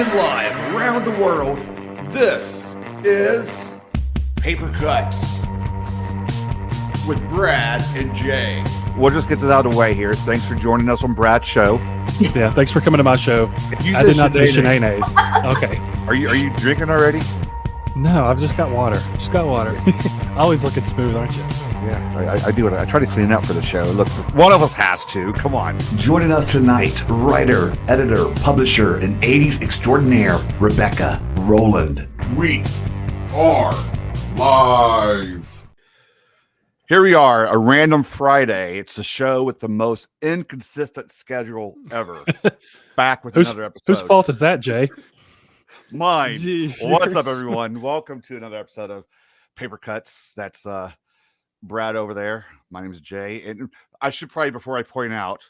Streaming live around the world, this is Paper Cuts with Brad and Jay. We'll just get this out of the way here. Thanks for joining us on Brad's show. Yeah, thanks for coming to my show. I did not say shenanigans. Okay. Are you drinking already? No, I've just got water. Always looking smooth, aren't you? Yeah, I do it. I try to clean it up for the show. Look, one of us has to. Come on. Joining us tonight, writer, editor, publisher, and 80s extraordinaire, Rebecca Rowland. We are live. Here we are, a random Friday. It's a show with the most inconsistent schedule ever. Back with another episode. Whose fault is that, Jay? Mine. Gee, What's up, everyone? Welcome to another episode of Paper Cuts. That's Brad over there. My name is Jay. And I should probably, before I point out,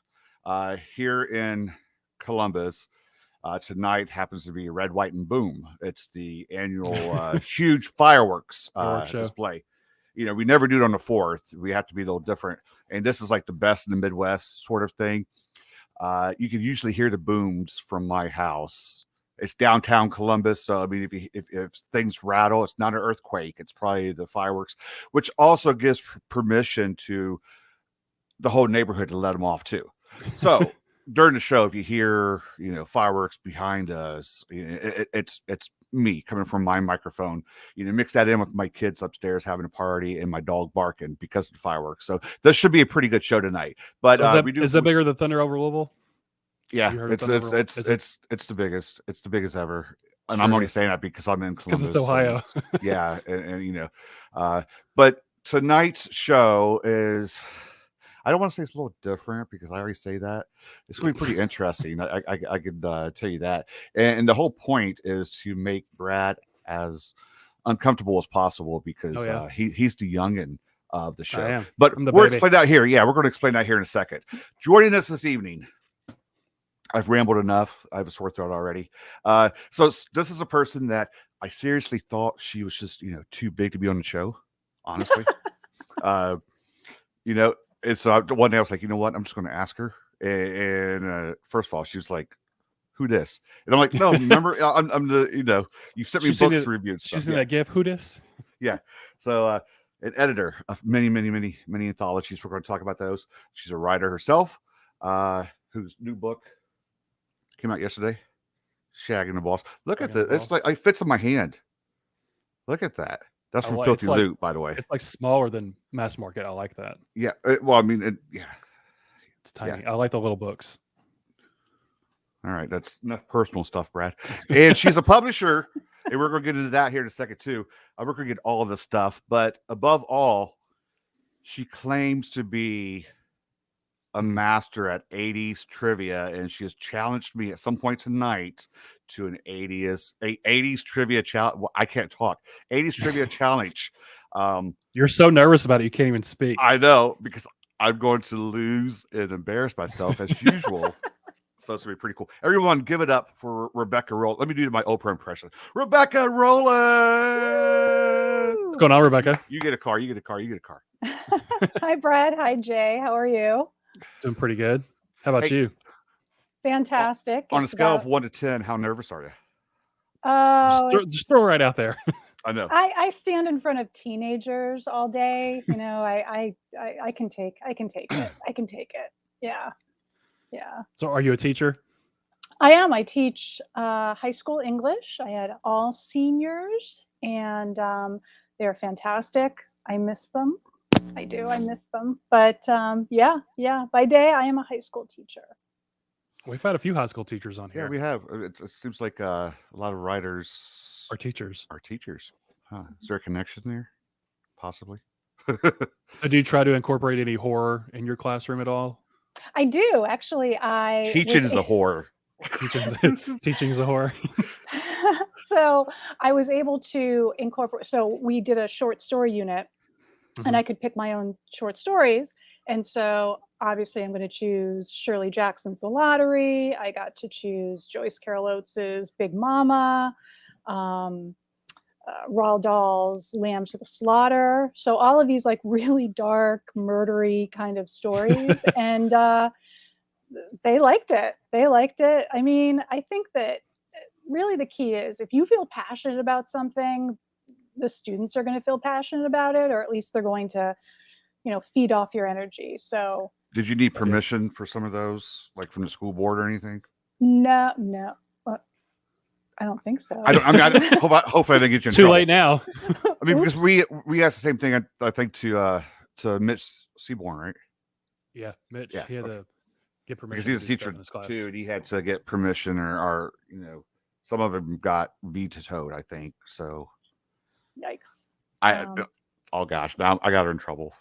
here in Columbus, tonight happens to be Red, White, and Boom. It's the annual huge fireworks display. You know, we never do it on the 4th. We have to be a little different. And this is like the best in the Midwest sort of thing. You can usually hear the booms from my house. It's downtown Columbus, so I mean, if things rattle, it's not an earthquake. It's probably the fireworks, which also gives permission to the whole neighborhood to let them off too. So during the show, if you hear fireworks behind us, it's me coming from my microphone. Mix that in with my kids upstairs having a party and my dog barking because of the fireworks. So this should be a pretty good show tonight. But so is that bigger than Thunder over Louisville? Yeah, it's the biggest. It's the biggest ever, and sure. I'm only saying that because I'm in Columbus. Because it's Ohio. Yeah, and but tonight's show is. I don't want to say it's a little different because I already say that. It's going to be pretty interesting. I could tell you that, and the whole point is to make Brad as uncomfortable as possible because he's the youngin of the show. But we'll explain that here. Yeah, we're going to explain that here in a second. Joining us this evening. I've rambled enough. I have a sore throat already. So this is a person that I seriously thought she was just, too big to be on the show, honestly. And so one day I was like, you know what? I'm just going to ask her. And first of all, she was like, who this? And I'm like, no, remember, I'm the, you sent me books to review and stuff. She's in that GIF, who this? Yeah. So an editor of many anthologies. We're going to talk about those. She's a writer herself, whose new book came out yesterday, Shagging the Boss. Look at this. It's like it fits in my hand. Look at that. That's from Filthy Loot, by the way. It's like smaller than mass market. I like that. Yeah. It's tiny. Yeah. I like the little books. All right. That's enough personal stuff, Brad. And she's a publisher, and we're going to get into that here in a second, too. We're going to get all of this stuff. But above all, she claims to be a master at 80s trivia, and she has challenged me at some point tonight to an 80s trivia challenge. Well, I can't talk. 80s trivia challenge. You're so nervous about it, you can't even speak. I know, because I'm going to lose and embarrass myself as usual. So it's going to be pretty cool. Everyone, give it up for Rebecca Rowland. Let me do my Oprah impression. Rebecca Rowland! What's going on, Rebecca? You get a car. Hi, Brad. Hi, Jay. How are you? Doing pretty good. How about you? Fantastic. On a scale of 1 to 10, how nervous are you? Just throw it right out there. I know. I stand in front of teenagers all day. I can take it. I can take it. Yeah. So are you a teacher? I am. I teach high school English. I had all seniors, and they're fantastic. I miss them. I do. I miss them. But yeah. By day, I am a high school teacher. We've had a few high school teachers on here. Yeah, we have. It seems like a lot of writers are teachers. Huh. Is there a connection there? Possibly. Do you try to incorporate any horror in your classroom at all? I do. Actually, Teaching is a horror. Teaching is a horror. So I was able to incorporate. So we did a short story unit. And I could pick my own short stories. And so obviously I'm going to choose Shirley Jackson's The Lottery. I got to choose Joyce Carol Oates's Big Mama, Roald Dahl's Lamb to the Slaughter. So all of these like really dark, murdery kind of stories. And they liked it. I mean, I think that really the key is if you feel passionate about something, the students are going to feel passionate about it, or at least they're going to, feed off your energy. So Did you need permission for some of those, like from the school board or anything? no, I don't think so. Hopefully I didn't get you in Too trouble. late now. I mean, because we asked the same thing, I think, to Mitch Seaborn, right? Yeah, Mitch. Yeah, He had okay. to get permission. Because he's a to do stuff teacher in his class. too, and he had to get permission, or some of them got vetoed, I think. So, Yikes. oh gosh, now I got her in trouble.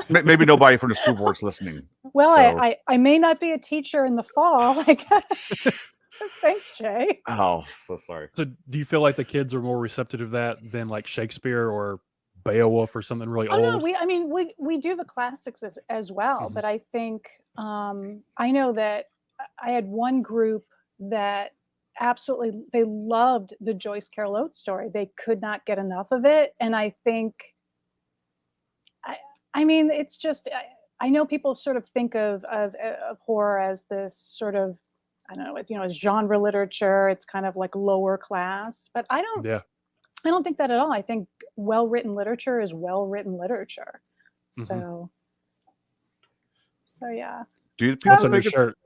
Maybe nobody from the school board's listening. Well, so. I may not be a teacher in the fall, I guess. Thanks, Jay. Oh, so sorry. So do you feel like the kids are more receptive to that than like Shakespeare or Beowulf or something really old? No, we do the classics as well, but I think I know that I had one group that absolutely, they loved the Joyce Carol Oates story. They could not get enough of it, and I think it's just I know people sort of think of horror as this sort of, I don't know, as genre literature. It's kind of like lower class, but I don't think that at all. I think well-written literature is well-written literature. So yeah. Do people What's on your shirt?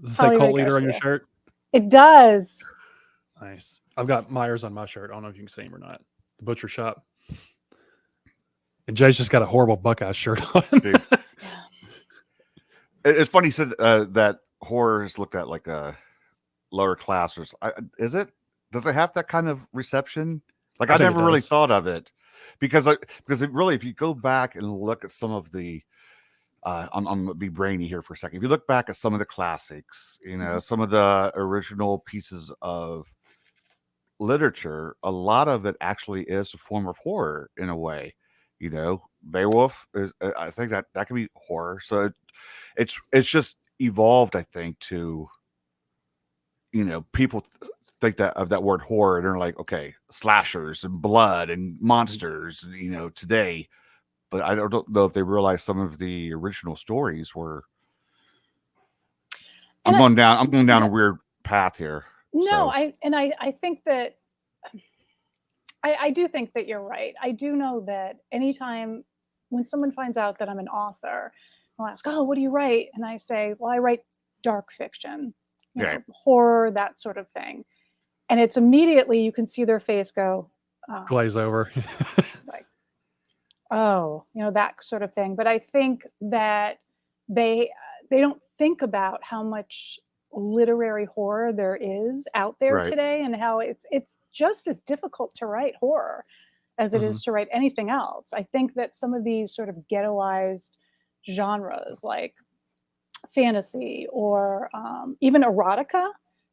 Does it say cult leader on your shirt? It does. Nice. I've got Myers on my shirt. I don't know if you can see him or not. The butcher shop. And Jay's just got a horrible Buckeye shirt on. Dude. It's funny you said that horror is looked at like a lower class. Is it? Does it have that kind of reception? Like, I never really thought of it because it really, if you go back and look at some of the, I'm gonna be brainy here for a second. If you look back at some of the classics, some of the original pieces of literature, a lot of it actually is a form of horror in a way. Beowulf is, I think that can be horror. So it's just evolved, I think, to, people think that of that word horror, and they're like, okay, slashers and blood and monsters, today. But I don't know if they realize some of the original stories were. I'm going down a weird path here. No, I think that I do think that you're right. I do know that anytime when someone finds out that I'm an author, they'll ask, "Oh, what do you write?" And I say, "Well, I write dark fiction, horror, that sort of thing." And it's immediately, you can see their face go, glaze over. Like, oh, that sort of thing. But I think that they don't think about how much literary horror there is out there today, and how it's just as difficult to write horror as it is to write anything else. I think that some of these sort of ghettoized genres like fantasy or even erotica,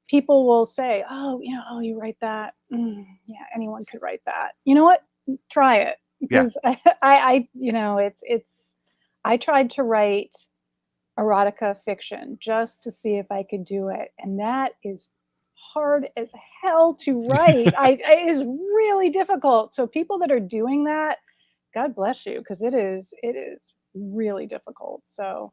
people will say, "Oh, you write that? Yeah, anyone could write that. You know what? Try it." Because I tried to write erotica fiction just to see if I could do it, and that is hard as hell to write. It is really difficult. So people that are doing that, God bless you, because it is really difficult. So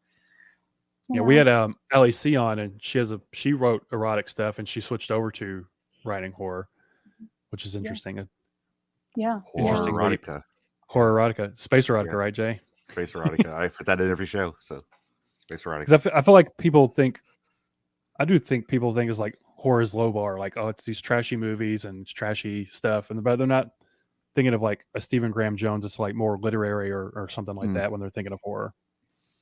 yeah, we had LAC on, and she wrote erotic stuff, and she switched over to writing horror, which is interesting. Interesting. Horror erotica, space erotica, right, Jay? Space erotica. I put that in every show. So space erotica. Because I feel like people think it's like horror is low bar, like, oh, it's these trashy movies and it's trashy stuff, but they're not thinking of like a Stephen Graham Jones. It's like more literary or something like that when they're thinking of horror.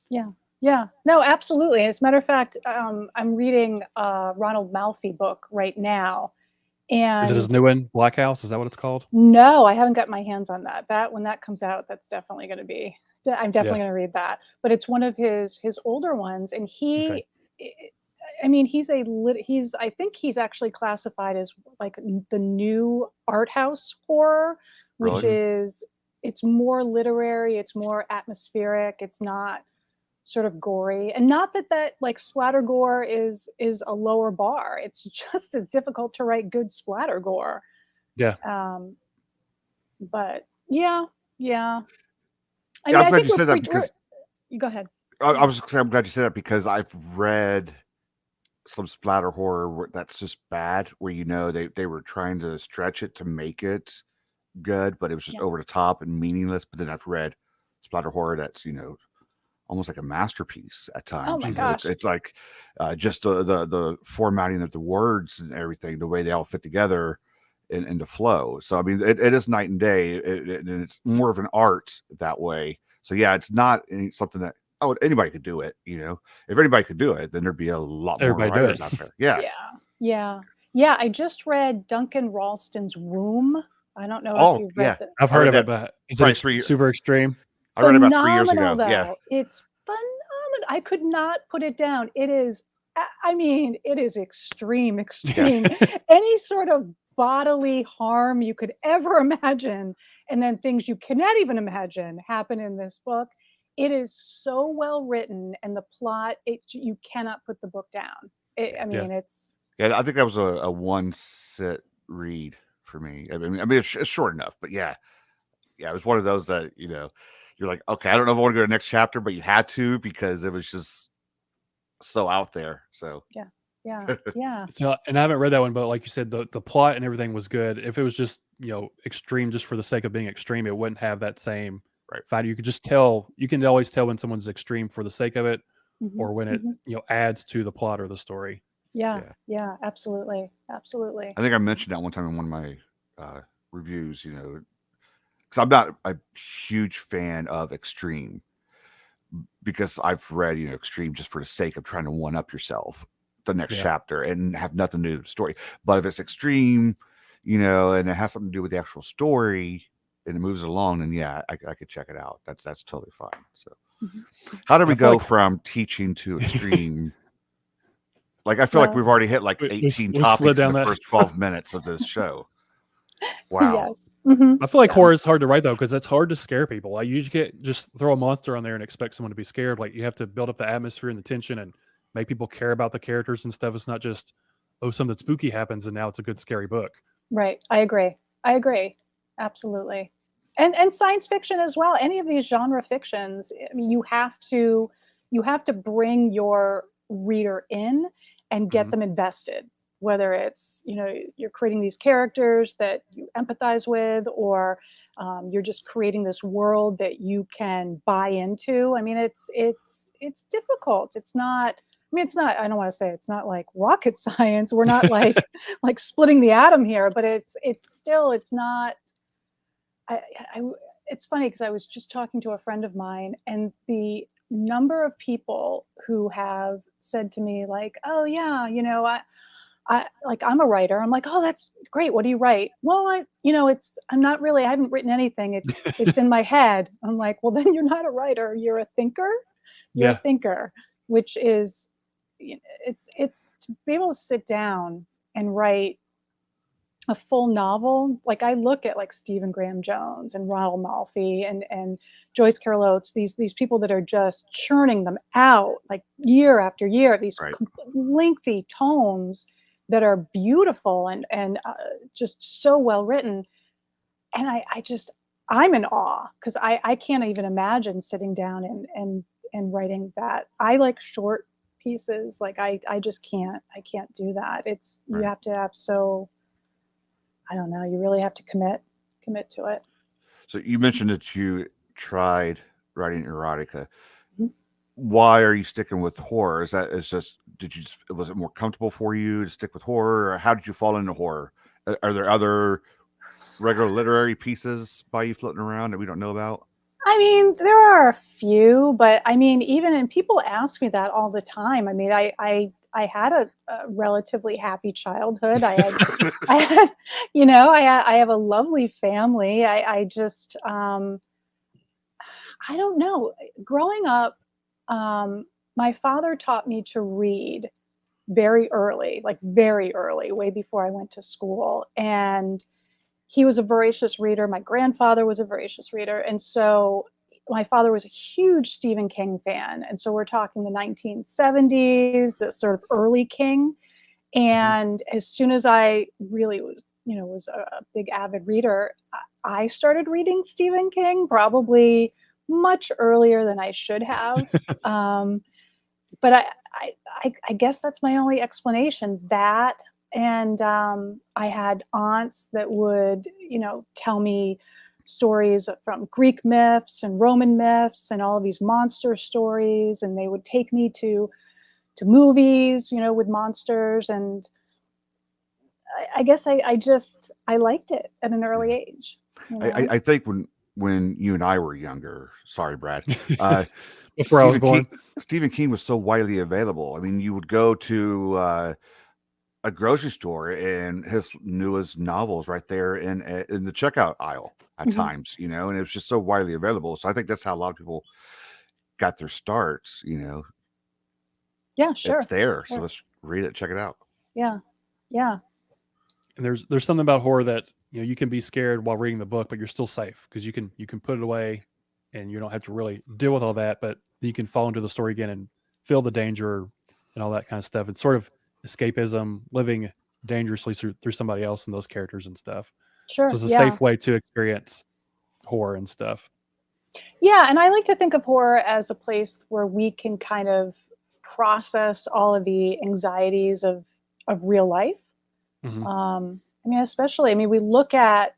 Yeah, no, absolutely. As a matter of fact, I'm reading a Ronald Malfi book right now. And is it his new one, Black House? Is that what it's called? No, I haven't got my hands on that. When that comes out, that's definitely going to be. I'm definitely going to read that. But it's one of his older ones, and he. Okay. I mean, I think he's actually classified as like the new art house horror, which is, it's more literary, it's more atmospheric, it's not sort of gory, and not that like splatter gore is a lower bar. It's just as difficult to write good splatter gore. Yeah. But yeah. I'm glad you said that because you go ahead. I was going to say, I'm glad you said that because I've read some splatter horror that's just bad, where they were trying to stretch it to make it good, but it was just over the top and meaningless. But then I've read splatter horror that's almost like a masterpiece at times. Oh my gosh. It's like just the formatting of the words and everything, the way they all fit together in the flow. So I mean, it is night and day, and it's more of an art that way. So yeah, it's not something that anybody could do it. If anybody could do it, then there'd be a lot more writers out there. Yeah. I just read Duncan Ralston's Womb. I don't know if you've read that. I've heard of it, but it's super extreme. I read it about 3 years ago. Though. Yeah, it's phenomenal. I could not put it down. It is. I mean, it is extreme. Any sort of bodily harm you could ever imagine, and then things you cannot even imagine happen in this book. It is so well written, and the plot, you cannot put the book down. It's. Yeah, I think that was a one sit read for me. I mean, it's short enough, but yeah, it was one of those that you're like, okay, I don't know if I want to go to the next chapter, but you had to because it was just so out there. So yeah. So, and I haven't read that one, but like you said, the plot and everything was good. If it was just extreme just for the sake of being extreme, it wouldn't have that same fight. You could just tell. You can always tell when someone's extreme for the sake of it, or when it adds to the plot or the story. Yeah, absolutely. I think I mentioned that one time in one of my reviews. Because I'm not a huge fan of extreme, because I've read extreme just for the sake of trying to one up yourself the next chapter and have nothing to do with the story. But if it's extreme, and it has something to do with the actual story and it moves along, then I could check it out. That's totally fine. So how do we go from teaching to extreme? Like, I feel like we've already hit like 18 topics in the first 12 minutes of this show. Wow. Yes. I feel like horror is hard to write though, because it's hard to scare people. Like, you can't just throw a monster on there and expect someone to be scared. Like, you have to build up the atmosphere and the tension and make people care about the characters and stuff. It's not just, something spooky happens and now it's a good scary book. Right. I agree. Absolutely. And science fiction as well. Any of these genre fictions, I mean, you have to bring your reader in and get them invested. Whether it's, you're creating these characters that you empathize with, or you're just creating this world that you can buy into. I mean, it's difficult. It's not, I don't want to say it's not like rocket science. We're not like splitting the atom here, but it's not. It's funny because I was just talking to a friend of mine, and the number of people who have said to me like, oh yeah, I'm a writer. I'm like, oh, that's great. What do you write? Well, I haven't written anything. It's in my head. I'm like, well, then you're not a writer. You're a thinker. You're a thinker, which is, it's to be able to sit down and write a full novel. Like, I look at like Stephen Graham Jones and Ronald Malfi and Joyce Carol Oates, these people that are just churning them out like year after year, these lengthy tomes that are beautiful and just so well written. And I'm in awe, because I can't even imagine sitting down and writing that. I like short pieces. Like, I just can't do that. You have to have I don't know, you really have to commit to it. So you mentioned that you tried writing erotica. Why are you sticking with horror? Was it more comfortable for you to stick with horror, or how did you fall into horror? Are there other regular literary pieces by you floating around that we don't know about? I mean, there are a few, but I mean, and people ask me that all the time. I mean, I had a relatively happy childhood. I have a lovely family. I just, I don't know. Growing up, my father taught me to read very early, way before I went to school. And he was a voracious reader. My grandfather was a voracious reader. And so my father was a huge Stephen King fan. And so we're talking the 1970s, the sort of early King. And as soon as I really was a big avid reader, I started reading Stephen King probably much earlier than I should have. but I guess that's my only explanation. That and I had aunts that would, tell me stories from Greek myths and Roman myths and all of these monster stories, and they would take me to movies, with monsters, and I guess I liked it at an early age. I think when you and I were younger, sorry, Brad, Before I was born. Stephen King was so widely available. I mean, you would go to a grocery store and his newest novels right there in the checkout aisle at Mhm. times, and it was just so widely available. So I think that's how a lot of people got their starts. Yeah, sure. It's there, so Sure. let's read it, check it out. Yeah. Yeah. And there's something about horror that you can be scared while reading the book, but you're still safe because you can put it away, and you don't have to really deal with all that. But you can fall into the story again and feel the danger and all that kind of stuff. It's sort of escapism, living dangerously through somebody else and those characters and stuff. Sure. So it's a Yeah. safe way to experience horror and stuff. Yeah, and I like to think of horror as a place where we can kind of process all of the anxieties of real life. Mhm. We look at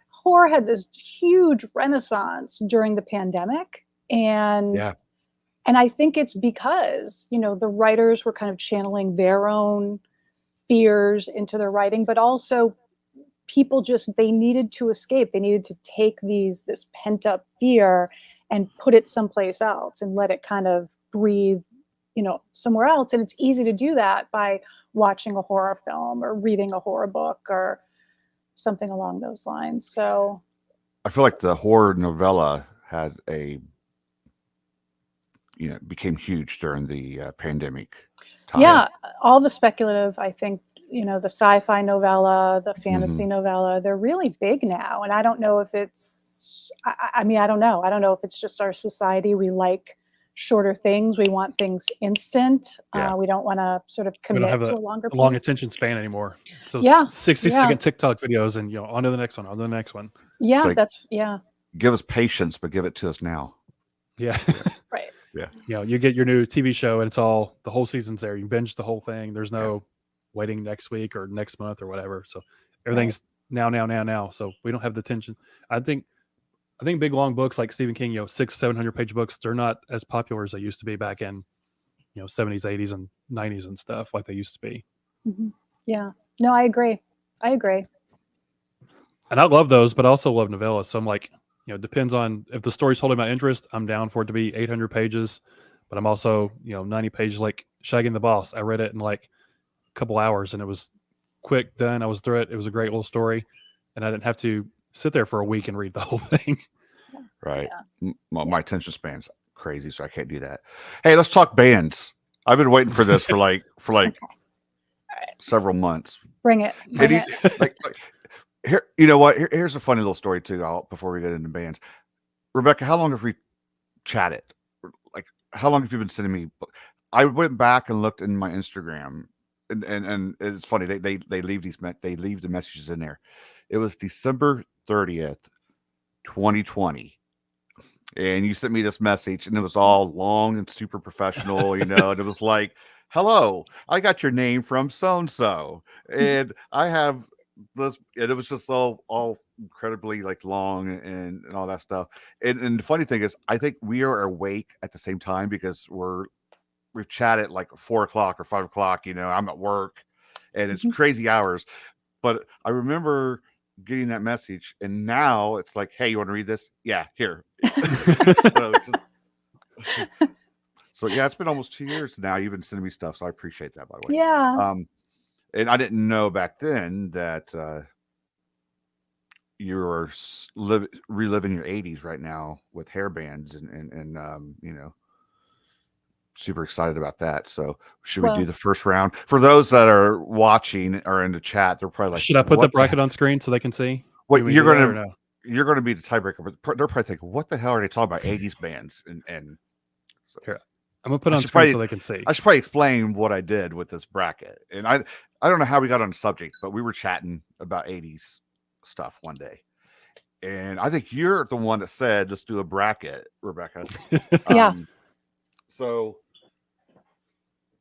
horror had this huge renaissance during the pandemic, and Yeah. I think it's because the writers were kind of channeling their own fears into their writing, but also people just they needed to escape. They needed to take this pent up fear and put it someplace else and let it kind of breathe, somewhere else. And it's easy to do that by watching a horror film or reading a horror book or something along those lines. So I feel like the horror novella had became huge during the pandemic time. yeah, all the speculative, I think, the sci-fi novella, the fantasy novella, they're really big now. And I don't know if it's, I don't know. I don't know if it's just our society. We like shorter things. We want things instant. Yeah. We don't want to sort of We don't commit have to a a longer long piece. attention span anymore. So Yeah, 60-second TikTok videos and on to the next one, on to the next one. Yeah, like- that's, yeah, Give us patience, but give it to us now. Yeah. right. You get your new TV show and it's all the whole season's there. You binge the whole thing. There's no waiting next week or next month or whatever. So everything's now. So we don't have the tension. I think big long books like Stephen King, 600-700 page books, they're not as popular as they used to be back in 70s, 80s, and 90s and stuff like they used to be. Mhm. Yeah. No, I agree. And I love those, but I also love novellas. So I'm like, it depends on if the story's holding my interest. I'm down for it to be 800 pages, but I'm also 90 pages like Shagging the Boss. I read it in like a couple hours and it was quick, done. I was through it. It was a great little story, and I didn't have to sit there for a week and read the whole thing. Right. My attention span's crazy, so I can't do that. Hey, let's talk bands. I've been waiting for this for like several months. Bring it. Like, here, you know what? Here's a funny little story too. Before we get into bands, Rebecca, how long have we chatted? Like, how long have you been sending me? I went back and looked in my Instagram, and it's funny. They leave the messages in there. It was December 30th, 2020. And you sent me this message, and it was all long and super professional, and it was like, hello, I got your name from so-and-so, and I have this, and it was just all incredibly like long and all that stuff. And the funny thing is, I think we are awake at the same time because we've chatted like 4 o'clock or 5 o'clock, I'm at work, and it's crazy hours. But I remember getting that message, and now it's like, hey, you want to read this? Yeah, here. So yeah, it's been almost 2 years now. You've been sending me stuff, so I appreciate that, by the way. Yeah. And I didn't know back then that you were reliving your 80s right now with hair bands, and super excited about that. So should we do the first round? For those that are watching or in the chat, they're probably like, should I put the bracket on screen so they can see? Wait, you're going to be the tiebreaker, but they're probably thinking, what the hell are they talking about? 80s bands and so. Here, I'm gonna put it on screen so they can see. I should probably explain what I did with this bracket. And I don't know how we got on the subject, but we were chatting about 80s stuff one day. And I think you're the one that said, let's do a bracket, Rebecca. Yeah. So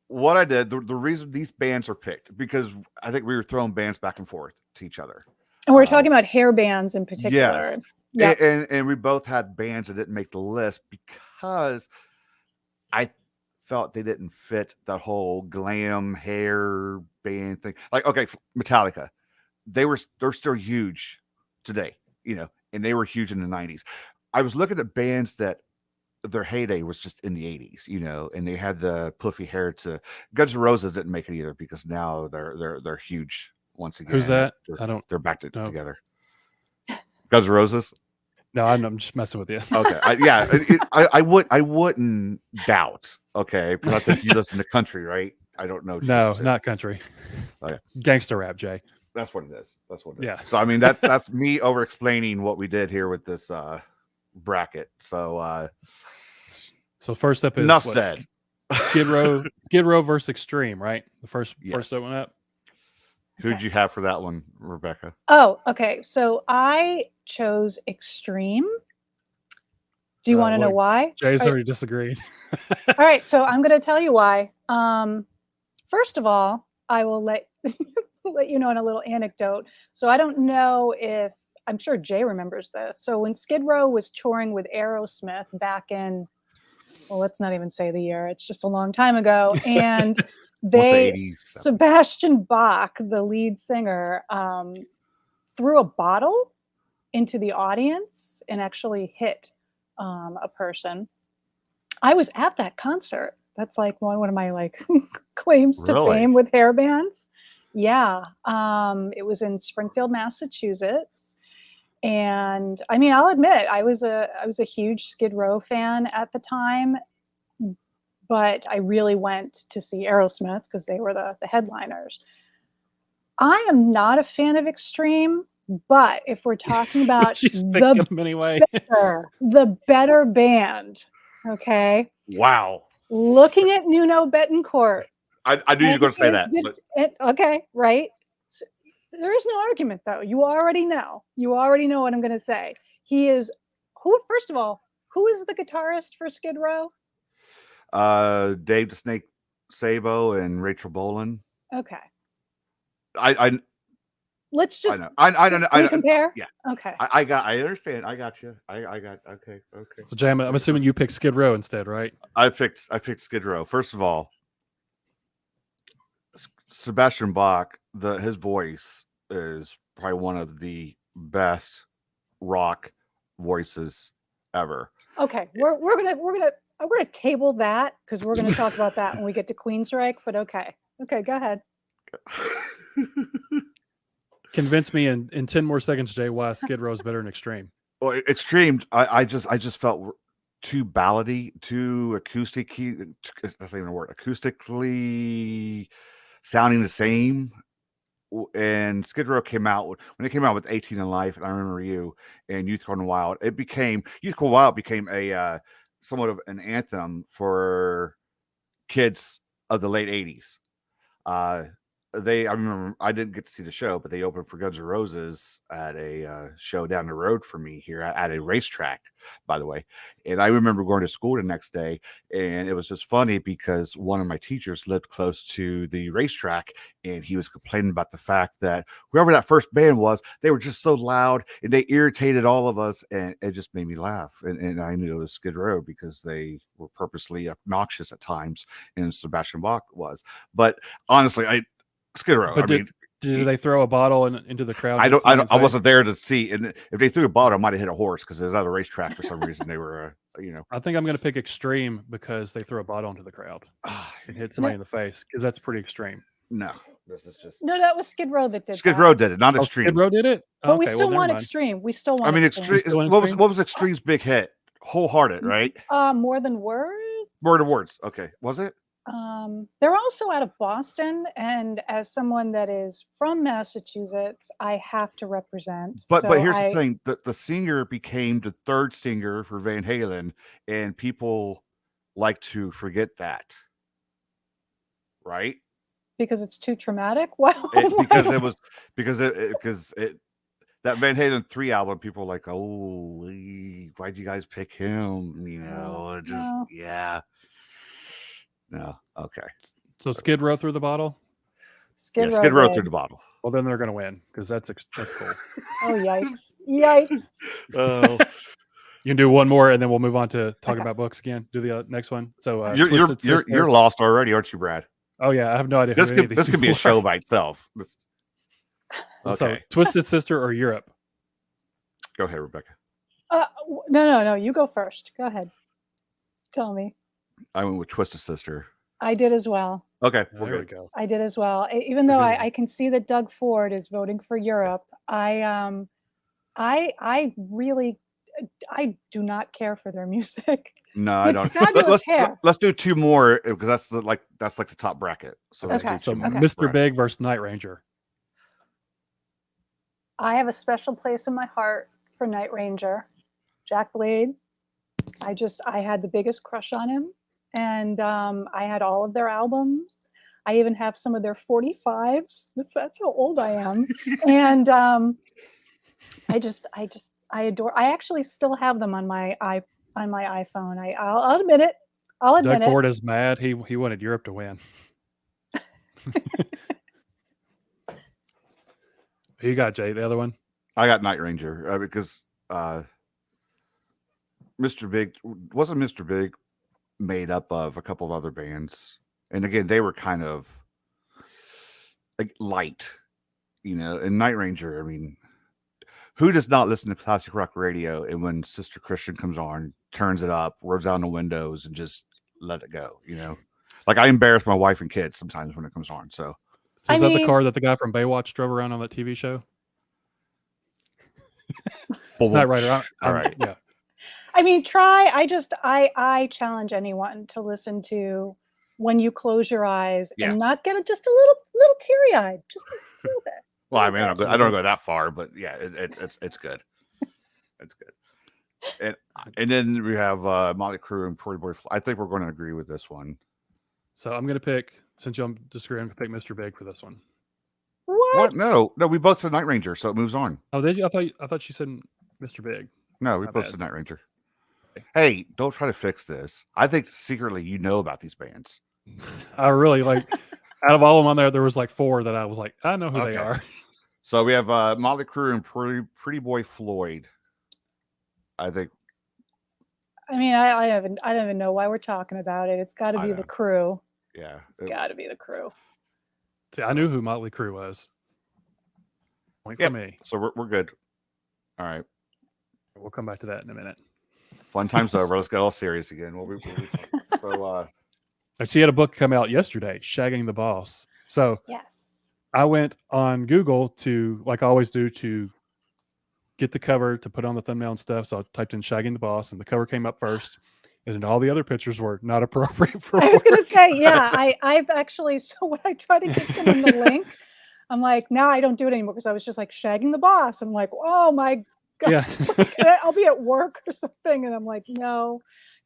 what I did, the reason these bands are picked, because I think we were throwing bands back and forth to each other. And we're talking about hair bands in particular. Yes. Yeah. And we both had bands that didn't make the list because I felt they didn't fit the whole glam hair band thing. Like, okay, Metallica, they're still huge today, and they were huge in the 90s. I was looking at bands that their heyday was just in the 80s, and they had the puffy hair. To Guns N' Roses didn't make it either, because now they're huge once again. Who's that? They're back no. together. Guns N' Roses. No, I'm just messing with you. Okay, I wouldn't doubt. Okay, because I think you listen to country, right? I don't know. No, not country. Okay. Gangster rap, Jay. That's what it is. Yeah. So I mean that's me over explaining what we did here with this bracket. So first up is enough said. Skid Row versus Extreme, right? The first that went up. Who'd you have for that one, Rebecca? Oh, okay. So I chose Extreme. Do you want to know why? Jay's already disagreed. All right, so I'm going to tell you why. First of all, I will let you know in a little anecdote. So I don't know if, I'm sure Jay remembers this. So when Skid Row was touring with Aerosmith back in, well, let's not even say the year. It's just a long time ago. And Sebastian Bach, the lead singer, threw a bottle into the audience and actually hit a person. I was at that concert. That's like one of my claims to fame with hair bands. Yeah. It was in Springfield, Massachusetts. And I mean, I'll admit I was a huge Skid Row fan at the time, but I really went to see Aerosmith because they were the headliners. I am not a fan of Extreme, but if we're talking about the better band, okay? Wow. Looking at Nuno Betancourt. I knew you were going to say that. Okay, right? So, there is no argument, though. You already know. What I'm going to say. He is, first of all, who is the guitarist for Skid Row? Dave the Snake Sabo and Rachel Bolan. Okay. Let's just. I don't know. Can we compare? Yeah. Okay. I understand. I got you. I got. Okay. So Jay, I'm assuming you picked Skid Row instead, right? I picked Skid Row. First of all, Sebastian Bach, his voice is probably one of the best rock voices ever. Okay, we're gonna table that because we're gonna talk about that when we get to Queensryche. But okay, go ahead. Convince me in 10 more seconds, Jay, why Skid Row is better than Extreme. Well, Extreme, I just felt too ballady, too acoustic. That's not even a word. Acoustically sounding the same. And Skid Row came out when it came out with 18 in Life, and I Remember You and Youth Gone Wild. Youth Gone Wild became a somewhat of an anthem for kids of the late 80s. I remember I didn't get to see the show, but they opened for Guns N' Roses at a show down the road from me here at a racetrack, by the way. And I remember going to school the next day, and it was just funny because one of my teachers lived close to the racetrack, and he was complaining about the fact that whoever that first band was, they were just so loud and they irritated all of us, and it just made me laugh. And I knew it was Skid Row because they were purposely obnoxious at times, and Sebastian Bach was. But honestly, Skid Row. But did they throw a bottle into the crowd? I wasn't there to see. And if they threw a bottle, I might have hit a horse because there's not a racetrack for some reason. They were, I think I'm going to pick Extreme because they threw a bottle into the crowd and hit somebody in the face because that's pretty extreme. No, this is just that was Skid Row that did. Skid Row did it, not Extreme. Skid Row did it, but we still want Extreme. We still want. I mean, Extreme. What was Extreme's big hit? Wholehearted, right? More Than Words. More Than Words. Okay, was it? They're also out of Boston, and as someone that is from Massachusetts, I have to represent. But here's the thing: the singer became the third singer for Van Halen, and people like to forget that, right? Because it's too traumatic. Well, because that Van Halen 3 album, people were like, oh, why'd you guys pick him? Yeah. No, okay. So Skid Row through the bottle. Skid Row. Skid Row did. through the bottle. Well, then they're going to win because that's cool. Oh, yikes. Yikes. Oh, You can do one more, and then we'll move on to talk Okay. about books again. Do the next one. So you're lost already, aren't you, Brad? Oh yeah, I have no idea. This could be a show by itself. Okay, So Twisted Sister or Europe? go ahead, Rebecca. No. You go first. Go ahead. Tell me. I went with Twisted Sister. I did as well. Okay, we're There we good. go. I did as well. Even It's a though good I, one. I can see that Doug Ford is voting for Europe, I really do not care for their music. No, I don't. Fabulous hair. Let's do two more because that's like the top bracket. So let's Okay. do So two more. Mr. Brad. Big versus Night Ranger. I have a special place in my heart for Night Ranger. Jack Blades. I had the biggest crush on him. And I had all of their albums. I even have some of their 45s. That's how old I am. And I adore. I actually still have them on my iPhone. I'll admit it. Doug Ford is mad. He wanted Europe to win. Who you got, Jay? The other one? I got Night Ranger because Mr. Big wasn't Mr. Big made up of a couple of other bands, and again they were kind of like light, and Night Ranger, I mean, who does not listen to classic rock radio and when Sister Christian comes on, turns it up, rolls down the windows and just let it go, like I embarrass my wife and kids sometimes when it comes on. So Is that the car that the guy from Baywatch drove around on that TV show? It's Night Rider. All right. Yeah. I mean, I challenge anyone to listen to When You Close Your Eyes and not get just a little teary-eyed, just a little bit. Well, I mean, I don't go that far, but yeah, it's good. It's good. And then we have Motley Crue and Pretty Boy. I think we're going to agree with this one. So I'm going to pick, since y'all disagree, I'm going to pick Mr. Big for this one. What? No, we both said Night Ranger, so it moves on. Oh, did you? I thought you said Mr. Big. No, we both said Night Ranger. Hey, don't try to fix this. I think secretly you know about these bands. I really like. Out of all of them on there was like 4 that I was like, I know who they are. So we have Motley Crue and Pretty Boy Floyd. I think. I mean, I don't even know why we're talking about it. It's got to be the Crew. Yeah, it's got to be the Crew. See, I knew who Motley Crue was. Point for me. So we're good. All right. We'll come back to that in a minute. Fun time's over. Let's get all serious again. So, she had a book come out yesterday, Shagging the Boss. So yes, I went on Google to, like I always do, to get the cover to put on the thumbnail and stuff. So I typed in Shagging the Boss, and the cover came up first. And then all the other pictures were not appropriate for I was going to say, yeah, I've actually, so when I try to give someone the link, I'm like, now I don't do it anymore because I was just like shagging the boss. I'm like, oh my God, yeah. I'll be at work or something. And I'm like, no.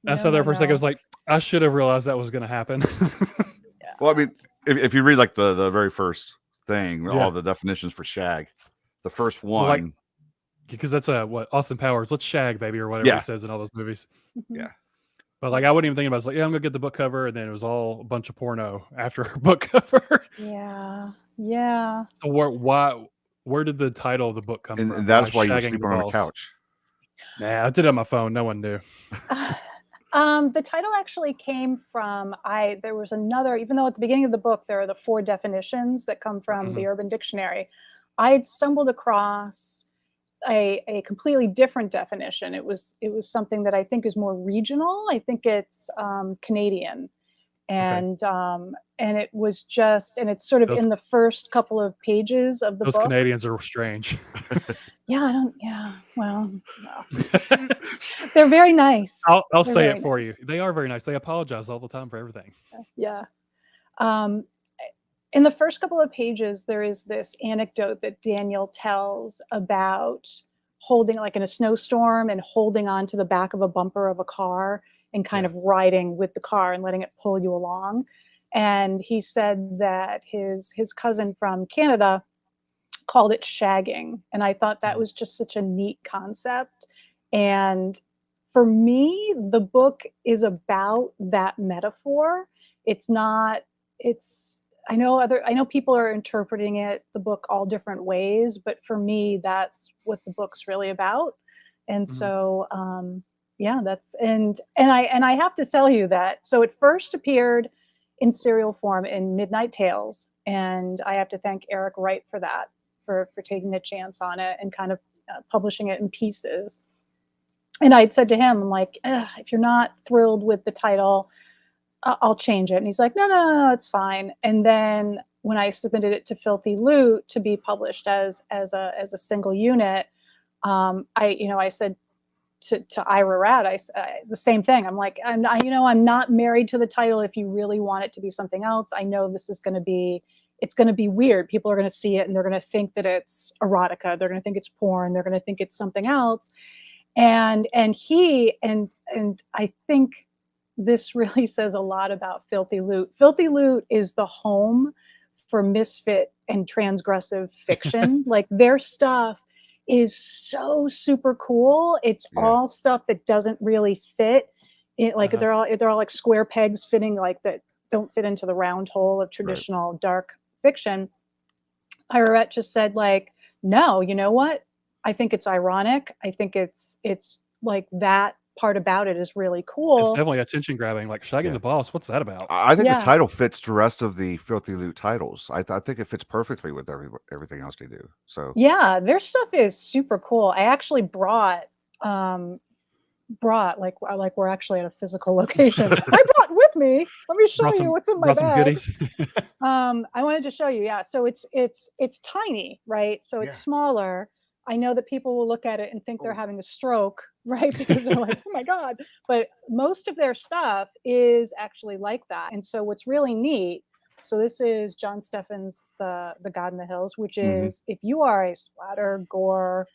I sat there for a second. I was like, I should have realized that was going to happen. Yeah. Well, I mean, if you read like the very first thing, all the definitions for shag, the first one. Well, because that's what Austin Powers, let's shag, baby, or whatever he says in all those movies. Yeah. But like, I wasn't even thinking about it. I was like, yeah, I'm going to get the book cover. And then it was all a bunch of porno after her book cover. Yeah. Yeah. So where did the title of the book come from? And that's why you were sleeping on the couch. Nah, I did it on my phone. No one knew. The title actually came from, there was another, even though at the beginning of the book, there are the 4 definitions that come from the Urban Dictionary. I had stumbled across a completely different definition. It was something that I think is more regional. I think it's Canadian, and it was just, and it's sort of in the first couple of pages of the book. Those Canadians are strange. Well, no. They're very nice. I'll say it for you. They are very nice. They apologize all the time for everything. Yeah. In the first couple of pages, there is this anecdote that Daniel tells about holding, like in a snowstorm, and holding on to the back of a bumper of a car and kind of riding with the car and letting it pull you along. And he said that his cousin from Canada called it shagging. And I thought that was just such a neat concept. And for me, the book is about that metaphor. It's not I know people are interpreting the book all different ways, but for me, that's what the book's really about. And Mhm. so, yeah, and I have to tell you that, so it first appeared in serial form in Midnight Tales, and I have to thank Eric Wright for that, for taking a chance on it and kind of publishing it in pieces. And I'd said to him, I'm like, if you're not thrilled with the title, I'll change it. And he's like, no, it's fine. And then when I submitted it to Filthy Loot to be published as a single unit, I said to Ira Rad, the same thing. I'm like, I'm not married to the title. If you really want it to be something else, I know this is going to be, it's going to be weird. People are going to see it and they're going to think that it's erotica. They're going to think it's porn. They're going to think it's something else. And I think this really says a lot about Filthy Loot. Filthy Loot is the home for misfit and transgressive fiction. Like, their stuff is so super cool. It's all stuff that doesn't really fit. They're all like square pegs fitting, like, that don't fit into the round hole of traditional dark fiction. Irette just said, like, no, you know what? I think it's ironic. I think it's like, that part about it is really cool. It's definitely attention grabbing, like Shagging the Boss. What's that about? I think the title fits the rest of the Filthy Loot titles. I think it fits perfectly with everything else they do. So yeah, their stuff is super cool. I actually brought like we're actually at a physical location. I brought with me. Let me show you what's in my bag. I wanted to show you. Yeah, so it's tiny, right? So it's smaller. I know that people will look at it and think they're having a stroke, right? Because they're like, oh my God. But most of their stuff is actually like that. And so what's really neat, so this is John Steffens' The God in the Hills, which is, if you are a splatter, gore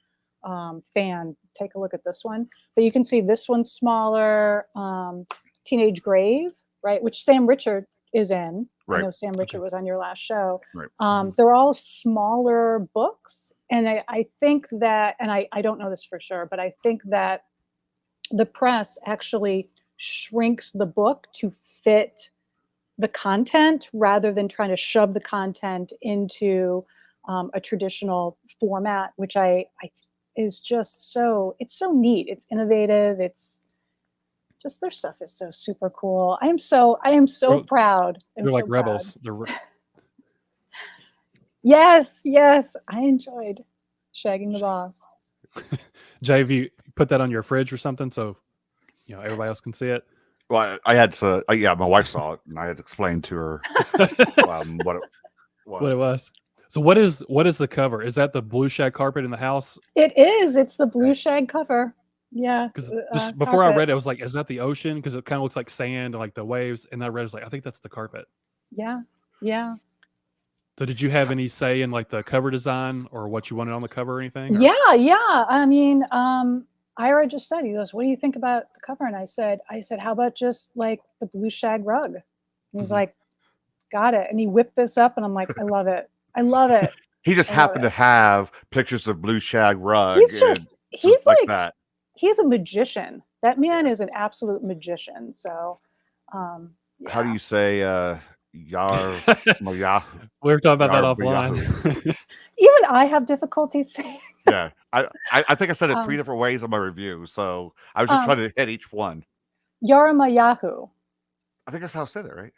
fan, take a look at this one. But you can see this one's smaller, Teenage Grave, right? Which Sam Richard is in. I know Sam Richard was on your last show. They're all smaller books. And I think that, and I don't know this for sure, but I think that the press actually shrinks the book to fit the content rather than trying to shove the content into a traditional format, which is just it's so neat. It's innovative. It's just, their stuff is so super cool. I am so proud. They're like rebels. Yes, I enjoyed Shagging the Boss. Jay, have you put that on your fridge or something so everybody else can see it? Well, I had to. My wife saw it, and I had to explain to her what it was. So what is the cover? Is that the blue shag carpet in the house? It is. It's the blue shag cover. Yeah. Because just before I read it, I was like, is that the ocean? Because it kind of looks like sand and like the waves. And I read, I was like, I think that's the carpet. Yeah. So did you have any say in like the cover design or what you wanted on the cover or anything? Or? Yeah. I mean, Ira just said, he goes, what do you think about the cover? And I said, how about just like the blue shag rug? And he's like, got it. And he whipped this up and I'm like, I love it. He just happened to have pictures of blue shag rug. He's like that. He's a magician. That man is an absolute magician. So, how do you say Yar? We were talking about that offline. Even I have difficulty saying. Yeah, I think I said it 3 different ways on my review, so I was just trying to hit each one. Yaramayahu. I think that's how I said it, right?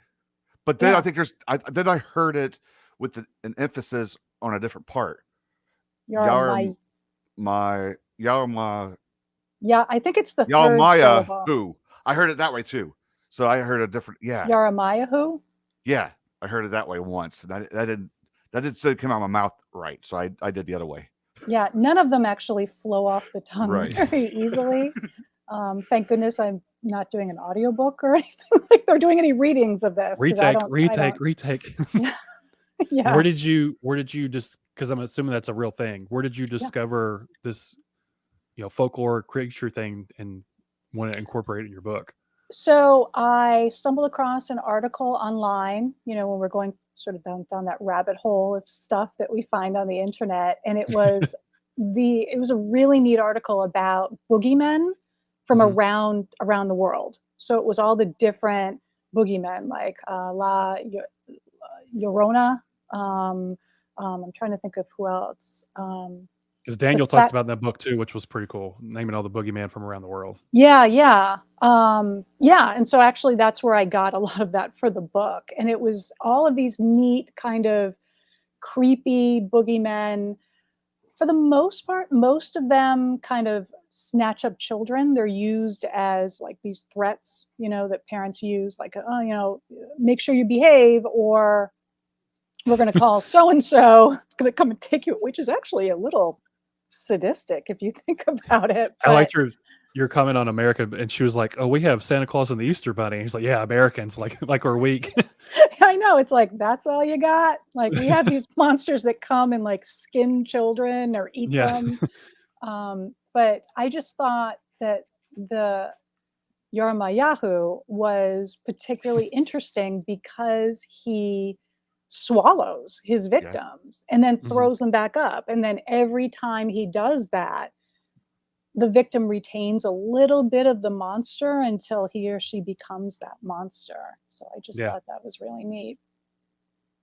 But then I think I heard it with an emphasis on a different part. Yarama. Yeah, I think it's the third syllable. Who? I heard it that way too. So I heard a different. Yeah. Yaramayahu. Yeah, I heard it that way once, and that didn't come out of my mouth right. So I did the other way. Yeah, none of them actually flow off the tongue very easily. Thank goodness I'm not doing an audiobook or anything. Like they're doing any readings of this. Retake. Yeah. Where did you just, because I'm assuming that's a real thing. Where did you discover this, folklore creature thing and want to incorporate it in your book? So I stumbled across an article online, when we're going sort of down that rabbit hole of stuff that we find on the internet. And it was a really neat article about boogeymen from around the world. So it was all the different boogeymen, like La Yorona. I'm trying to think of who else. Because Daniel Because talks about in that book too, which was pretty cool, naming all the boogeyman from around the world. yeah, and so actually that's where I got a lot of that for the book, and it was all of these neat kind of creepy boogeymen. For the most part, most of them kind of snatch up children. They're used as like these threats, that parents use, like, oh, make sure you behave, or we're going to call so and so going to come and take you, which is actually a little sadistic if you think about it. I liked your comment on America, and she was like, "Oh, we have Santa Claus and the Easter Bunny." He's like, "Yeah, Americans like we're weak." I know, it's like, that's all you got? Like, we have these monsters that come and like skin children or eat Yeah. them. But I just thought that the Yaramayahu was particularly interesting because he swallows his victims and then throws them back up. And then every time he does that, the victim retains a little bit of the monster until he or she becomes that monster. So I just thought that was really neat.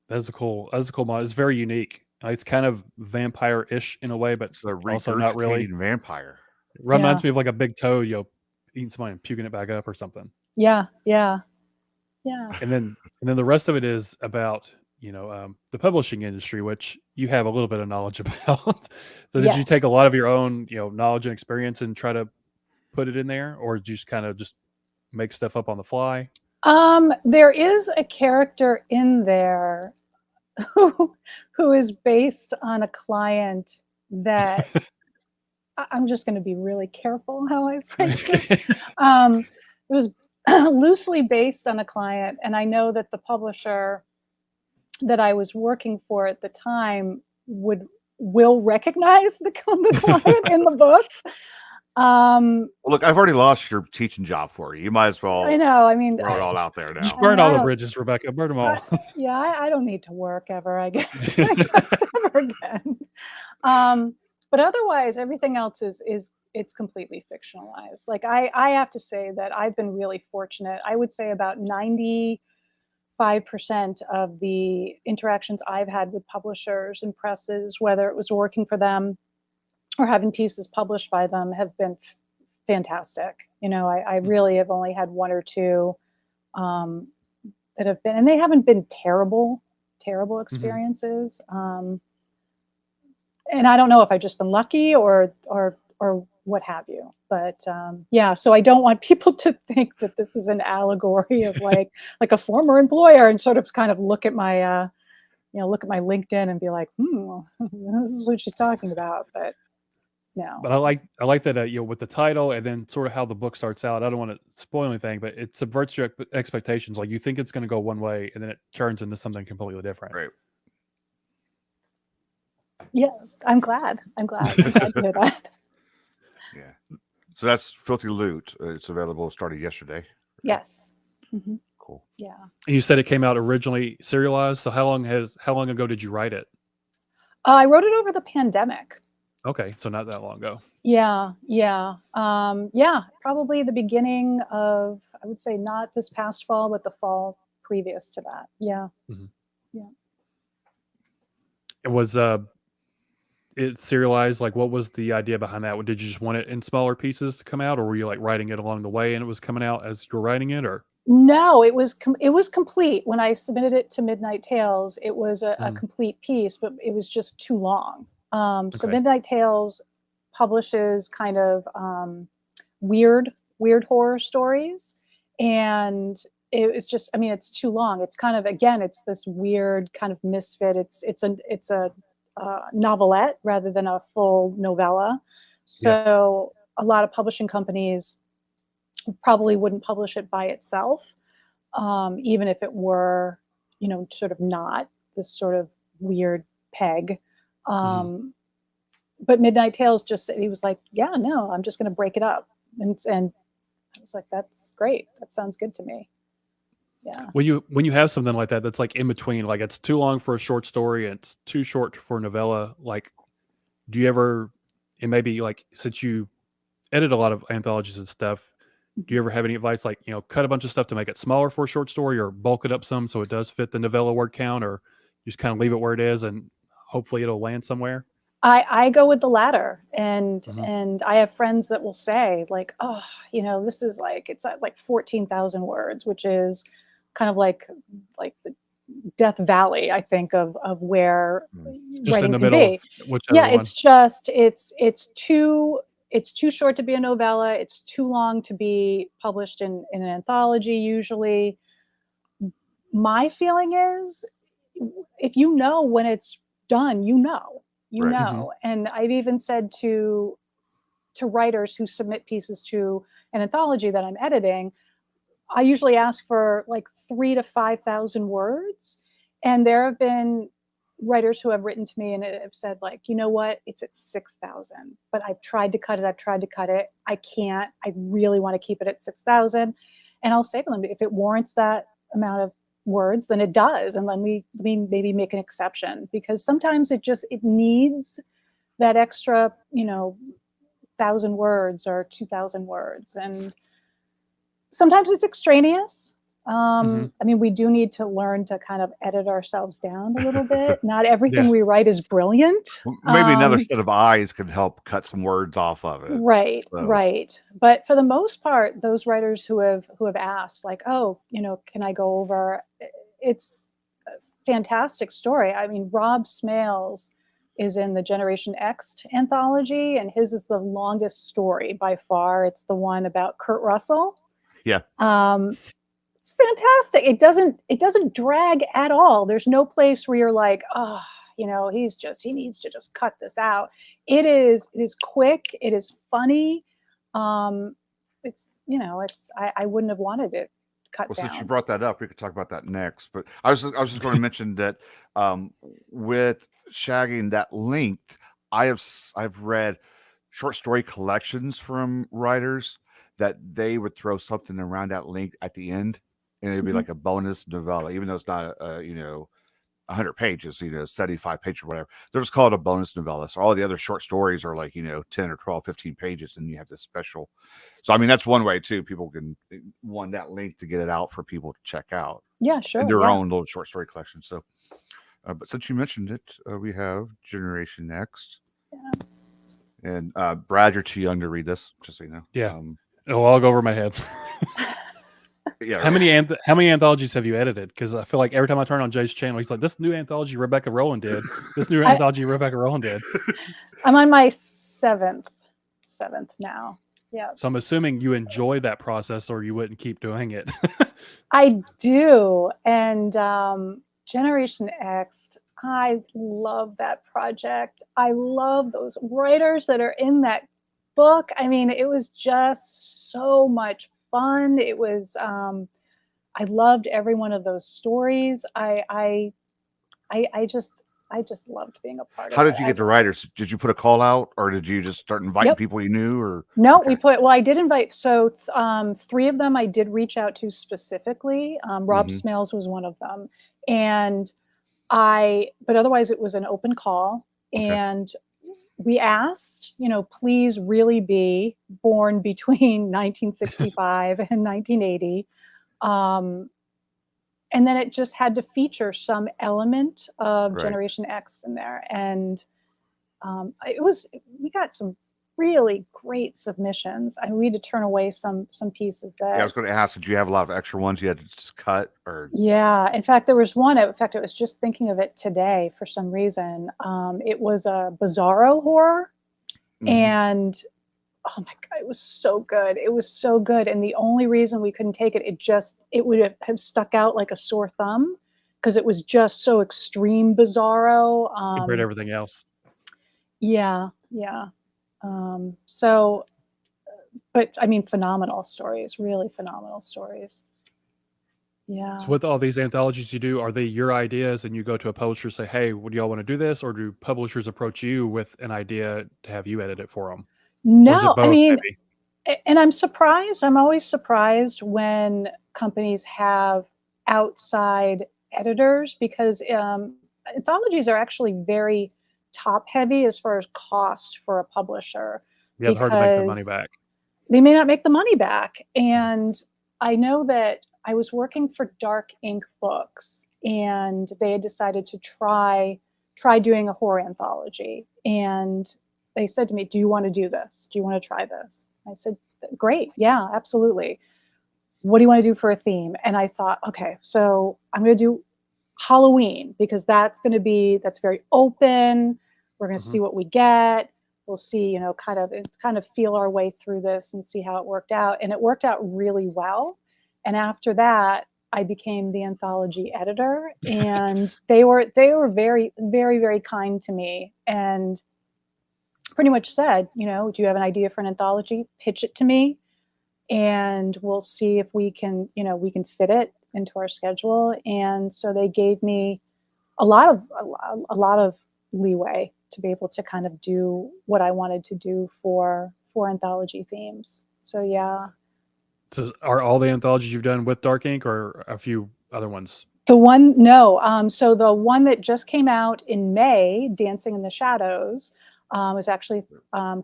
That's a cool model. It's very unique. It's kind of vampire-ish in a way, but It's a also not really. regurgitating vampire. Reminds me of like a big toad, eating somebody and puking it back up or something. Yeah. And then the rest of it is about the publishing industry, which you have a little bit of knowledge about. So did you take a lot of your own knowledge and experience and try to put it in there, or did you just kind of just make stuff up on the fly? There is a character in there who is based on a client that I'm just going to be really careful how I phrase it. It was loosely based on a client, and I know that the publisher that I was working for at the time will recognize the client in the book. Well, look, I've already lost your teaching job for you. You might as well. I know. I mean, throw it all out there now. Just burn all the bridges, Rebecca. Burn them all. I don't need to work ever, I guess. Ever again. But otherwise, everything else it's completely fictionalized. Like I have to say that I've been really fortunate. I would say about 95% of the interactions I've had with publishers and presses, whether it was working for them or having pieces published by them, have been fantastic. I really have only had one or two that have been, and they haven't been terrible experiences. And I don't know if I've just been lucky or what have you, but so I don't want people to think that this is an allegory of like a former employer and sort of kind of look at my look at my LinkedIn and be like, this is what she's talking about. But no. But I like that with the title and then sort of how the book starts out. I don't want to spoil anything, but it subverts your expectations. Like you think it's going to go one way and then it turns into something completely different. Right. Yeah, I'm glad to hear that. Yeah. So that's Filthy Loot. It's available starting yesterday. Yes. Mm-hmm. Cool. Yeah. And you said it came out originally serialized. So how long ago did you write it? I wrote it over the pandemic. Okay, so not that long ago. Yeah. Probably the beginning of, I would say, not this past fall, but the fall previous to that. Yeah. Mm-hmm. Yeah. It was it serialized. Like, what was the idea behind that? Did you just want it in smaller pieces to come out, or were you like writing it along the way and it was coming out as you were writing it, or? No, it was complete. When I submitted it to Midnight Tales, it was a complete piece, but it was just too long. So Midnight Tales publishes kind of weird horror stories, and it was just, I mean, it's too long. It's kind of, again, it's this weird kind of misfit. It's a novelette rather than a full novella. So a lot of publishing companies probably wouldn't publish it by itself, even if it were, sort of not this sort of weird peg. But Midnight Tales just said, he was like, yeah, no, I'm just going to break it up. And I was like, that's great. That sounds good to me. Yeah. When you have something like that, that's like in between, like it's too long for a short story and it's too short for a novella. Like, do you ever, and maybe like, since you edit a lot of anthologies and stuff, do you ever have any advice, like, cut a bunch of stuff to make it smaller for a short story, or bulk it up some so it does fit the novella word count, or just kind of leave it where it is and hopefully it'll land somewhere? I go with the latter, and Mhm. I have friends that will say like, oh, this is like, it's at like 14,000 words, which is kind of like the Death Valley, I think, of where It's just in writing the can middle of be. whichever Yeah, one. it's just it's too short to be a novella. It's too long to be published in an anthology usually. My feeling is, if you know when it's done, you Right. Mhm. know. And I've even said to writers who submit pieces to an anthology that I'm editing, I usually ask for like 3 to 5,000 words. And there have been writers who have written to me and have said, like, you know what, it's at 6,000, but I've tried to cut it. I've tried to cut it. I can't. I really want to keep it at 6,000. And I'll say to them, if it warrants that amount of words, then it does. And then we maybe make an exception, because sometimes it needs that extra, 1,000 words or 2,000 words. And sometimes it's extraneous. Mhm. I mean, we do need to learn to kind of edit ourselves down a little bit. Not everything Yeah. we write is brilliant. Maybe another set of eyes could help cut some words off of it. Right, So right. But for the most part, those writers who have asked, like, oh, can I go over? It's a fantastic story. I mean, Rob Smales is in the Generation X anthology, and his is the longest story by far. It's the one about Kurt Russell. yeah, Um, it's fantastic. It doesn't drag at all. There's no place where you're like, oh, he needs to just cut this out. It is quick. It is funny. Um, I wouldn't have wanted it cut well, since you down. brought that up, we could talk about that next. But I was just going to mention that with shagging that linked, I've read short story collections from writers that they would throw something around that link at the end, and it'd be Mhm. like a bonus novella, even though it's not 100 pages, 75 pages or whatever. They're just called a bonus novella. So all the other short stories are like 10 or 12, 15 pages, and you have this special. So I mean, that's one way too. People can want that link to get it out for people to check out Yeah, in sure. their Yeah. own little short story collection. So, but since you mentioned it, we have Generation Next, Yeah. and Brad, you're too young to read this, just so you know. Yeah. It'll all go over my head. Yeah. How many anthologies have you edited? Because I feel like every time I turn on Jay's channel, he's like, "This new anthology Rebecca Rowland did. This new I, anthology Rebecca Rowland did." I'm on my seventh now. Yeah. So I'm assuming you enjoy that process, or you wouldn't keep doing it. I do. And Generation X, I love that project. I love those writers that are in that book. I mean, it was just so much fun. I loved every one of those stories. I just loved being a part of How it. did you get the writers? Did you put a call out, or did you just start inviting Yep. people you knew? Or No, okay. well, I did invite, so 3 of them I did reach out to specifically. Rob Mhm. Smales was one of them. And but otherwise it was an open call. Okay. And we asked, please really be born between 1965 and 1980. Um, and then it just had to feature some element of Right. Generation X in there. And we got some really great submissions. I mean, we had to turn away some pieces Yeah, I that, was going to ask, did you have a lot of extra ones you had to just cut, or yeah. In fact, there was one. In fact, I was just thinking of it today for some reason. It was a bizarro horror, Mhm. and oh my god, it was so good. It was so good, and the only reason we couldn't take it, it would have stuck out like a sore thumb, because it was just so extreme bizarro. Compared to everything else. Yeah, yeah. So, but I mean, phenomenal stories, really phenomenal stories. Yeah. So with all these anthologies you do, are they your ideas and you go to a publisher and say, "Hey, would y'all want to do this?" Or do publishers approach you with an idea to have you edit it for them? Or is it No, I both mean, maybe? and I'm surprised. I'm always surprised when companies have outside editors, because anthologies are actually very top heavy as far as cost for a publisher, Yeah, it's hard to make the money because back. they may not make the money back. And I know that I was working for Dark Ink Books, and they had decided to try doing a horror anthology. And they said to me, "Do you want to do this? Do you want to try this?" I said, "Great, yeah, absolutely. What do you want to do for a theme?" And I thought, okay, so I'm going to do Halloween, because that's very open. We're going to see what we get. We'll see, kind of feel our way through this and see how it worked out. And it worked out really well. And after that, I became the anthology editor, and they were very, very, very kind to me, and pretty much said, do you have an idea for an anthology? Pitch it to me, and we'll see if we can fit it into our schedule. And so they gave me a lot of leeway to be able to kind of do what I wanted to do for anthology themes. So yeah. So are all the anthologies you've done with Dark Ink, or a few other ones? So the one that just came out in May, Dancing in the Shadows, was actually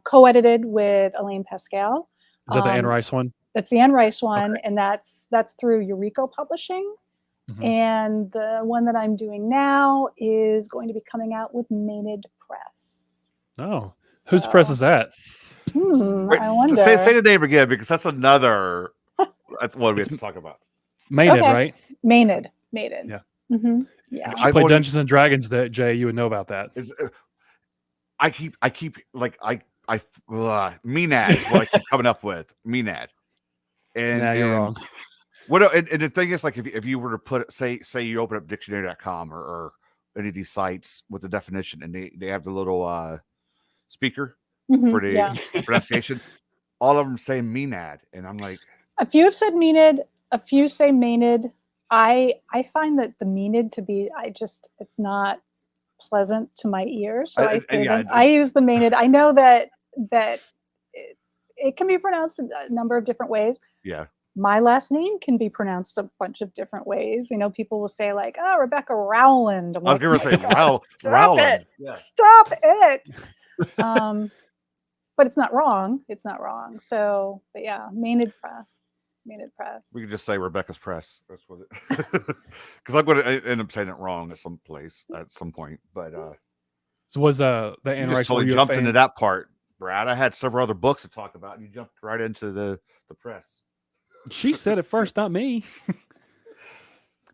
co-edited with Elaine Pascal. Is that the Anne Rice one? That's the Anne Rice one, Okay. and that's through Eureka Publishing. And the one that I'm doing now is going to be coming out with Maynard Press. Oh, whose press is that? Wait, I wonder. say the name again, because that's another one we have to talk about. Maynard, Okay. right? Maynard. Yeah. Yeah. I play Dungeons and Dragons. That Jay, you would know about that. I keep Menad is what I keep coming up with. Menad. And You're wrong. And the thing is, like, if you were to put say you open up dictionary.com or any of these sites with the definition, and they have the little speaker for the pronunciation, all of them say Menad, and I'm like, a few have said Maynard, a few say Maynard. I find that the Maynard to be, it's not pleasant to my ears, so I use the Maynard. I know that it can be pronounced a number of different ways. Yeah. My last name can be pronounced a bunch of different ways. People will say, like, "Oh, Rebecca Rowland." I was going to say Rowland. Yeah. Stop it. But it's not wrong. It's not wrong. So, but yeah, Maynard Press. We could just say Rebecca's Press. That's what it. Because I'm going to end up saying it wrong at some point. But so was the Anne Rice? Totally jumped into that part, Brad. I had several other books to talk about, and you jumped right into the press. She said it first, not me.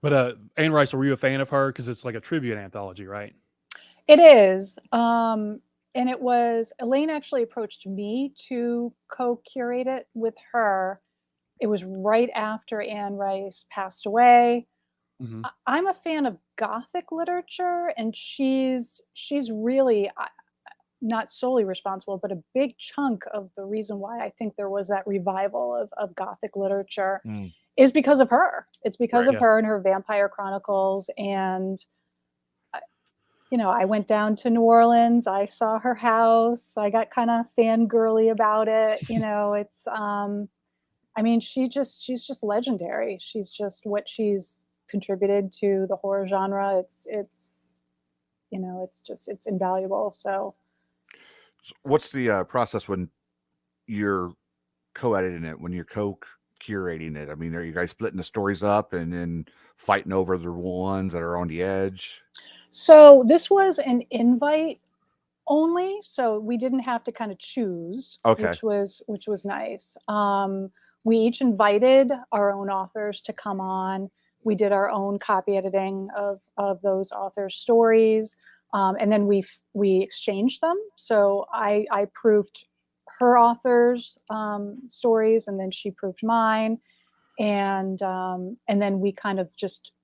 But Anne Rice, were you a fan of her? Because it's like a tribute anthology, right? It is. And it was, Elaine actually approached me to co-curate it with her. It was right after Anne Rice passed away. I'm a fan of Gothic literature, and she's really not solely responsible, but a big chunk of the reason why I think there was that revival of Gothic literature is because of her. It's because of her and her Vampire Chronicles. And, I went down to New Orleans. I saw her house. I got kind of fangirly about it. It's, she's just legendary. She's just what she's contributed to the horror genre. It's invaluable. So what's the process when you're co-editing it, when you're co-curating it? I mean, are you guys splitting the stories up and then fighting over the ones that are on the edge? So this was an invite only, so we didn't have to kind of choose, which was nice. We each invited our own authors to come on. We did our own copy editing of those authors' stories. And then we exchanged them. So I proofed her author's stories, and then she proofed mine. And then we kind of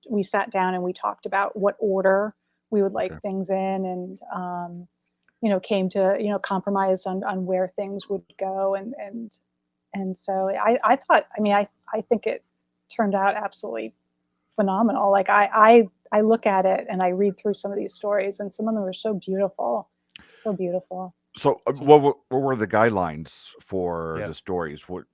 we sat down and we talked about what order we would like things in, and came to compromised on where things would go, and so I thought, I think it turned out absolutely phenomenal. Like I look at it and I read through some of these stories, and some of them are so beautiful. So what were the guidelines for the stories? What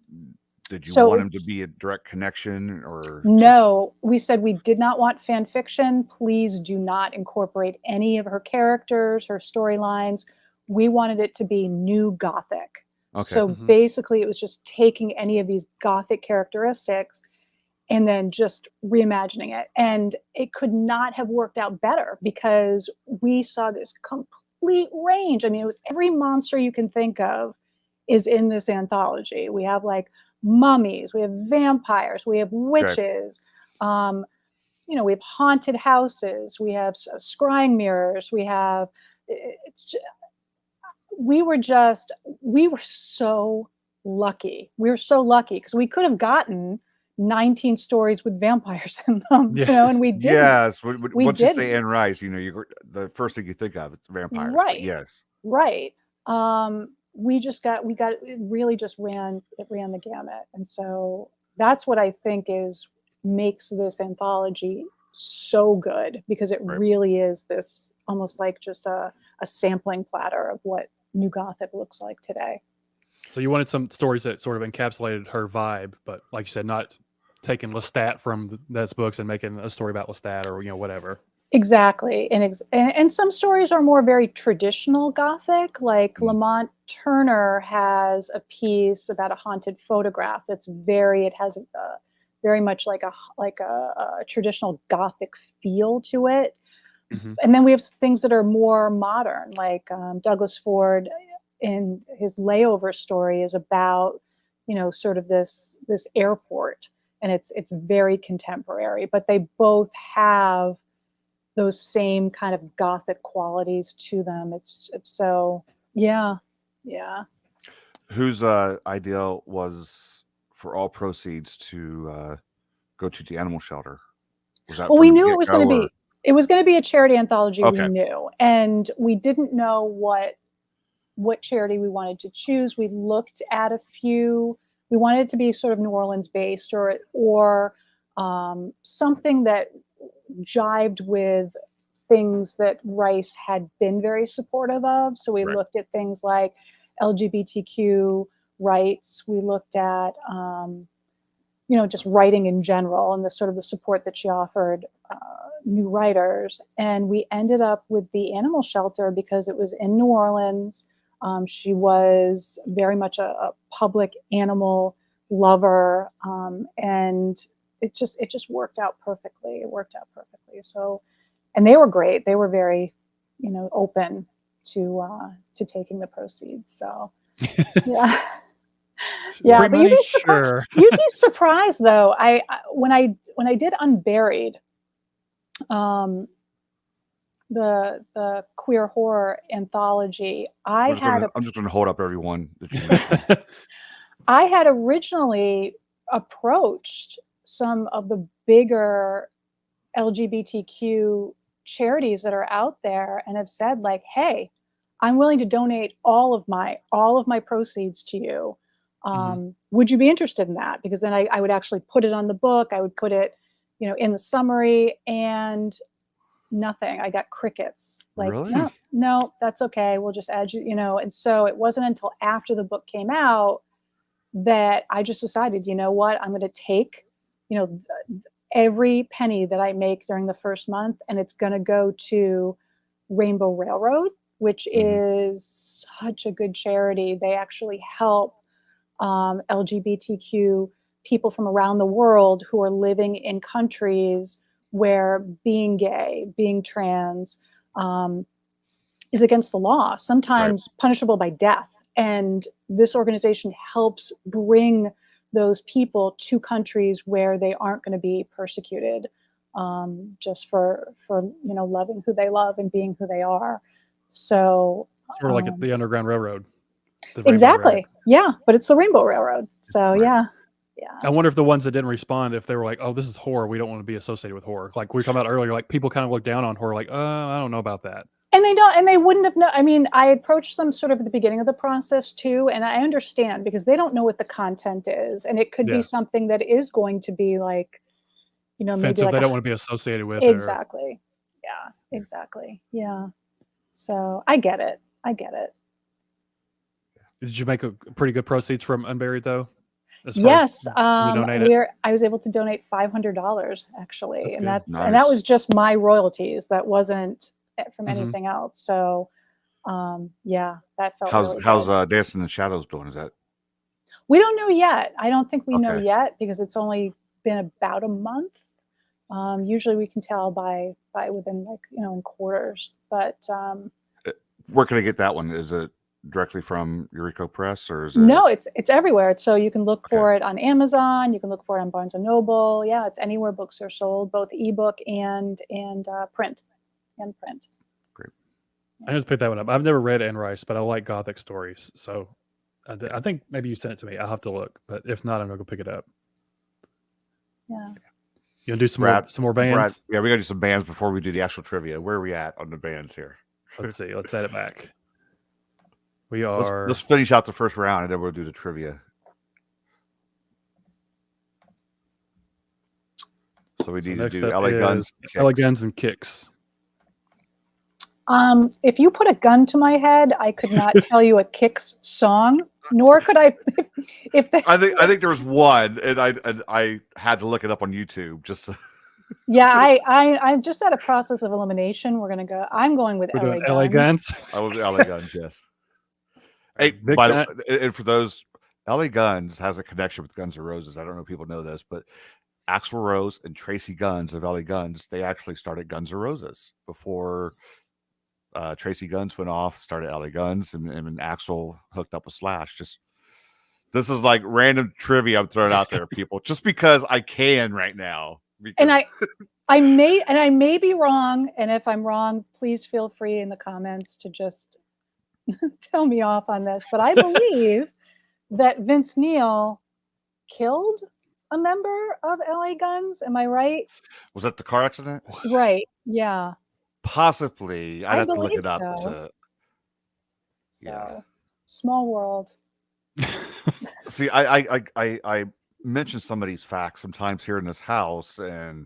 did you want them to be, a direct connection, or no? We said we did not want fan fiction. Please do not incorporate any of her characters, her storylines. We wanted it to be new Gothic. Okay. So Mhm. basically, it was just taking any of these Gothic characteristics and then just reimagining it. And it could not have worked out better because we saw this complete range. I mean, it was every monster you can think of is in this anthology. We have like mummies, we have vampires, we have witches, we have haunted houses, we have scrying mirrors, we have, it's just, we were so lucky. We were so lucky because we could have gotten 19 stories with vampires in them, Yeah. and we didn't. Yes. We Once you say didn't. Anne Rice, the first thing you think of is vampires. But Right. yes. Right. We got it really just ran the gamut. And so that's what I think makes this anthology so good, because it Right. really is this almost like just a sampling platter of what New Gothic looks like today. So you wanted some stories that sort of encapsulated her vibe, but like you said, not taking Lestat from those books and making a story about Lestat or whatever. Exactly. And some stories are more very traditional Gothic, like Lamont Turner has a piece about a haunted photograph that's it has very much like a traditional Gothic feel to it. Mhm. And then we have things that are more modern, like Douglas Ford in his Layover story is about, sort of this airport, and it's very contemporary, but they both have those same kind of Gothic qualities to them. It's so, yeah. Whose ideal was for all proceeds to go to the animal shelter? Was that Well, from we the knew it was going get-go, to be a charity anthology. Okay. We knew, and we didn't know what charity we wanted to choose. We looked at a few. We wanted it to be sort of New Orleans based, or something that jived with things that Rice had been very supportive of. So we Right. looked at things like LGBTQ rights. We looked at, just writing in general and the sort of the support that she offered new writers. And we ended up with the animal shelter because it was in New Orleans. She was very much a public animal lover, and it just worked out perfectly. So, and they were great. They were very, open to taking the proceeds. So, yeah. Yeah, Free but money, sure. you'd be surprised though. When I did Unburied, the queer horror anthology, I'm just gonna hold up everyone that you mentioned. I had originally approached some of the bigger LGBTQ charities that are out there and have said like, hey, I'm willing to donate all of my proceeds to you. Would you be interested in that? Because then I would actually put it on the book. I would put it, in the summary, and nothing. I got crickets. Like, Really? no, that's okay. We'll just add you, And so it wasn't until after the book came out that I just decided, you know what, I'm going to take, every penny that I make during the first month, and it's going to go to Rainbow Railroad, which is such a good charity. They actually help LGBTQ people from around the world who are living in countries where being gay, being trans is against the law, sometimes punishable by death. And this organization helps bring those people to countries where they aren't going to be persecuted, just for loving who they love and being who they are. So Sort of like the Underground Railroad. The Rainbow exactly, Railroad. yeah. But it's the Rainbow Railroad. So yeah. I wonder if the ones that didn't respond, if they were like, "Oh, this is horror. We don't want to be associated with horror." Like we were talking about earlier, like people kind of look down on horror, like, I don't know about that." And they wouldn't have known. I mean, I approached them sort of at the beginning of the process too, and I understand because they don't know what the content is, and it could be something that is going to be like, maybe offensive, like they don't want to be associated with. Exactly. Yeah. Exactly. Yeah. So I get it. Did you make a pretty good proceeds from Unburied though? Yes. I was able to donate $500 actually, and good. and that Nice. was just my royalties. That wasn't from anything else. So Yeah, that felt How's really how's good. Dancing in the Shadows doing? Is that We don't know yet. I don't think we know okay? yet because it's only been about a month. Usually we can tell by within like, in quarters. But Where can I get that one? Is it directly from Eureka Press or is it no, it's everywhere. So you can look okay? for it on Amazon. You can look for it on Barnes and Noble. Yeah, it's anywhere books are sold, both ebook and print. And print. Great. I just picked that one up. I've never read Anne Rice, but I like Gothic stories. So I think maybe you sent it to me. I'll have to look. But if not, I'm going to go pick it up. Yeah. You want to do some more Brad, bands? yeah, we got to do some bands before we do the actual trivia. Where are we at on the bands here? Let's see. Let's add it back. We Let's are. finish out the first round and then we'll do the trivia. So we need to next do up LA is Guns. LA Guns and Kicks. If you put a gun to my head, I could not tell you a Kicks song, nor could I. I think there was one, and I had to look it up on YouTube just to. Yeah, I'm just at a process of elimination. I'm going with We're LA doing LA Guns. Guns. I was LA Guns, yes. Hey, and for those, LA Guns has a connection with Guns N' Roses. I don't know if people know this, but Axl Rose and Tracy Guns of LA Guns, they actually started Guns N' Roses before Tracy Guns went off, started LA Guns, and Axl hooked up with Slash. This is like random trivia I'm throwing out there, people, just because I can right now. And I may be wrong, and if I'm wrong, please feel free in the comments to just tell me off on this. But I believe that Vince Neil killed a member of LA Guns. Am I right? Was that the car accident? Right. Yeah. Possibly. I'd have to look it up. Yeah. Small world. See, I mention some of these facts sometimes here in this house, and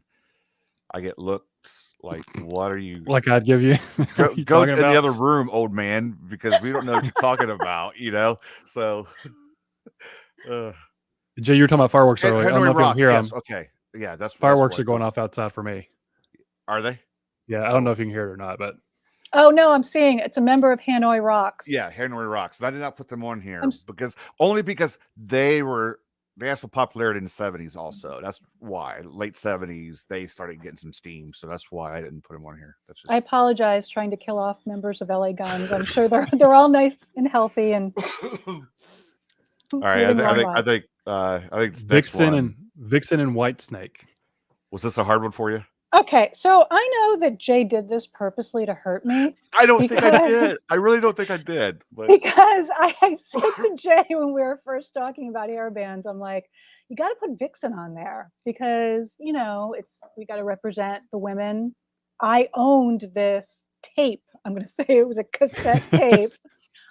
I get looks like, "What are you?" Like I'd give you. Go in the other room, old man, because we don't know what you're talking about. So. Jay, you were talking about fireworks earlier. I don't know if you can hear them. Okay. Yeah, that's fireworks are going off outside for me. Are they? Yeah, I don't know if you can hear it or not, but. Oh no, I'm seeing it's a member of Hanoi Rocks. Yeah, Hanoi Rocks. And I did not put them on here because they had some popularity in the 70s also. That's why late 70s they started getting some steam. So that's why I didn't put them on here. I apologize trying to kill off members of LA Guns. I'm sure they're all nice and healthy and all right. I think it's Vixen and Whitesnake. Was this a hard one for you? Okay, so I know that Jay did this purposely to hurt me. I don't think I did. I really don't think I did. But... Because I said to Jay when we were first talking about hair bands, I'm like, you got to put Vixen on there because, we got to represent the women. I owned this tape. I'm going to say it was a cassette tape.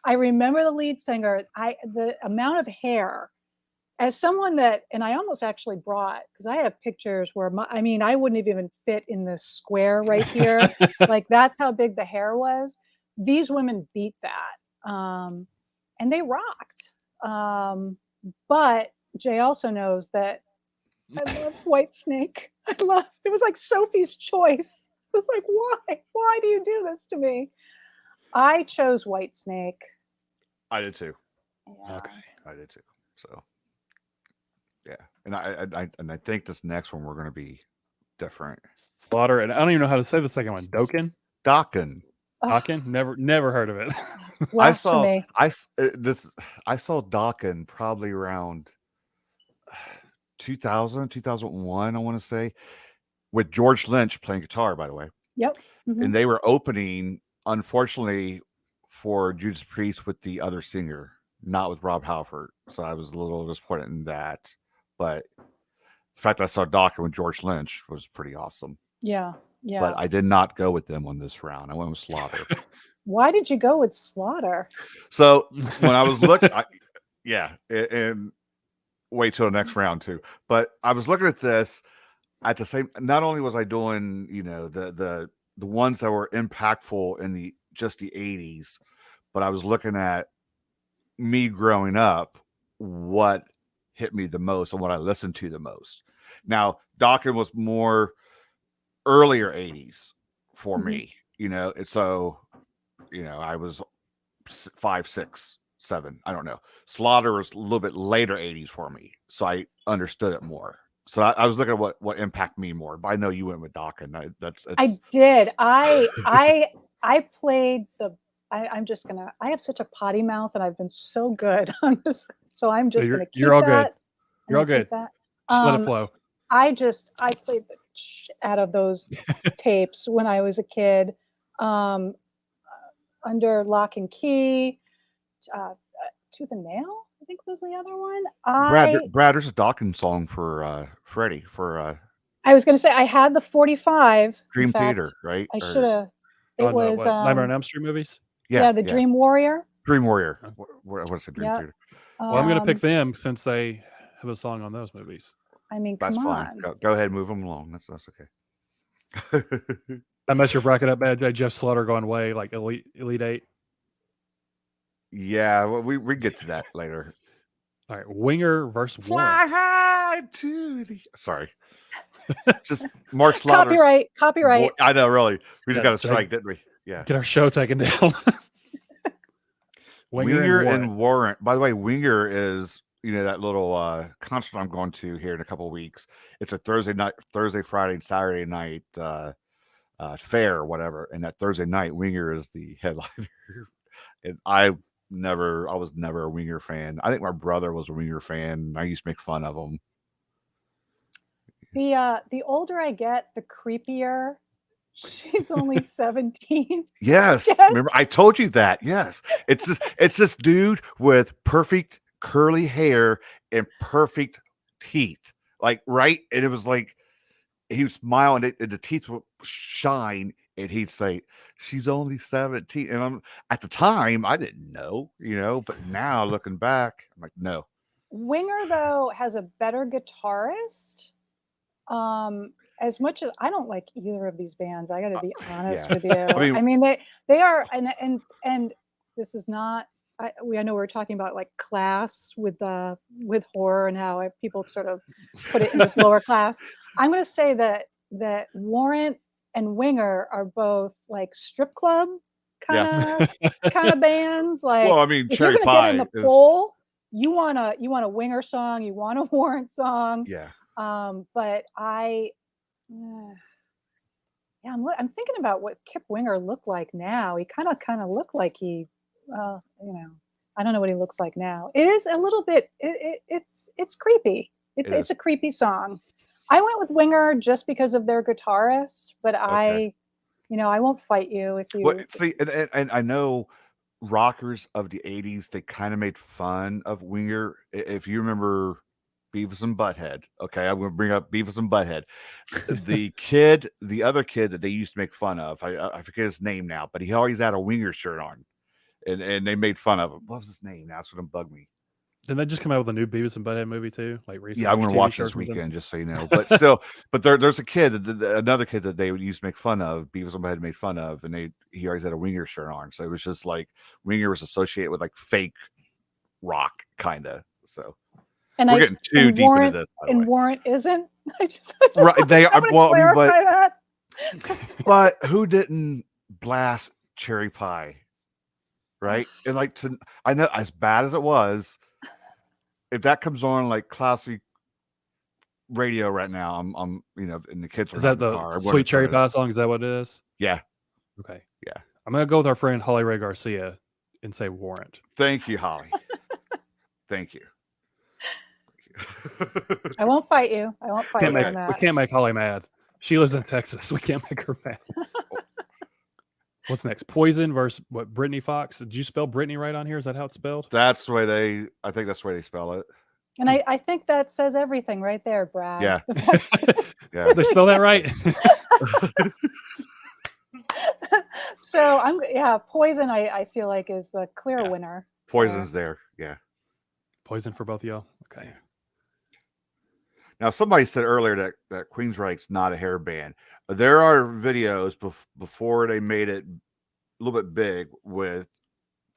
I remember the lead singer, the amount of hair. As someone and I almost actually brought, because I have pictures where I wouldn't have even fit in this square right here. Like that's how big the hair was. These women beat that. And they rocked. But Jay also knows that I love Whitesnake. It was like Sophie's choice. It was like, why? Why do you do this to me? I chose Whitesnake. I did too. Yeah. Okay. I did too. So yeah. And I think this next one we're gonna be different. Slaughter, and I don't even know how to say the second one. Dokken? Dokken. Never heard of it. I saw Dokken probably around 2000, 2001, I want to say, with George Lynch playing guitar, by the way. Yep. Mm-hmm. And they were opening, unfortunately, for Judas Priest with the other singer, not with Rob Halford. So I was a little disappointed in that. But the fact that I saw Dokken with George Lynch was pretty awesome. Yeah. Yeah. But I did not go with them on this round. I went with Slaughter. Why did you go with Slaughter? So when I was looking, and wait till the next round too. But I was looking at this at the same. Not only was I doing, the ones that were impactful in the 80s, but I was looking at me growing up, what hit me the most and what I listened to the most. Now, Dokken was more earlier 80s for me, and so, I was 5, 6, 7. I don't know. Slaughter was a little bit later 80s for me, so I understood it more. So I was looking at what impacted me more. But I know you went with Doc, and I did. I played the. I'm just gonna. I have such a potty mouth, and I've been so good on this. So I'm just gonna keep you're all that. good. You're all good. That. Just let it flow. I played the shit out of those tapes when I was a kid. Under Lock and Key, Tooth and Nail, I think was the other one. Brad, there's a Dawkins song for Freddie for I was going to say I had the 45. Dream Theater, right? I should have. It was Nightmare on Elm Street movies. Yeah, the Dream Warrior. Dream Warrior. What is it? Dream Theater. Well, I'm going to pick them since they have a song on those movies. I mean, that's come fine. on. Go ahead, move them along. That's okay. I messed your bracket up bad. Jeff Slaughter going way like Elite 8. Yeah, well, we get to that later. All right, Winger versus Fly high to the. Sorry, just Mark Slaughter's Copyright. I know, really. We just got a strike, didn't we? Yeah. Get our show taken down. Winger and Warrant. By the way, Winger is that little concert I'm going to here in a couple of weeks. It's a Thursday, Friday, and Saturday night fair or whatever. And that Thursday night, Winger is the headliner. And I was never a Winger fan. I think my brother was a Winger fan. I used to make fun of him. The older I get, the creepier. She's only 17. Yes. Remember, I told you that. Yes. It's this dude with perfect curly hair and perfect teeth. Like, right? And it was like he was smiling and the teeth would shine, and he'd say, "She's only 17." And at the time I didn't know, but now looking back, I'm like, no. Winger though has a better guitarist. As much as I don't like either of these bands, I got to be honest with you. I mean they are, and this is not. I know we're talking about like class with horror and how people sort of put it in this lower class. I'm going to say that Warrant and Winger are both like strip club kind of bands. Like, well, I mean, if Cherry you're going to Pie get in the poll, you want a Winger song, you want a Warrant song. Yeah. But I'm thinking about what Kip Winger looked like now. He kind of looked like he, I don't know what he looks like now. It is a little bit. It's creepy. It's a creepy song. I went with Winger just because of their guitarist, but okay. I won't fight you if you. Well, see, and I know rockers of the 80s, they kind of made fun of Winger. If you remember Beavis and Butthead, okay, I'm going to bring up Beavis and Butthead. The other kid that they used to make fun of, I forget his name now, but he always had a Winger shirt on, and they made fun of him. What was his name? That's what bugged me. Didn't they just come out with a new Beavis and Butthead movie too? Like recently? Yeah, I'm going to watch this weekend, just so you know. But still, there's a kid, another kid that they would used to make fun of. Beavis and Butthead made fun of, and he always had a Winger shirt on. So it was just like Winger was associated with like fake rock, kind of. So we're getting too deep into this. And Warrant isn't. I just right? They are. Well, clarify that. But who didn't blast Cherry Pie? Right? And like I know as bad as it was. If that comes on like classic radio right now, I'm and the kids are is that the Sweet Cherry Pie song? Is that what it is? Yeah. Okay. Yeah. I'm gonna go with our friend Holly Ray Garcia and say Warrant. Thank you, Holly. Thank you. I won't fight you. I won't fight you on that. We can't make Holly mad. She lives in Texas. We can't make her mad. What's next? Poison versus what? Brittany Fox. Did you spell Brittany right on here? Is that how it's spelled? That's the way I think that's the way they spell it. And I think that says everything right there, Brad. Yeah. Yeah. They spell that right. So Poison. I feel like is the clear winner. Poison's there. Yeah. Poison for both of y'all. Okay. Now, somebody said earlier that Queensryche's not a hair band. There are videos before they made it a little bit big with.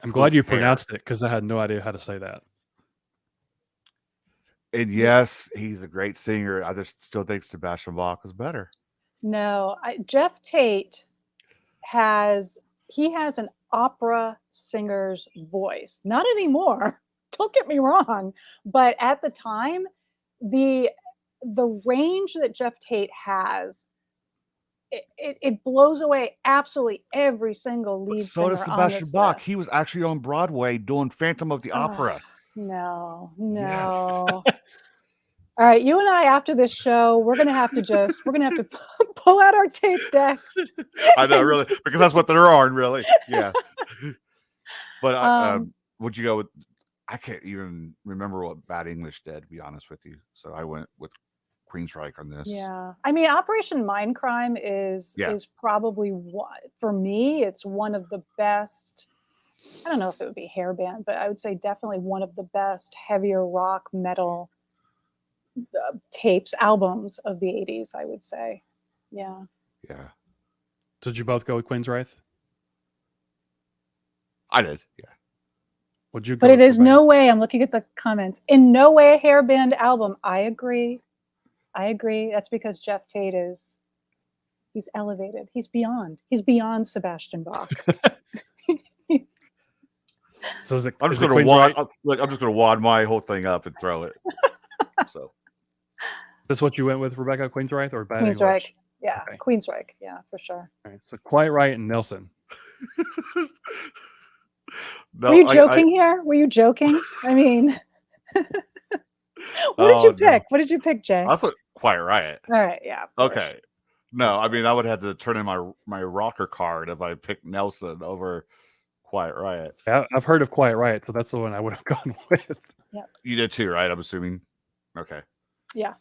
I'm glad you pronounced it because I had no idea how to say that. And yes, he's a great singer. I just still think Sebastian Bach is better. No, Jeff Tate has an opera singer's voice. Not anymore. Don't get me wrong, but at the time, the range that Jeff Tate has, it blows away absolutely every single But lead so does singer on Sebastian this Bach. He list. was actually on Broadway doing Phantom of the Opera. No, Yes. no. All right, you and I after this show, we're gonna have to pull out our tape decks. I know, really, because that's what they're on, really. Yeah. But would you go with? I can't even remember what Bad English did, to be honest with you. So I went with Queensryche on this. Yeah, I mean, Operation Mindcrime is probably one for me. It's one of the best. I don't know if it would be hair band, but I would say definitely one of the best heavier rock metal albums of the 80s, I would say. Yeah. Yeah. Did you both go with Queensryche? I did. Yeah. Would you go But it with is Rebecca? no way, I'm looking at the comments, in no way a hair band album. I agree. That's because Jeff Tate he's elevated. He's beyond Sebastian Bach. So is it, I'm is just it gonna Queensryche? I'm just gonna wad my whole thing up and throw it. So Is this what you went with, Rebecca? Queensryche or Bad Queensryche. English? Yeah, Okay. Queensryche. Yeah, for sure. All right, so Quite Right and Nelson. no, Were you joking here? Were you joking? I mean, what did you pick? What did you pick, Jay? I put Quiet Riot. All right, yeah. Okay. No, I mean I would have to turn in my rocker card if I picked Nelson over Quiet Riot. I've heard of Quiet Riot, so that's the one I would have gone with. Yeah. You did too, right? I'm assuming. Okay. Yeah.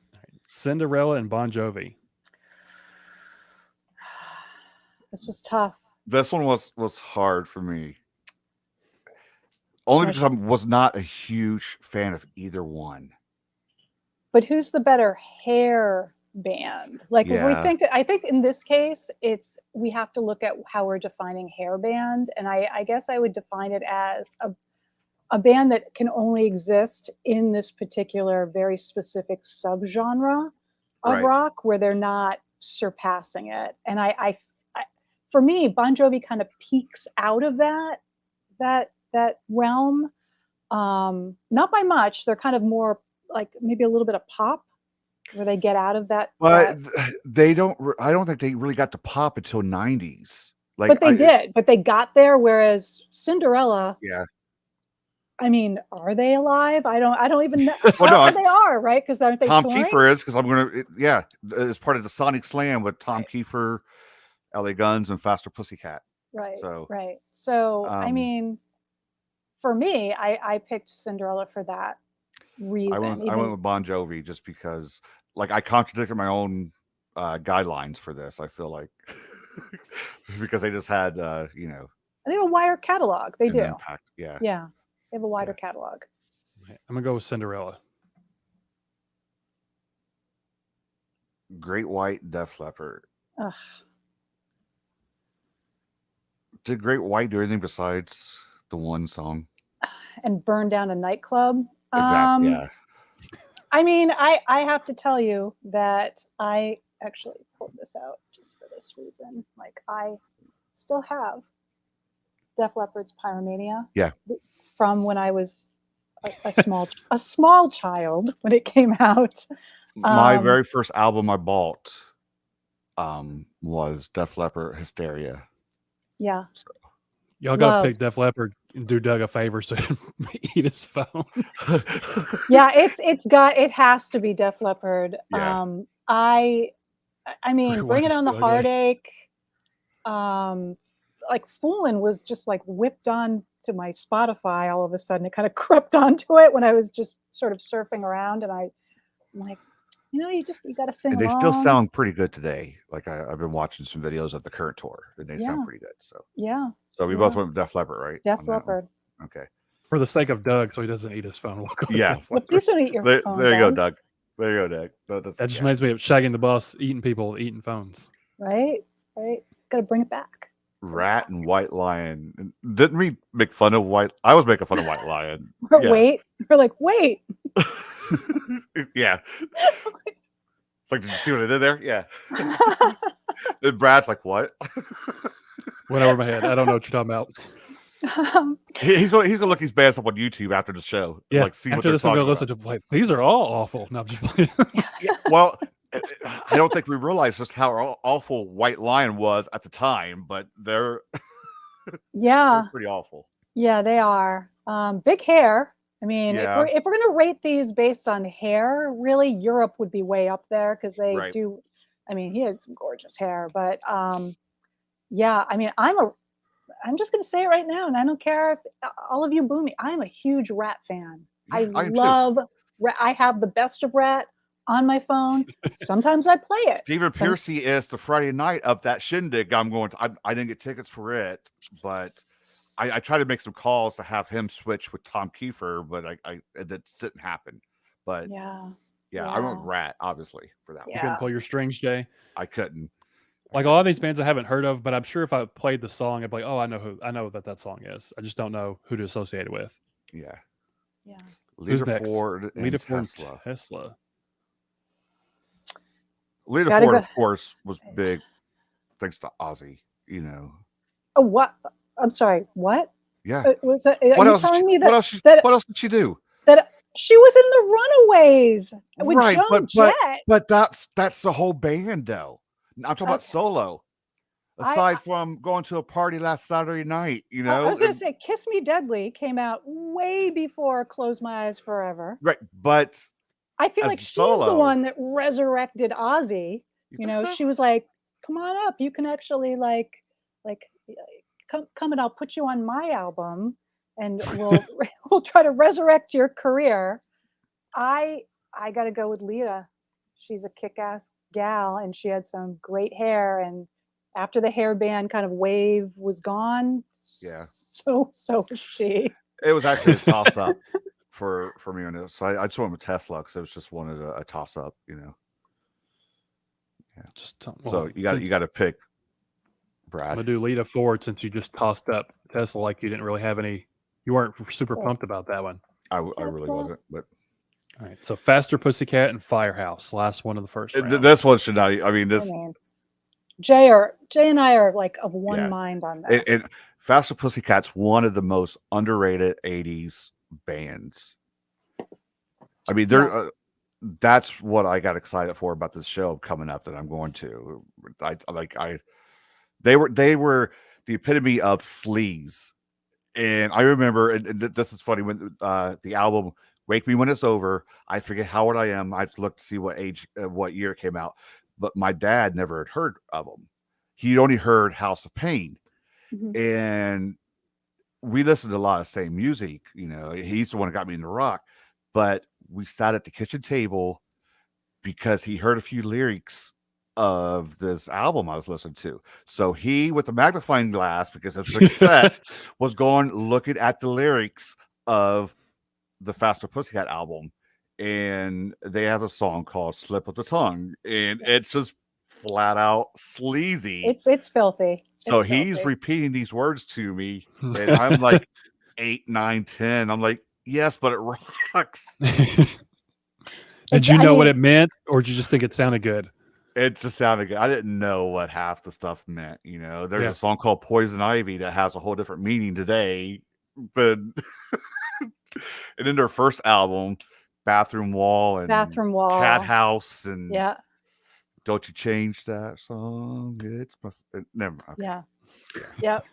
Cinderella and Bon Jovi. This was tough. This one was hard for me. Only because I was not a huge fan of either one. But who's the better hair band? Like if we think, I think in this case, we have to look at how we're defining hair band. And I guess I would define it as a band that can only exist in this particular very specific subgenre of rock where they're not surpassing it. And I for me, Bon Jovi kind of peaks out of that realm. Not by much. They're kind of more like maybe a little bit of pop where they get out of that. But they don't. I don't think they really got to pop until '90s. Like, but they did. But they got there. Whereas Cinderella. Yeah. I mean, are they alive? I don't even know. Well, they are, right? Because aren't they? Tom touring? Kiefer is, because I'm gonna. Yeah, it's part of the Sonic Slam with Tom Kiefer, LA Guns, and Faster Pussycat. Right. So right. So I mean, for me, I picked Cinderella for that reason. I went with Bon Jovi just because, like, I contradicted my own guidelines for this. I feel like because they just had, you know, they have a wider catalog. They do. Impact. Yeah. Yeah. They have a wider catalog. I'm gonna go with Cinderella. Great White, Def Leppard. Ugh. Did Great White do anything besides the one song? And burn down a nightclub. Exactly. Yeah. I mean, I have to tell you that I actually pulled this out just for this reason. Like, I still have Def Leppard's Pyromania. Yeah. From when I was a small child when it came out. My very first album I bought was Def Leppard Hysteria. Yeah. So. Y'all got to pick Def Leppard and do Doug a favor so he can eat his phone. Yeah, it has to be Def Leppard. Yeah. I mean, Bring It On the Heartache. Like Foolin' was just like whipped on to my Spotify all of a sudden. It kind of crept onto it when I was just sort of surfing around, and I'm like, you know, you got to sing and they along. still sound pretty good today. Like I've been watching some videos of the current tour, and they sound pretty good. So yeah. So we both went with Def Leppard, right? Def Leppard. Okay. For the sake of Doug, so he doesn't eat his phone. We'll go yeah. Well, please don't eat your phone. There you go, Doug. There you go, Doug. That just reminds me of Shagging the Boss, eating people, eating phones. Right. Got to bring it back. Rat and White Lion. Didn't we make fun of White? I was making fun of White Lion. Wait. We're like, wait. Yeah. It's like, did you see what I did there? Yeah. And Brad's like, what? Went over my head. I don't know what you're talking about. He's gonna look these bands up on YouTube after the show. Yeah. Like see what After they're this, I'm talking gonna about. listen to like these are all awful. No, I'm just playing. Yeah, well, I don't think we realized just how awful White Lion was at the time, but they're pretty awful. Yeah, they are. Big hair. I mean, Yeah. if we're gonna rate these based on hair, really, Europe would be way up there because they Right. do. I mean, he had some gorgeous hair, but yeah. I mean, I'm just gonna say it right now, and I don't care if all of you boo me. I'm a huge Rat fan. Yeah, I am too. love Rat. I have the best of Rat on my phone. Sometimes I play it. Stephen Pearcy is the Friday night of that shindig. I'm going to. I didn't get tickets for it, but I tried to make some calls to have him switch with Tom Kiefer, but I that didn't happen. But yeah, I went Rat obviously for that You one. couldn't pull your strings, Jay. I couldn't. Like a lot of these bands I haven't heard of, but I'm sure if I played the song, I'd be like, oh, I know that song is. I just don't know who to associate it with. Yeah. Yeah. Who's Lita next? Ford and Lita Ford Tesla. and Tesla. Lita Gotta Ford, go- of course, was big thanks to Ozzy. You know. Oh, what? I'm sorry. What? Yeah. Was that? Are What you else? telling me What else? What else did she do? that she was in the Runaways with Right, Joan Jett? but that's the whole band though. I'm talking about solo. Aside from going to a party last Saturday night, you know. I was going to say Kiss Me Deadly came out way before Close My Eyes Forever. Right, but I feel like she's the one that resurrected Ozzy. You know, she was like, "Come on up, you can actually like come and I'll put you on my album, and we'll try to resurrect your career." I got to go with Lita. She's a kick-ass gal, and she had some great hair. And after the hair band kind of wave was gone, so was she. It was actually a toss-up for me on this. So I just went with Tesla because it was just wanted a toss-up, you know. Yeah. So you got to pick Brad. I'm gonna do Lita Ford since you just tossed up Tesla like you didn't really have any. You weren't super pumped about that one. I really wasn't, but. All right, so Faster Pussycat and Firehouse, last one of the first round. This one should not. I mean, this. Jay and I are like of one mind on this. And Faster Pussycat's one of the most underrated '80s bands. I mean, they're. That's what I got excited for about this show coming up that I'm going to. They were the epitome of sleaze, and I remember, and this is funny when the album. Wake Me When It's Over. I forget how old I am. I just looked to see what year it came out. But my dad never had heard of them. He'd only heard House of Pain. Mm-hmm. And we listened to a lot of the same music. You know, he's the one that got me into rock. But we sat at the kitchen table because he heard a few lyrics of this album I was listening to. So he, with a magnifying glass, because it's a cassette, was going looking at the lyrics of the Faster Pussycat album, and they have a song called Slip of the Tongue, and it's just flat out sleazy. It's filthy. So he's repeating these words to me, and I'm like 8, 9, 10. I'm like, yes, but it rocks. Did you know what it meant, or did you just think it sounded good? It just sounded good. I didn't know what half the stuff meant. You know, there's a song called Poison Ivy that has a whole different meaning today, but and in their first album, Bathroom Wall and Cat House and Don't You Change That Song. It's my never mind. Yeah. Yep.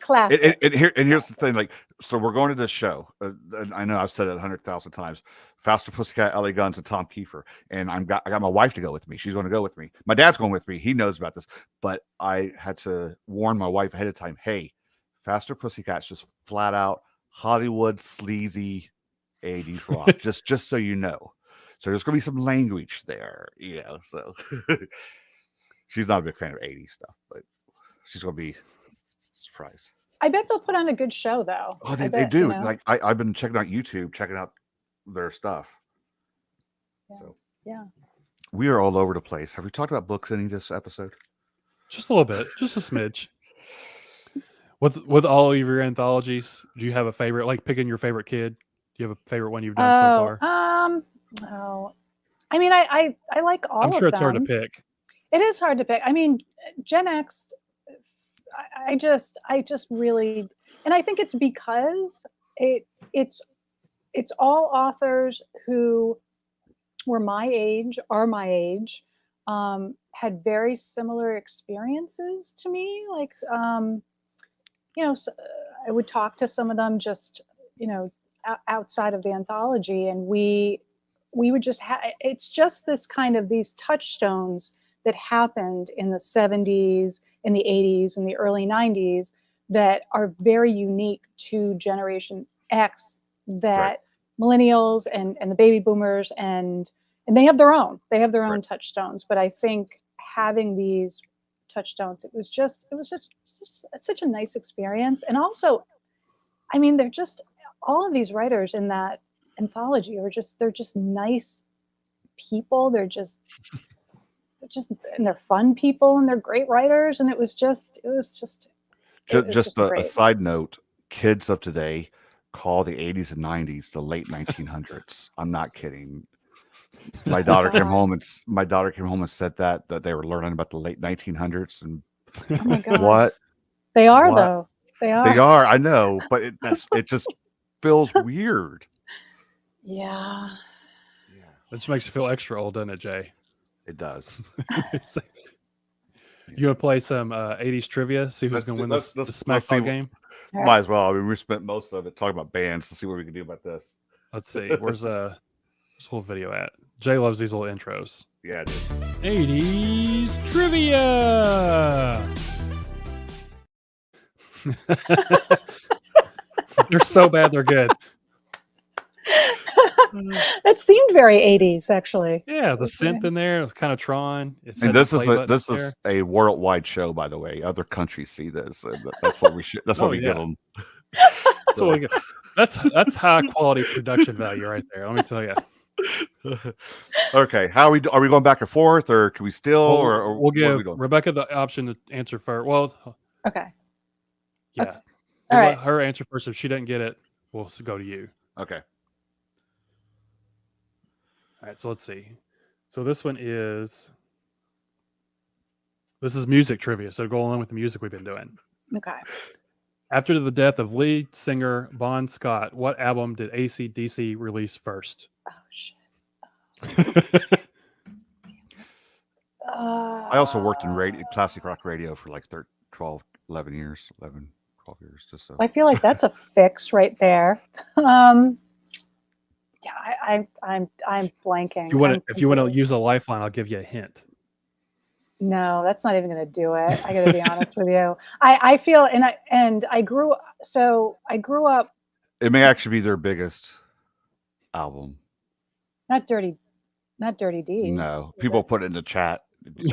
Classic. And here's the thing, like, so we're going to this show. And I know I've said it 100,000 times. Faster Pussycat, LA Guns, and Tom Kiefer. And I got my wife to go with me. She's going to go with me. My dad's going with me. He knows about this. But I had to warn my wife ahead of time, hey, Faster Pussycat's just flat out Hollywood sleazy 80s rock. just so you know. So there's gonna be some language there, you know. So she's not a big fan of 80s stuff, but she's gonna be surprised. I bet they'll put on a good show though. Oh, they do. You know? Like I've been checking out YouTube, checking out their stuff. So we are all over the place. Have we talked about books any this episode? Just a little bit, just a smidge. With all of your anthologies, do you have a favorite? Like picking your favorite kid, do you have a favorite one you've done so far? No. I mean, I like all of them. I'm sure it's hard to pick. It is hard to pick. I mean, Gen X, I just really, and I think it's because it's all authors who were my age, are my age, had very similar experiences to me. Like, I would talk to some of them just, outside of the anthology, and we would just have, it's just this kind of these touchstones that happened in the 70s, in the 80s, in the early 90s that are very unique to Generation X that millennials and the baby boomers and they have their own touchstones. But I think having these touchstones, it was such a nice experience. And also, I mean, they're just, all of these writers in that anthology they're just nice people. They're just and they're fun people, and they're great writers. And it was just a side note, kids of today call the 80s and 90s the late 1900s. I'm not kidding. My daughter came home and said that they were learning about the late 1900s, and oh my God. what they are what? though they are They are, I know, but it just feels weird. Yeah. It just makes you feel extra old, doesn't it, Jay? It does. You want to play some 80s trivia? See who's going to win this Smackball game? All right. Might as well. I mean, we spent most of it talking about bands to see what we can do about this. Let's see. Where's this whole video at? Jay loves these little intros. Yeah, dude. 80s trivia. They're so bad, they're good. That seemed very 80s, actually. Yeah, the synth in there, it's kind of Tron. And this is a worldwide show, by the way. Other countries see this. And that's what we should. That's what we give them. That's what we get. That's high quality production value right there. Let me tell you. Okay, are we going back and forth, or can we still, or we'll give Rebecca the option to answer first? Well, okay. Yeah. Okay. All right. Her answer first. If she doesn't get it, we'll go to you. Okay. All right, so let's see. So this is music trivia. So go along with the music we've been doing. Okay. After the death of lead singer Bon Scott, what album did AC/DC release first? Oh shit. I also worked in classic rock radio for like 12 years. Just so. I feel like that's a fix right there. Yeah, I'm blanking. If you want to use a lifeline, I'll give you a hint. No, that's not even going to do it. I got to be honest with you. I feel, and I grew up. It may actually be their biggest album. Not Dirty Deeds. No, people put it in the chat.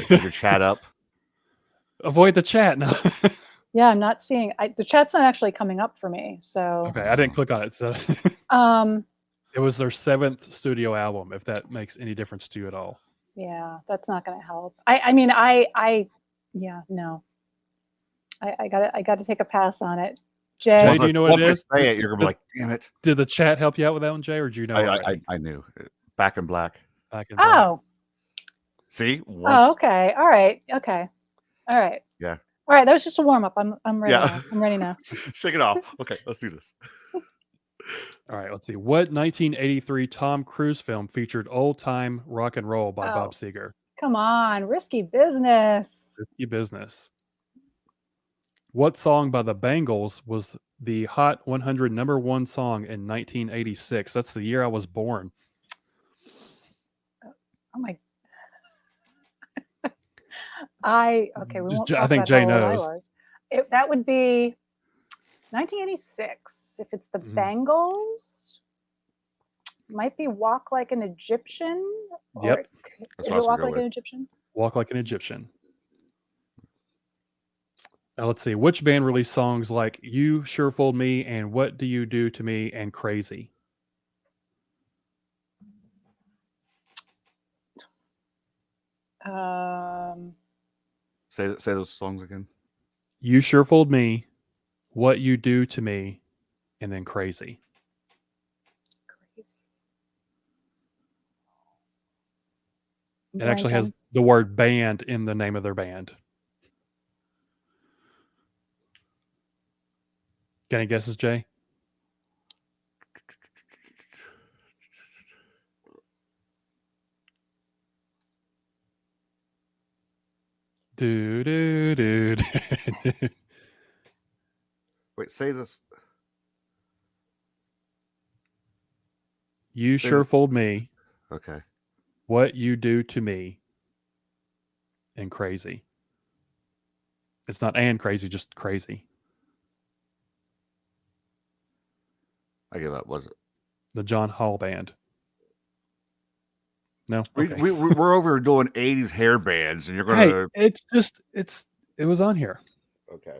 Put your chat up. Avoid the chat. No. Yeah, I'm not seeing. The chat's not actually coming up for me. So okay, I didn't click on it. So it was their 7th studio album. If that makes any difference to you at all. Yeah, that's not going to help. I got to take a pass on it. Jay, do you know what it is? Say it, you're gonna be like, damn it. Did the chat help you out with that one, Jay, or do you know? I knew. Back in Black. Oh. See? Oh, okay. All right. Okay. All right. Yeah. All right. That was just a warm up. I'm ready. Yeah. Now. I'm ready now. Shake it off. Okay, let's do this. All right. Let's see. What 1983 Tom Cruise film featured "Old Time Rock and Roll" by Bob Seger? Come on, Risky Business. Risky Business. What song by the Bangles was the Hot 100 #1 song in 1986? That's the year I was born. Oh my. I think Jay knows. That would be 1986. If it's the Bangles, might be "Walk Like an Egyptian." Yep. Is it "Walk Like an Egyptian"? Walk Like an Egyptian. Now let's see. Which band released songs like "You Sure Fooled Me" and "What Do You Do to Me" and "Crazy"? Say those songs again. "You Sure Fooled Me," "What You Do to Me," and then "Crazy." It actually has the word "band" in the name of their band. Got any guesses, Jay? Do do do. Wait, say this. You Say sure this. fooled me. Okay. What you do to me. And crazy. It's not and crazy, just crazy. I give up. Was it? The John Hall Band. No, okay. We're over doing 80s hair bands, and you're Hey, gonna. it was on here. Okay.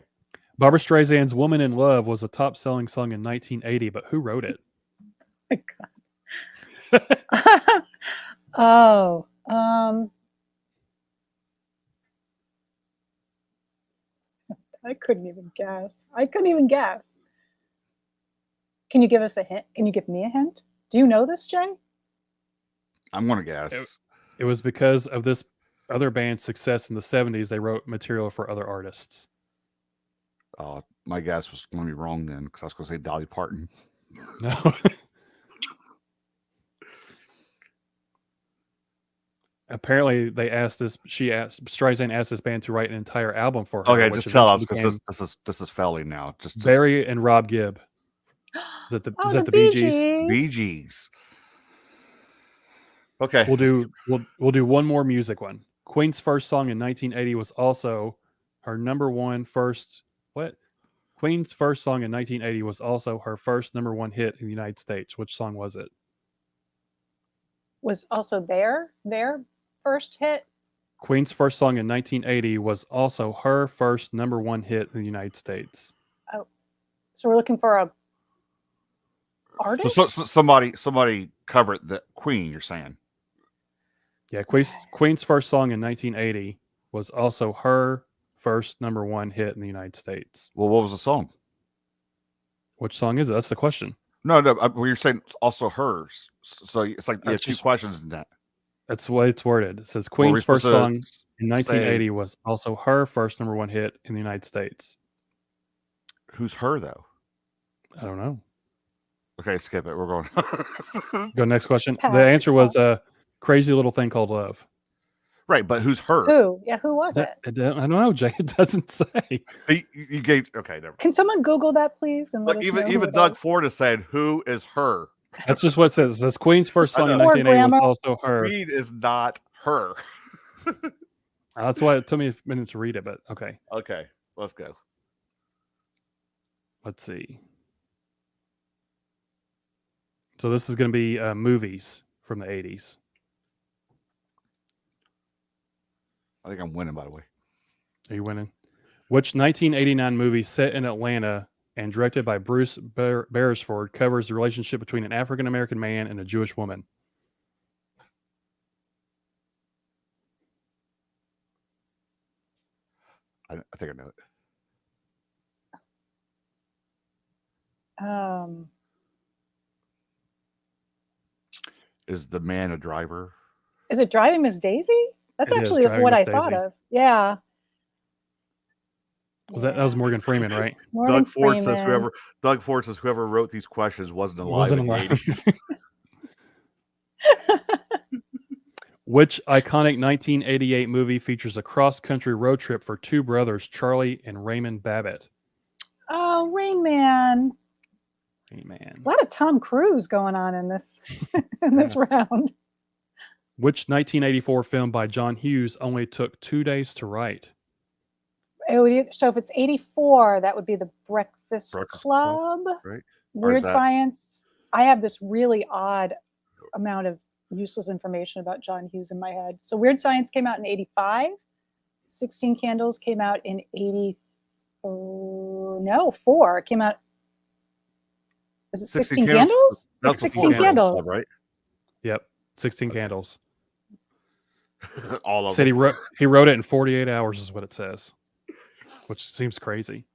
Barbra Streisand's "Woman in Love" was a top-selling song in 1980, but who wrote it? Oh, I couldn't even guess. Can you give us a hint? Can you give me a hint? Do you know this, Jay? I'm gonna guess. It was because of this other band's success in the 70s. They wrote material for other artists. My guess was going to be wrong then, because I was going to say Dolly Parton. No. Apparently, Streisand asked this band to write an entire album for her. Okay, which just tell us, eventually because this is failing now. Just Barry and Rob Gibb. Is that the Bee Gees? Bee Gees. Okay, We'll do one more music one. Queen's first song in 1980 was also her number one first. What? Queen's first song in 1980 was also her first number one hit in the United States. Which song was it? Was also their first hit. Queen's first song in 1980 was also her first number one hit in the United States. Oh, so we're looking for a artist. so somebody covered the Queen. You're saying? Yeah, Queen's first song in 1980 was also her first number one hit in the United States. Well, what was the song? Which song is it? That's the question. No, you're saying it's also hers. So it's like you have two questions in that. That's the way it's worded. It says Queen's first song in 1980 was also her first number one hit in the United States. Who's her, though? I don't know. Okay, skip it. We're going. Go next question. Pass. The answer was a crazy little thing called love. Right, but who's her? Who? Yeah, who was it? I don't know, Jay. It doesn't say. You gave never. Can someone Google that, please? And Look, even Doug Ford has said, "Who is her?" That's just what it says. It says Queen's first song in 1980 was also her. Queen is not her. That's why it took me a minute to read it, but okay. Okay, let's go. Let's see. So this is going to be movies from the 80s. I think I'm winning, by the way. Are you winning? Which 1989 movie set in Atlanta and directed by Bruce Beresford covers the relationship between an African-American man and a Jewish woman? I think I know it. Is the man a driver? Is it Driving Miss Daisy? That's actually what I thought of. Yeah. That was Morgan Freeman, right? Doug Ford says whoever wrote these questions wasn't alive in the 80s. Which iconic 1988 movie features a cross-country road trip for two brothers, Charlie and Raymond Babbitt? Oh, Rain Man. Rain Man. A lot of Tom Cruise going on in this this round. Which 1984 film by John Hughes only took 2 days to write? So if it's 84, that would be The Breakfast Club. Right. Weird Science. I have this really odd amount of useless information about John Hughes in my head. So Weird Science came out in 85. 16 Candles came out in 4. It came out. Was it 16 Candles? That's 16 Candles, right? Yep, 16 Candles. All of said it. He wrote it in 48 hours is what it says, which seems crazy.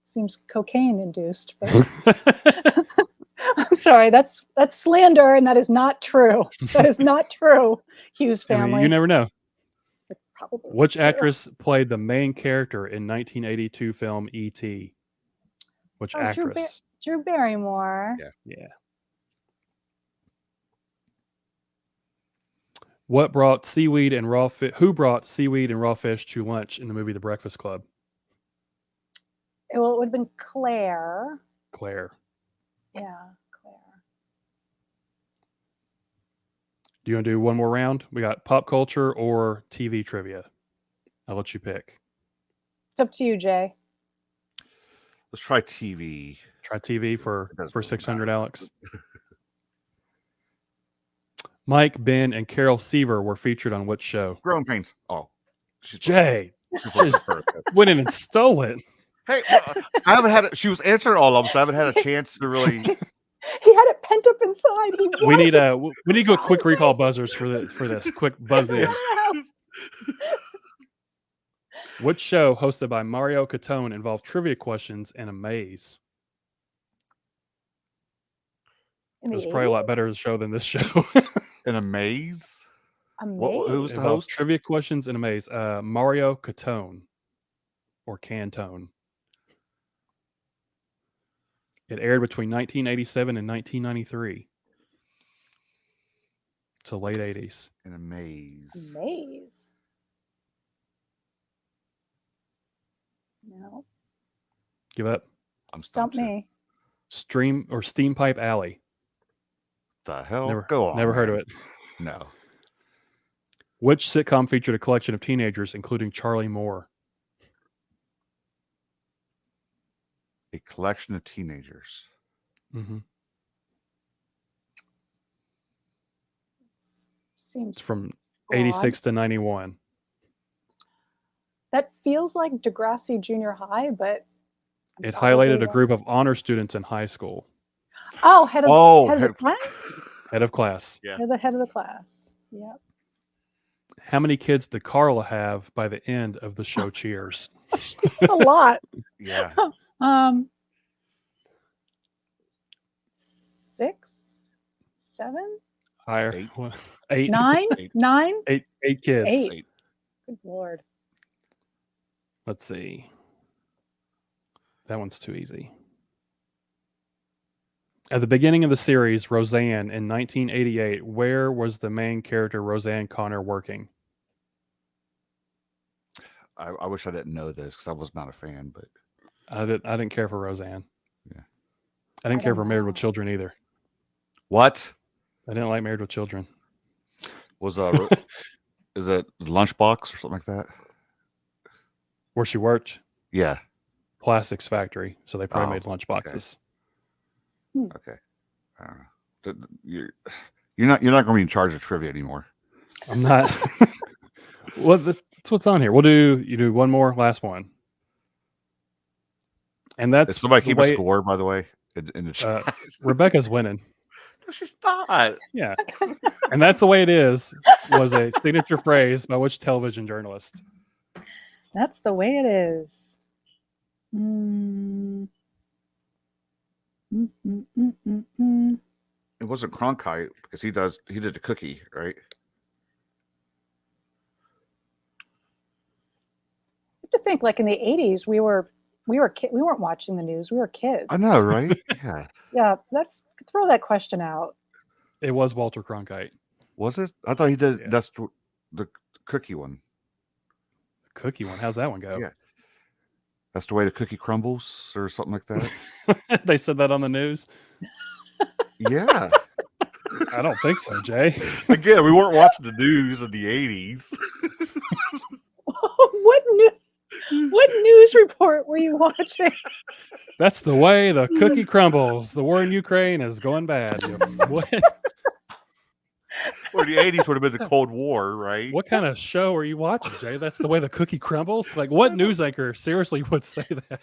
Seems cocaine induced. But I'm sorry, that's slander, and that is not true. That is not true. Hughes family. I mean, you never know. Probably Which actress played the main character in 1982 film E.T.? Which Oh, actress? Drew Barrymore. Yeah. What brought seaweed and raw fish? Who brought seaweed and raw fish to lunch in the movie The Breakfast Club? It would have been Claire. Claire. Yeah, Claire. Do you want to do one more round? We got pop culture or TV trivia. I'll let you pick. It's up to you, Jay. Let's try TV. Try TV for It doesn't really 600, matter. Alex. Mike, Ben, and Carol Seaver were featured on which show? Growing Pains. Oh, she's Jay she's just went in and stole it. Hey, well, I haven't had. She was answering all of them, so I haven't had a chance to really. He had it pent up inside. We need to go quick recall buzzers for this. Quick buzz in. Which show hosted by Mario Catone involved trivia questions and a maze? It was probably a lot better show than this show. In a maze. Who was the Involved host? trivia questions and a maze. Mario Catone or Cantone. It aired between 1987 and 1993. So late 80s. In a maze. Maze. No. Give up. I'm Stump stumped too. me. Stream or Steam Pipe Alley. The hell? Never, Go on. never heard of man. it. No. Which sitcom featured a collection of teenagers, including Charlie Moore? A collection of teenagers. Mm-hmm. Seems It's from broad. 86 to 91. That feels like Degrassi Junior High, but It highlighted a group of honor students in high school. Oh, head of the class. Head of class. Yeah. Head of the class. Yep. How many kids did Carla have by the end of the show Cheers? A lot. Yeah. 6, 7, Higher. 8. 8. 9, 8. 9. 8 kids. 8. Good Lord. Let's see. That one's too easy. At the beginning of the series, Roseanne, in 1988, where was the main character Roseanne Connor working? I wish I didn't know this because I was not a fan, but I didn't care for Roseanne. Yeah. I didn't I care don't for Married know. with Children either. what I didn't like Married with Children. was is it Lunchbox or something like that? Where she worked, Yeah. plastics factory, so they probably Oh, made lunch boxes. Okay. I don't know. You're not going to be in charge of trivia anymore. I'm not. Well, that's what's on here. You do one more, last one, and that's Is somebody the keep way- a score, by the way, in the chat? Rebecca's winning. No, she's not. Yeah, and that's the way it is. Was a signature phrase by which television journalist? That's the way it is. Mm. It wasn't Cronkite because he did the cookie, right? I have to think, like in the 80s, we weren't watching the news. We were kids. I know, right? Yeah. Yeah, let's throw that question out. It was Walter Cronkite. Was it? I thought he did. Yeah. That's the cookie one. Cookie one. How's that one go? Yeah. That's the way the cookie crumbles, or something like that. They said that on the news. Yeah. I don't think so, Jay. Again, we weren't watching the news in the 80s. What news report were you watching? That's the way the cookie crumbles. The war in Ukraine is going bad. What? Or the 80s would have been the Cold War, right? What kind of show are you watching, Jay? That's the way the cookie crumbles? Like, what news anchor seriously would say that?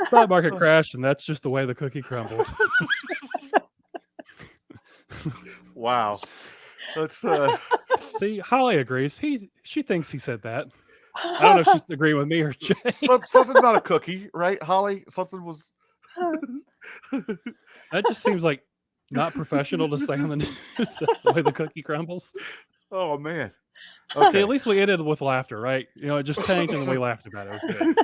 Stock market crashed, and that's just the way the cookie crumbled. Wow. Let's See, Holly agrees. She thinks he said that. I don't know if she's agreeing with me or Jay. something about a cookie, right, Holly? Something was. That just seems like not professional to say on the news. That's the way the cookie crumbles. Oh man. See, at least we ended with laughter, right? You know, it just tanked and then we laughed about it. It was good.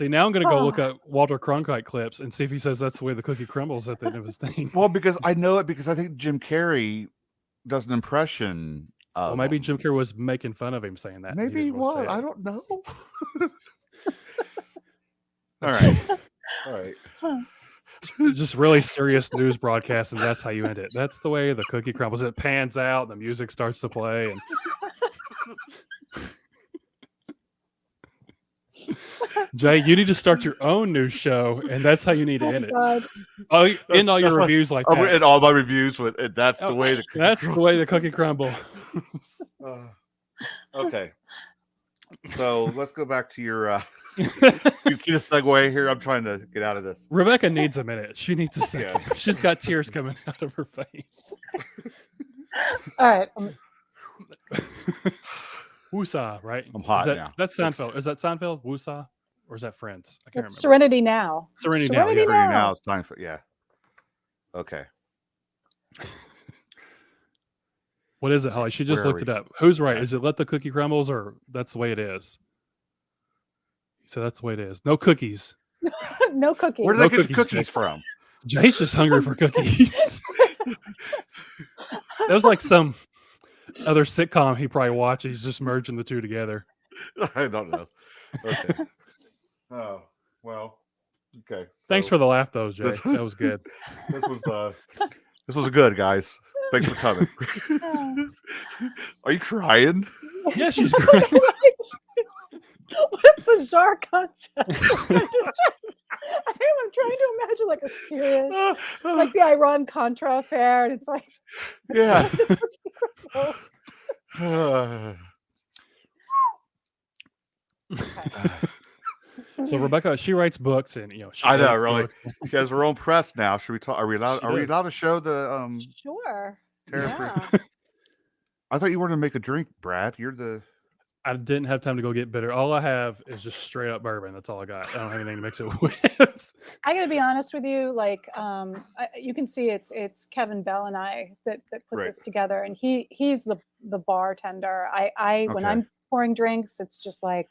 See, now I'm gonna go look Oh. up Walter Cronkite clips and see if he says that's the way the cookie crumbles at the end of his thing. Well, because I know it because I think Jim Carrey does an impression of Well, maybe him. Jim Carrey was making fun of him saying that. and Maybe he didn't wanna say was. I it. don't know. All right. All right. Just really serious news broadcast, and that's how you end it. That's the way the cookie crumbles. It pans out, the music starts to play, and Jay, you need to start your own news show, and that's how you need to end it. God. End all your That's like- reviews like I'm that. in all my reviews with and that's the Oh, way the That's the way the cookie crumble. Okay. So let's go back to your you see the segue here. I'm trying to get out of this. Rebecca needs a minute. She needs a second. She's got tears coming out of her face. All right. Woosah, right? I'm hot is that, now. That's Seinfeld. Is that Seinfeld? Woosah? Or is that Friends? I can't It's remember. Serenity Now. Serenity Now, yeah. Pretty now it's time for Okay. What is it, Holly? She just Where are looked we? it up. Who's right? Yeah. Is it let the cookie crumbles or that's the way it is? So that's the way it is. No cookies. No cookies. Where did No I get the cookies, cookies Jake. from? Jay's just hungry for cookies. That was like some other sitcom he probably watched. He's just merging the two together. I don't know. Okay. Oh, well. Okay. Thanks for the laugh, though, Jay. this- That was good. This was good, guys. Thanks for coming. Are you crying? Yeah, she's great. What a bizarre concept. I'm trying to imagine like a serious, like the Iran Contra affair, and it's like, Yeah. So Rebecca, she writes books, and she I know, edits really. books. She has her own press now. Should we talk? Are we allowed? She Are we does. allowed to show the sure. Tara Yeah. I thought you wanted to make a drink, Brad. You're the I didn't have time to go get bitter. All I have is just straight up bourbon. That's all I got. I don't have anything to mix it with. I gotta be honest with you, like you can see it's Kevin Bell and I that put Right. this together, and he's the bartender. I when Okay. I'm pouring drinks, it's just like,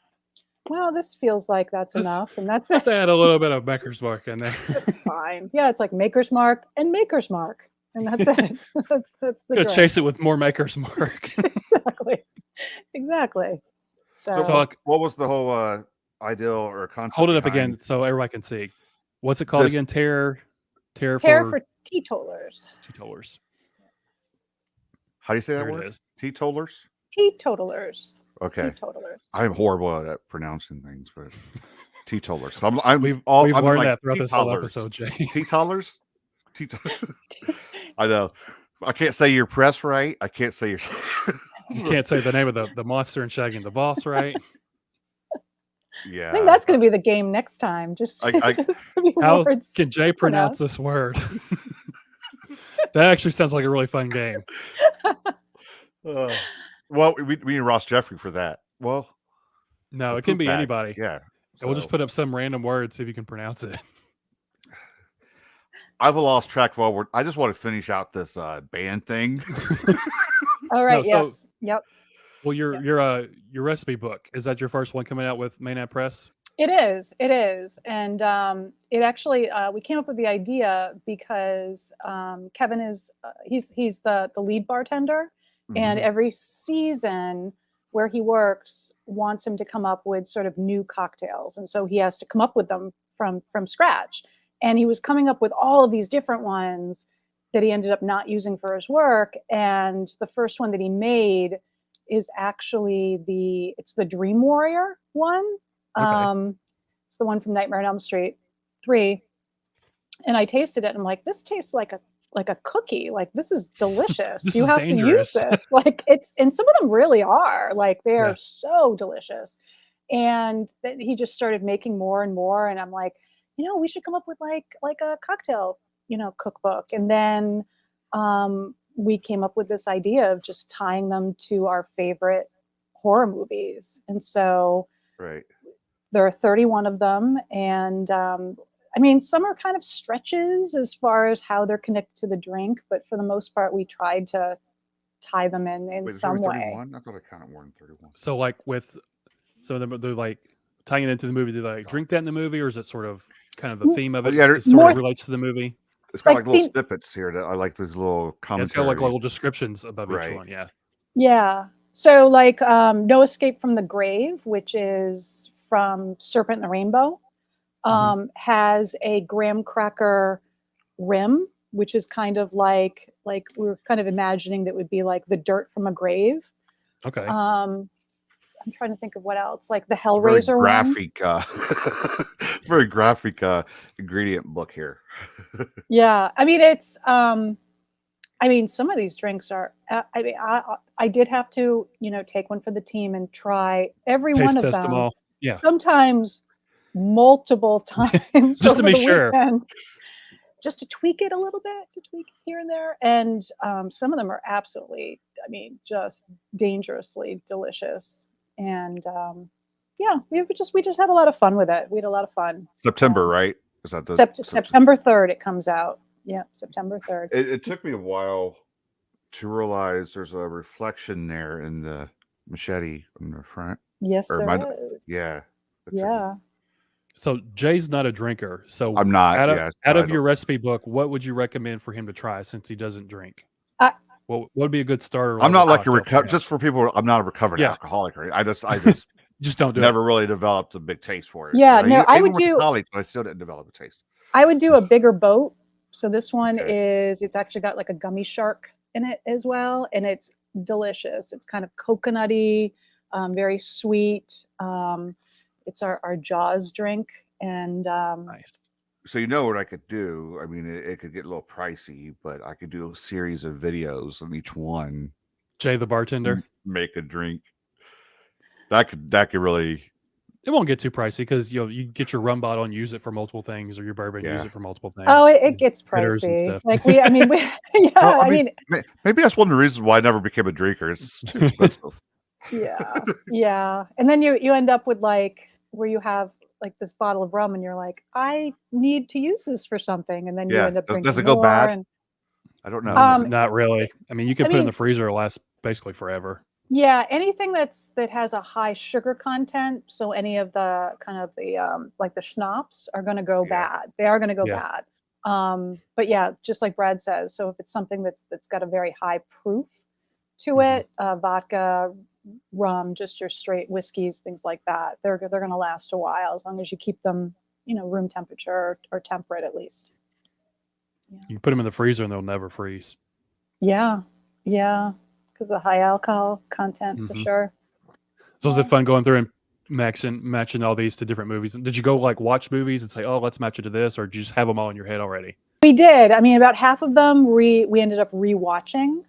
well, this feels like that's Let's- enough, and that's Let's it. add a little bit of Maker's Mark in there. It's fine. Yeah, it's like Maker's Mark and Maker's Mark, and that's it. That's the Gonna drink. chase it with more Maker's Mark. Exactly. So, So like, what was the whole ideal or concept? hold it up behind- again so everybody can see. What's it called This- again? Terror care for for teetotalers. teetotalers. How do you say that There it word? is. Teetotalers. Teetotalers. Okay. Teetotalers. I'm horrible at pronouncing things, but teetotalers. So I'm We've all learned I'm like that throughout this whole teetotalers. episode, Jay. Teetotalers. I know. I can't say your press right. I can't say your. You can't say the name of the monster and Shagging the Boss, right? Yeah. I think that's going to be the game next time. Just, I- just give me How words. can Jay pronounce this word? That actually sounds like a really fun game. Well, we need Ross Jeffrey for that. Well, No, the it can poop be bag, anybody. Yeah. And we'll just So, put up some random word, see if you can pronounce it. I've lost track of all word. I just want to finish out this band thing. All right. so- Yes. Yep. Well, your recipe book, is that your first one coming out with Maynard Press? It is. It is. And it actually, we came up with the idea because Kevin is, he's the lead bartender. And Mhm. every season where he works wants him to come up with sort of new cocktails. And so he has to come up with them from scratch. And he was coming up with all of these different ones that he ended up not using for his work. And the first one that he made is actually it's the Dream Warrior one. Okay. It's the one from Nightmare on Elm Street 3. And I tasted it and I'm like, this tastes like a cookie. Like, this is delicious. This You is have dangerous. to use this. Like, and some of them really are. Like, they are Yeah. so delicious. And then he just started making more and more. And I'm like, we should come up with like a cocktail, cookbook. And then we came up with this idea of just tying them to our favorite horror movies. And so Right. there are 31 of them. And some are kind of stretches as far as how they're connected to the drink, but for the most part, we tried to tie them in Wait, is there some only way. 31? I thought I counted more than 31. So like with some of them, they're like tying it into the movie? Do they like drink that in the movie, or is it sort of kind of the theme of it? Yeah, It sort more- of relates to the movie. It's got Like like little theme- snippets here that I like these little Yeah, commentaries. it's got like little descriptions above each Right. one. Yeah. Yeah. So like No Escape from the Grave, which is from Serpent and the Rainbow, has a graham cracker rim, which is kind of like we're kind of imagining that would be like the dirt from a grave. Okay. I'm trying to think of what else, like the Very Hellraiser one. graphic, very graphic ingredient book here. Yeah, I mean it's I mean some of these drinks are I mean I did have to, take one for the team and try every Taste one of test them them. all. Yeah. Sometimes multiple times Just to over be the sure. weekend, just to tweak it a little bit, to tweak it here and there. And some of them are absolutely, I mean, just dangerously delicious. And yeah, we just had a lot of fun with it. We had a lot of fun. September, right? Is that the September 3rd it comes out. Yeah, September 3rd. It took me a while to realize there's a reflection there in the machete on the front. Yes, Or there am I- is. Yeah. that took me- Yeah. So Jay's not a drinker. So I'm not. Out of, yeah, out I of your don't- recipe book, what would you recommend for him to try since he doesn't drink? What would be a good starter? I'm not like a cocktail for him? just for people. I'm not a recovered Yeah. alcoholic. Right? I just Just don't do never really developed a big taste for it. Yeah, You no, I even would went to do- college, but I still didn't develop a taste. I would do a bigger boat. So this one Okay. it's actually got like a gummy shark in it as well. And it's delicious. It's kind of coconutty, very sweet. It's our Jaws drink. And it. Nice. So you know what I could do? I mean, it could get a little pricey, but I could do a series of videos, and each one Jay the bartender. make a drink. That could really. It won't get too pricey because you get your rum bottle and use it for multiple things, or your bourbon use Yeah. it for multiple things. oh, it gets bitters and pricey. stuff. Like yeah, Well, I mean, maybe that's one of the reasons why I never became a drinker. It's too expensive. yeah. And then you end up with like where you have like this bottle of rum and you're like, I need to use this for something. And then you Yeah. end up drinking Does it go more bad? and I don't know. Not really. I mean, you can I put it in mean- the freezer; it'll last basically forever. yeah, anything that has a high sugar content, so any of the kind of the like the schnapps are going to go Yeah. bad. They are going to go Yeah. bad. But yeah, just like Brad says, so if it's something that's got a very high proof to Mhm. it, vodka, rum, just your straight whiskeys, things like that, they're going to last a while as long as you keep them, room temperature or temperate at least. You can put them in the freezer and they'll never freeze. Yeah, because the high alcohol content for Mhm. sure. So is it fun going through and matching all these to different movies? Did you go like watch movies and say, "Oh, let's match it to this," or did you just have them all in your head already? We did. I mean, about half of them we ended up rewatching,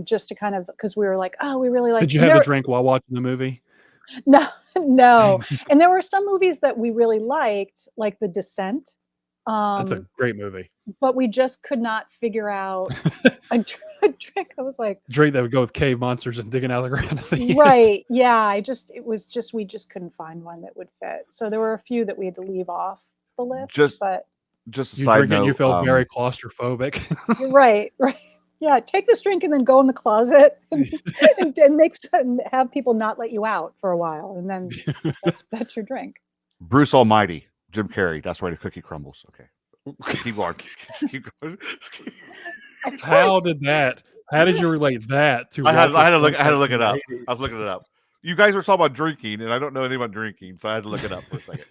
just to kind of because we were like, oh, we really like. Did you have a drink while watching the movie? No. And there were some movies that we really liked, like The Descent. That's a great movie. But we just could not figure out a drink that was like Drink that would go with cave monsters and digging out of the ground. at the end. right. Yeah, we just couldn't find one that would fit. So there were a few that we had to leave off the list. But Just a You side drink it note. and you feel very claustrophobic. right. Yeah, take this drink and then go in the closet and and have people not let you out for a while, and then that's your drink. Bruce Almighty, Jim Carrey. That's why the cookie crumbles. Okay, keep going. Keep going. How did you relate that to? I had to look Walking it up. Dead? I was looking it up. You guys were talking about drinking, and I don't know anything about drinking, so I had to look it up for a second.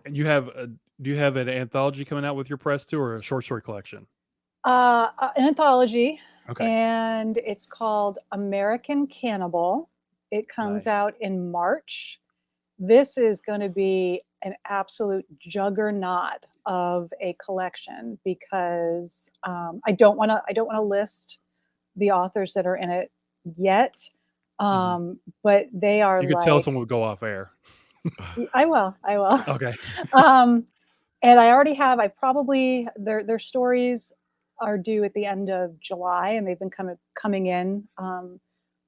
And do you have an anthology coming out with your press too, or a short story collection? An anthology, Okay. and it's called American Cannibal. It comes Nice. out in March. This is going to be an absolute juggernaut of a collection because I don't want to list the authors that are in it yet, but they are. You could tell someone would go off air. I will. Okay. And I already have. Their stories are due at the end of July, and they've been coming in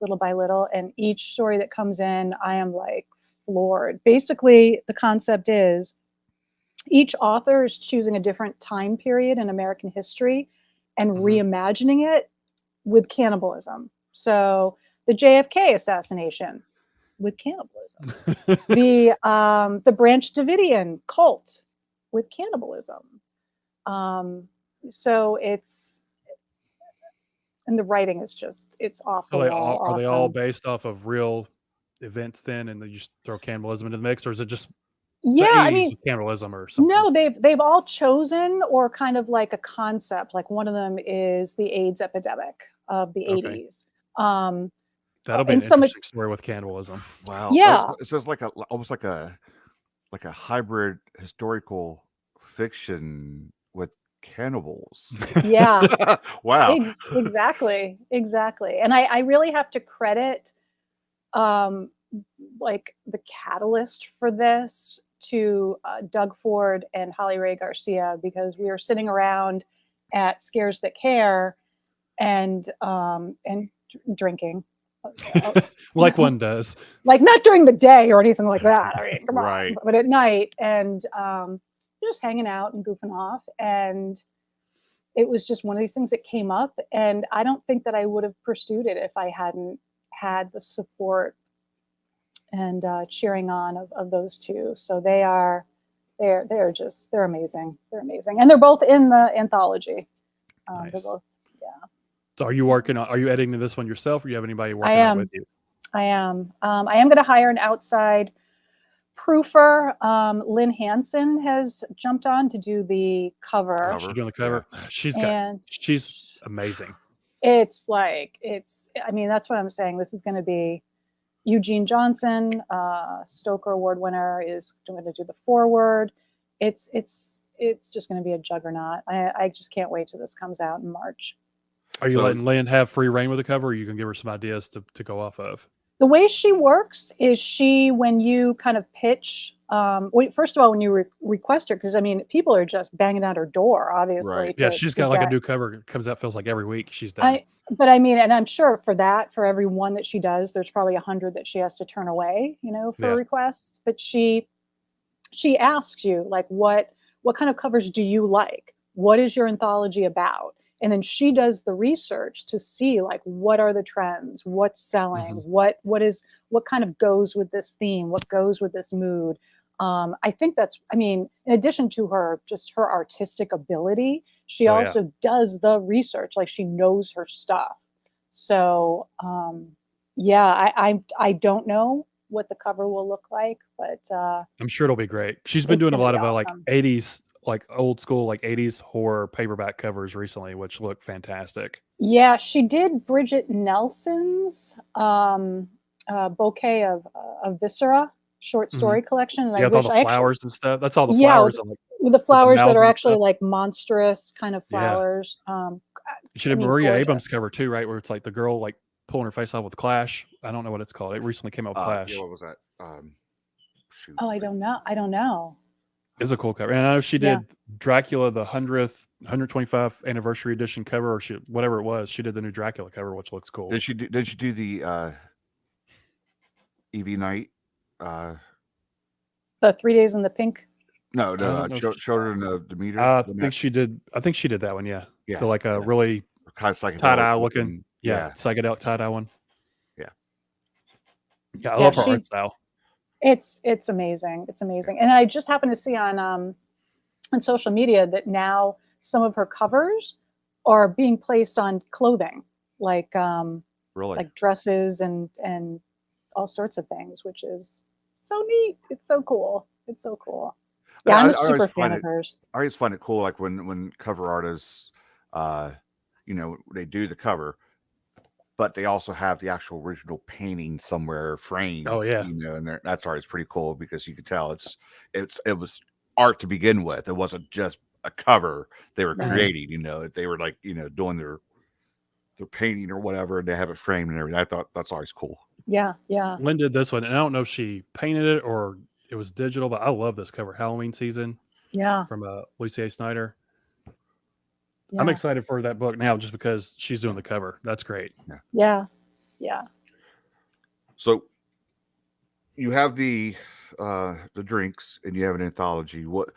little by little. And each story that comes in, I am like floored. Basically, the concept is each author is choosing a different time period in American history and reimagining it with cannibalism. So the JFK assassination, with cannibalism. The Branch Davidian cult with cannibalism. So it's, and the writing is just, it's off the So wall. are they all Awesome. based off of real events then, and then you just throw cannibalism into the mix, or is it just Yeah, the I 80s mean, with cannibalism or something? no, they've all chosen, or kind of like a concept. Like one of them is the AIDS epidemic of the Okay. 80s. Um, That'll be an and some interesting it's, story with cannibalism. Wow. yeah, It says like almost like a hybrid historical fiction with cannibals. yeah, Wow. exactly. And I really have to credit um, like the catalyst for this to Doug Ford and Holly Ray Garcia, because we were sitting around at Scares That Care and drinking. Like one does. Like not during the day or anything like that. I mean, come Right. on, but at night, and just hanging out and goofing off, and it was just one of these things that came up, and I don't think that I would have pursued it if I hadn't had the support and cheering on of those two. So they're amazing. They're amazing, and they're both in the anthology. They're Nice. both, yeah. So are you editing this one yourself, or you have anybody I working on it with am. you? I am. I am going to hire an outside proofer. Lynn Hansen has jumped on to do the cover, She's doing the cover. and She's amazing. it's like, I mean, that's what I'm saying. This is going to be Eugene Johnson, Stoker Award winner, is going to do the foreword. It's just going to be a juggernaut. I just can't wait till this comes out in March. Are you So- letting Lynn have free reign with the cover, or you can give her some ideas to go off of? The way she works is when you kind of pitch, first of all, when you request her, because I mean, people are just banging at her door, obviously. Right. Yeah, she's got like a new cover. It comes out, feels like every week she's done. But I mean, and I'm sure for every one that she does, there's probably 100 that she has to turn away, for requests. But she asks you, like, what kind of covers do you like? What is your anthology about? And then she does the research to see, like, what are the trends, what's selling, what kind of goes with this theme, what goes with this mood. I think I mean, in addition to her artistic ability, she also does the research. Like, she knows her stuff. So I don't know what the cover will look like, but I'm sure it'll be great. She's been doing a lot of like awesome. 80s, like old school, like 80s horror paperback covers recently, which look fantastic. Yeah, she did Bridget Nelson's bouquet of Viscera short story collection, and with all the flowers and stuff. That's all the flowers. With the flowers that are actually stuff. like monstrous kind of flowers. You should have Maria Abrams cover too, right? Where it's like the girl like pulling her face off with Clash. I don't know what it's called. It recently came out with Clash. Yeah, what was that? Shoot. Oh, I don't know. It's a cool cover. And I know she did Dracula, the 125th anniversary edition cover, or whatever it was. She did the new Dracula cover, which looks cool. Did she do the Evie Knight? The 3 Days in the Pink. No, Children of Demeter. I think she did that one. Yeah. The like a really kind of psychedelic tie-dye looking. Yeah, psychedelic tie-dye one. Yeah. Yeah, I love her art style. It's amazing. It's amazing. And I just happened to see on social media that now some of her covers are being placed on clothing, like really, like dresses and all sorts of things, which is so neat. It's so cool. Yeah, I'm a super fan of hers. I always find it cool, like when cover artists, they do the cover, but they also have the actual original painting somewhere framed. Oh yeah, and that's always pretty cool, because you can tell it was art to begin with. It wasn't just a cover they were creating. They were like doing their painting or whatever, and they have it framed and everything. I thought that's always cool. Yeah. Lynn did this one, and I don't know if she painted it or it was digital, but I love this cover, Halloween Season. Yeah. From Lucy A. Snyder. Yeah. I'm excited for that book now, just because she's doing the cover. That's great. Yeah. So you have the drinks, and you have an anthology. What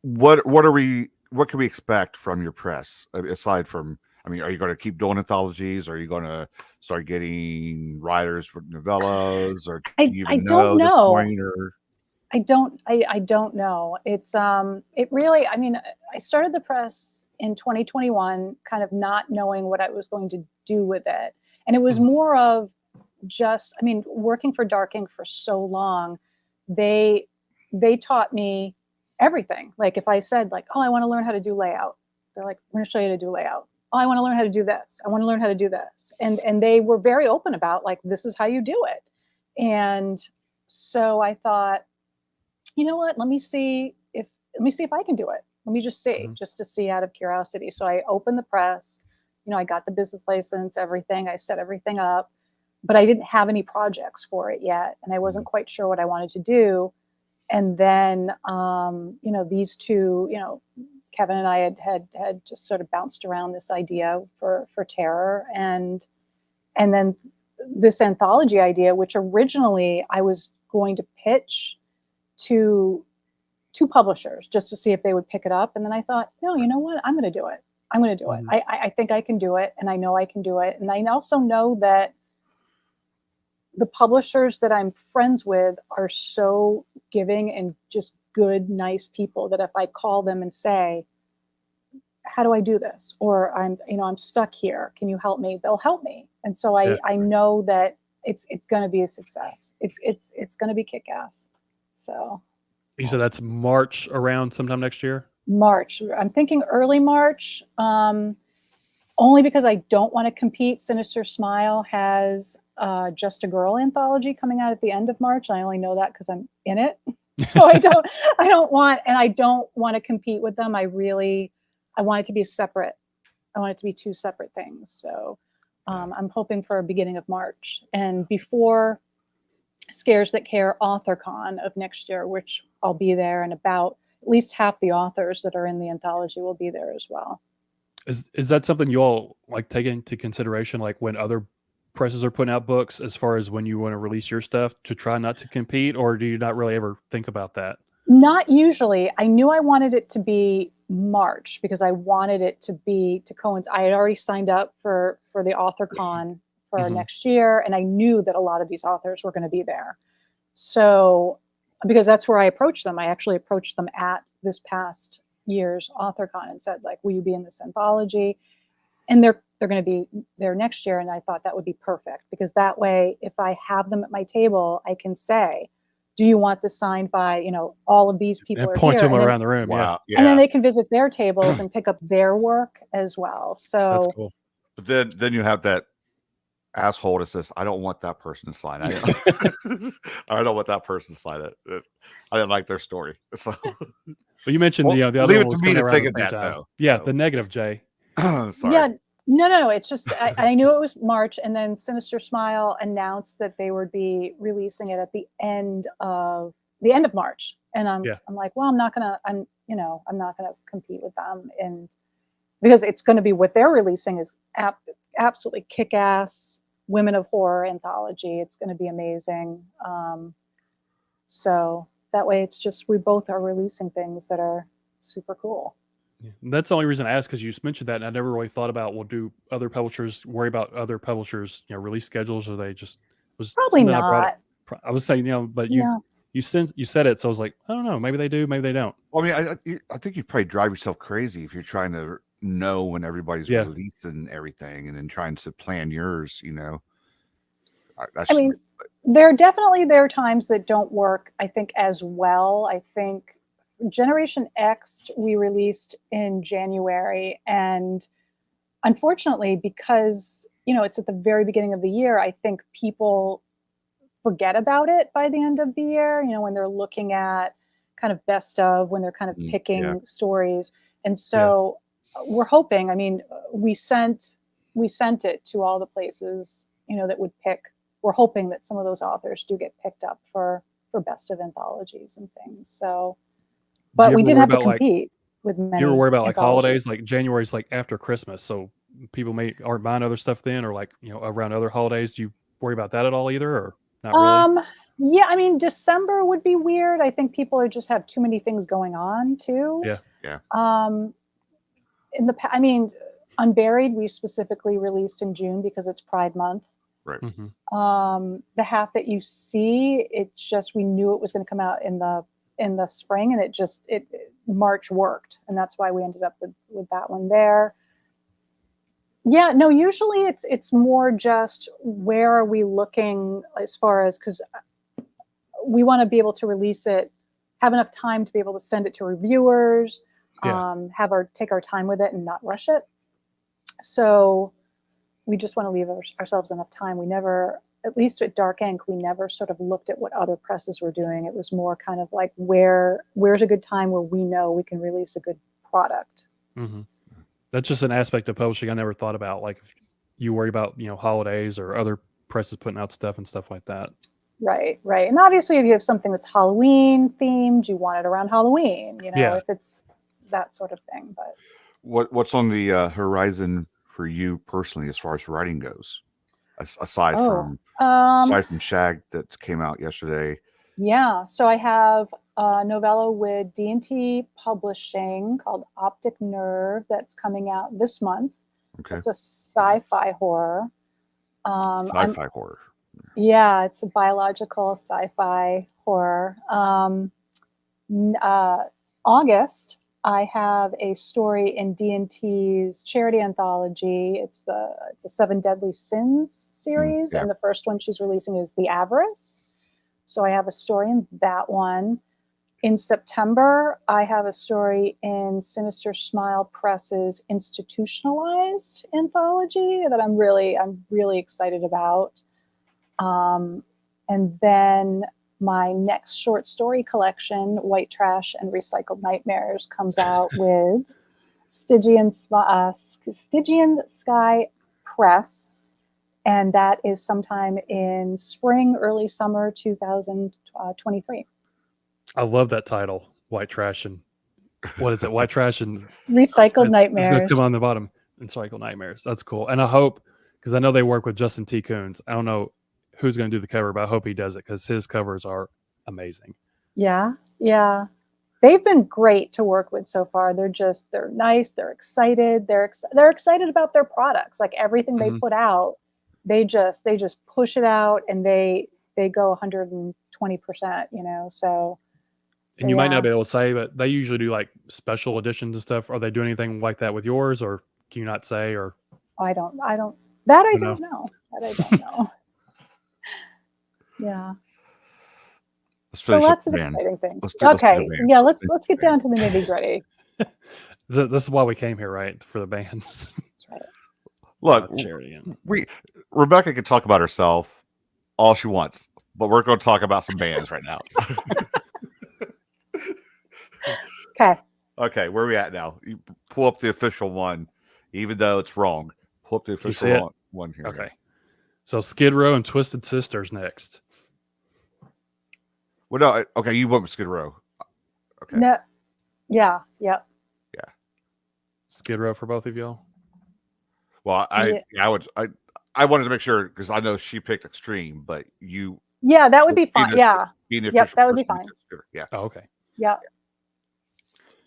can we expect from your press, aside from I mean, are you going to keep doing anthologies? Or are you going to start getting writers for novellas? Or do you I even don't know at this know. point? Or I don't know. It's it really, I mean, I started the press in 2021 kind of not knowing what I was going to do with it. And it was Mhm. more of just, I mean, working for Dark Ink for so long, they taught me everything. Like if I said like, "Oh, I want to learn how to do layout." They're like, "We're going to show you how to do layout." "Oh, I want to learn how to do this. I want to learn how to do this." And they were very open about like, this is how you do it. And so I thought, you know what, let me see if I can do it. Let me just see, Mhm. just to see out of curiosity. So I opened the press, you know, I got the business license, everything, I set everything up, but I didn't have any projects for it yet. And I wasn't quite sure what I wanted to do. And then, you know, these two, you know, Kevin and I had just sort of bounced around this idea for Terror. And then this anthology idea, which originally I was going to pitch to two publishers just to see if they would pick it up. And then I thought, no, you know what? I'm going to do it. I'm going to do it. Mhm. I think I can do it. And I know I can do it. And I also know that the publishers that I'm friends with are so giving and just good, nice people that if I call them and say, how do I do this? Or I'm, you know, I'm stuck here. Can you help me? They'll help me. And so I Definitely. know that it's going to be a success. It's going to be kick ass. So You said that's March around sometime next year? March. I'm thinking early March, only because I don't want to compete. Sinister Smile has Just a Girl anthology coming out at the end of March. I only know that because I'm in it. So I don't want, and I don't want to compete with them. I want it to be separate. I want it to be two separate things. So I'm hoping for a beginning of March and before Scares That Care AuthorCon of next year, which I'll be there, and about at least half the authors that are in the anthology will be there as well. Is that something you all like take into consideration, like when other presses are putting out books, as far as when you want to release your stuff to try not to compete, or do you not really ever think about that? Not usually. I knew I wanted it to be March because I wanted it to be to coincide. I had already signed up for the AuthorCon for Mhm. next year, and I knew that a lot of these authors were going to be there. So because that's where I approached them. I actually approached them at this past year's AuthorCon and said, like, will you be in this anthology? And they're going to be there next year. And I thought that would be perfect because that way, if I have them at my table, I can say, do you want this signed by, you know, all of these people And are point to here? them around the room, yeah. wow, And then yeah. they can visit their tables and pick up their work as well. That's So cool. But then you have that asshole that says, "I don't want that person to sign. I didn't, I don't want that person to sign it. I didn't like their story." So, But you mentioned, well, you know, the other leave one it to was me coming to around think the of same that, time. though. Yeah, So, the negative, Jay. sorry. yeah, no, it's just I knew it was March, and then Sinister Smile announced that they would be releasing it at the end of March, and Yeah. I'm like, well, I'm not gonna compete with them, and because it's going to be what they're releasing is absolutely kick-ass women of horror anthology. It's going to be amazing. So that way, it's just we both are releasing things that are super cool. Yeah. And that's the only reason I asked, because you just mentioned that, and I never really thought about, well, do other publishers worry about other publishers, you know, release schedules, or they just was Probably something I brought up. not. I was saying, you know, but No. you said it, so I was like, I don't know, maybe they do, maybe they don't. Well, I mean, I think you probably drive yourself crazy if you're trying to know when everybody's Yeah. releasing everything and then trying to plan yours. You know, I mean, there are times that don't work, I think, as well. I think Generation X we released in January, and unfortunately, because you know it's at the very beginning of the year, I think people forget about it by the end of the year. You know, when they're looking at kind of best of, when they're kind of yeah, picking stories, and Yeah. so we're hoping. I mean, we sent it to all the places, you know, that would pick. We're hoping that some of those authors do get picked up for best of anthologies and things. So, Do but you we ever did worry have to about, like, compete with you ever many worry about like anthologies. holidays? Like January's like after Christmas, so people aren't buying other stuff then, or like, you know, around other holidays. Do you worry about that at all either, or not really? Yeah, I mean, December would be weird. I think people just have too many things going on too. Yeah. yeah. I mean, Unburied, we specifically released in June because it's Pride Month. Right. The Half That You See, it's just, we knew it was going to come out in the spring, and it March worked, and that's why we ended up with that one there. Yeah, no, usually it's more just where are we looking as far as, because we want to be able to release it, have enough time to be able to send it to reviewers, take our time with it and not rush it. So we just want to leave ourselves enough time. We never, at least at Dark Ink, we never sort of looked at what other presses were doing. It was more kind of like where's a good time where we know we can release a good product. Mm-hmm. That's just an aspect of publishing I never thought about. Like if you worry about, holidays or other presses putting out stuff and stuff like that. Right. And obviously if you have something that's Halloween themed, you want it around Halloween, if it's that sort of thing. But what's on the horizon for you personally as far as writing goes? Aside from Shag that came out yesterday. Yeah. So I have a novella with D&T Publishing called Optic Nerve that's coming out this month. Okay. It's a sci-fi horror. Sci-fi horror. Yeah, it's a biological sci-fi horror. August, I have a story in D&T's charity anthology. It's a Seven Deadly Sins series, and the first one she's releasing is The Avarice. So I have a story in that one. In September, I have a story in Sinister Smile Press's Institutionalized anthology that I'm really excited about. And then my next short story collection, White Trash and Recycled Nightmares, comes out with Stygian Sky Press, and that is sometime in spring, early summer 2023. I love that title, White Trash and what is it? White Trash and Recycled Nightmares. It's going to come on the bottom. Recycled Nightmares. That's cool. And I hope, because I know they work with Justin T. Coons. I don't know who's going to do the cover, but I hope he does it because his covers are amazing. Yeah. They've been great to work with so far. They're nice. They're excited. They're excited about their products. Like everything they put out, they just push it out and they go 120%, so. And you might not be able to say, but they usually do like special editions and stuff. Are they doing anything like that with yours, or can you not say? Or I don't know. Yeah. So lots of exciting things. Let's get down to the nitty gritty. This is why we came here, right? For the bands. That's right. Look, Rebecca can talk about herself all she wants, but we're going to talk about some bands right now. Okay, where are we at now? You pull up the official one, even though it's wrong. Pull up the official one here. Okay. So Skid Row and Twisted Sisters next. Well, no, okay, you went with Skid Row. Okay. No, yeah. Skid Row for both of y'all. Well, I wanted to make sure because I know she picked Extreme, but you. Yeah, that would be fine. Yeah. Yep, that would be fine. Yeah. Oh, okay. Yeah.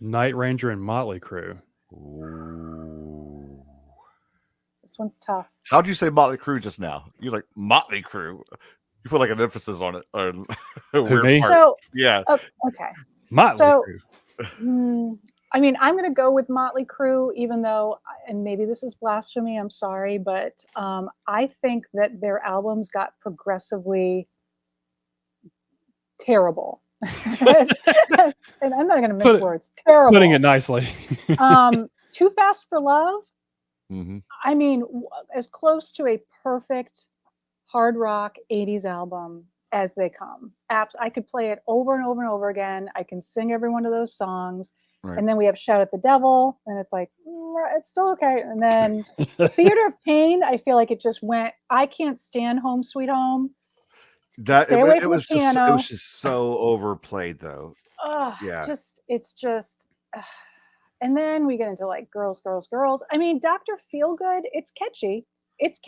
Night Ranger and Motley Crew. Ooh. This one's tough. How'd you say Motley Crew just now? You're like Motley Crew. You put like an emphasis on it. Who, me? So, yeah. Okay. Motley Crew. I mean, I'm going to go with Motley Crew, even though, and maybe this is blasphemy, I'm sorry, but I think that their albums got progressively terrible. And I'm not going to mince words. Terrible. Putting it nicely. Too Fast for Love. Mm-hmm. I mean, as close to a perfect hard rock 80s album as they come. I could play it over and over and over again. I can sing every one of those songs. Right. And then we have Shout at the Devil, and it's like, it's still okay. And then Theater of Pain, I feel like it just went, I can't stand Home Sweet Home. It was just so overplayed though. It's just and then we get into like girls. I mean, Dr. Feelgood, it's catchy. This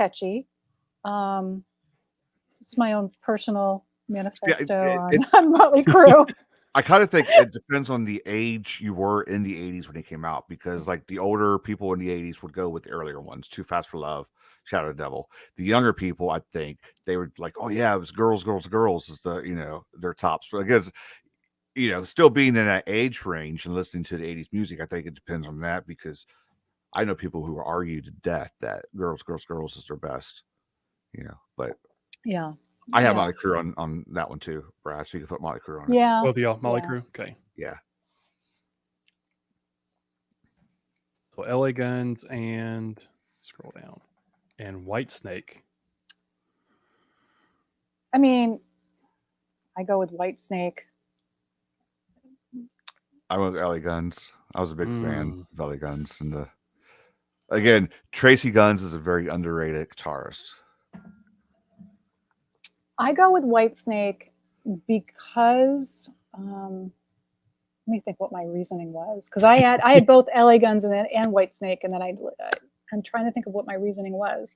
is my own personal manifesto on Motley Crue. I kind of think it depends on the age you were in the 80s when they came out, because like the older people in the 80s would go with the earlier ones, Too Fast for Love, Shadow the Devil. The younger people, I think, they would like, oh yeah, it was girls, girls, girls is the, their tops. But because, still being in that age range and listening to the 80s music, I think it depends on that, because I know people who argue to death that girls, girls, girls is their best, but Yeah. I have Yeah. Motley Crew on that one too, Brad. So you can put Motley Crew on it. Yeah. Both of y'all, Motley Yeah. Crew? Okay. Yeah. So LA Guns and scroll down. And White Snake. I mean, I go with White Snake. I went with LA Guns. I was a big fan of LA Guns. And again, Tracy Guns is a very underrated guitarist. I go with White Snake because let me think what my reasoning was, because I had both LA Guns and White Snake, and then I'm trying to think of what my reasoning was.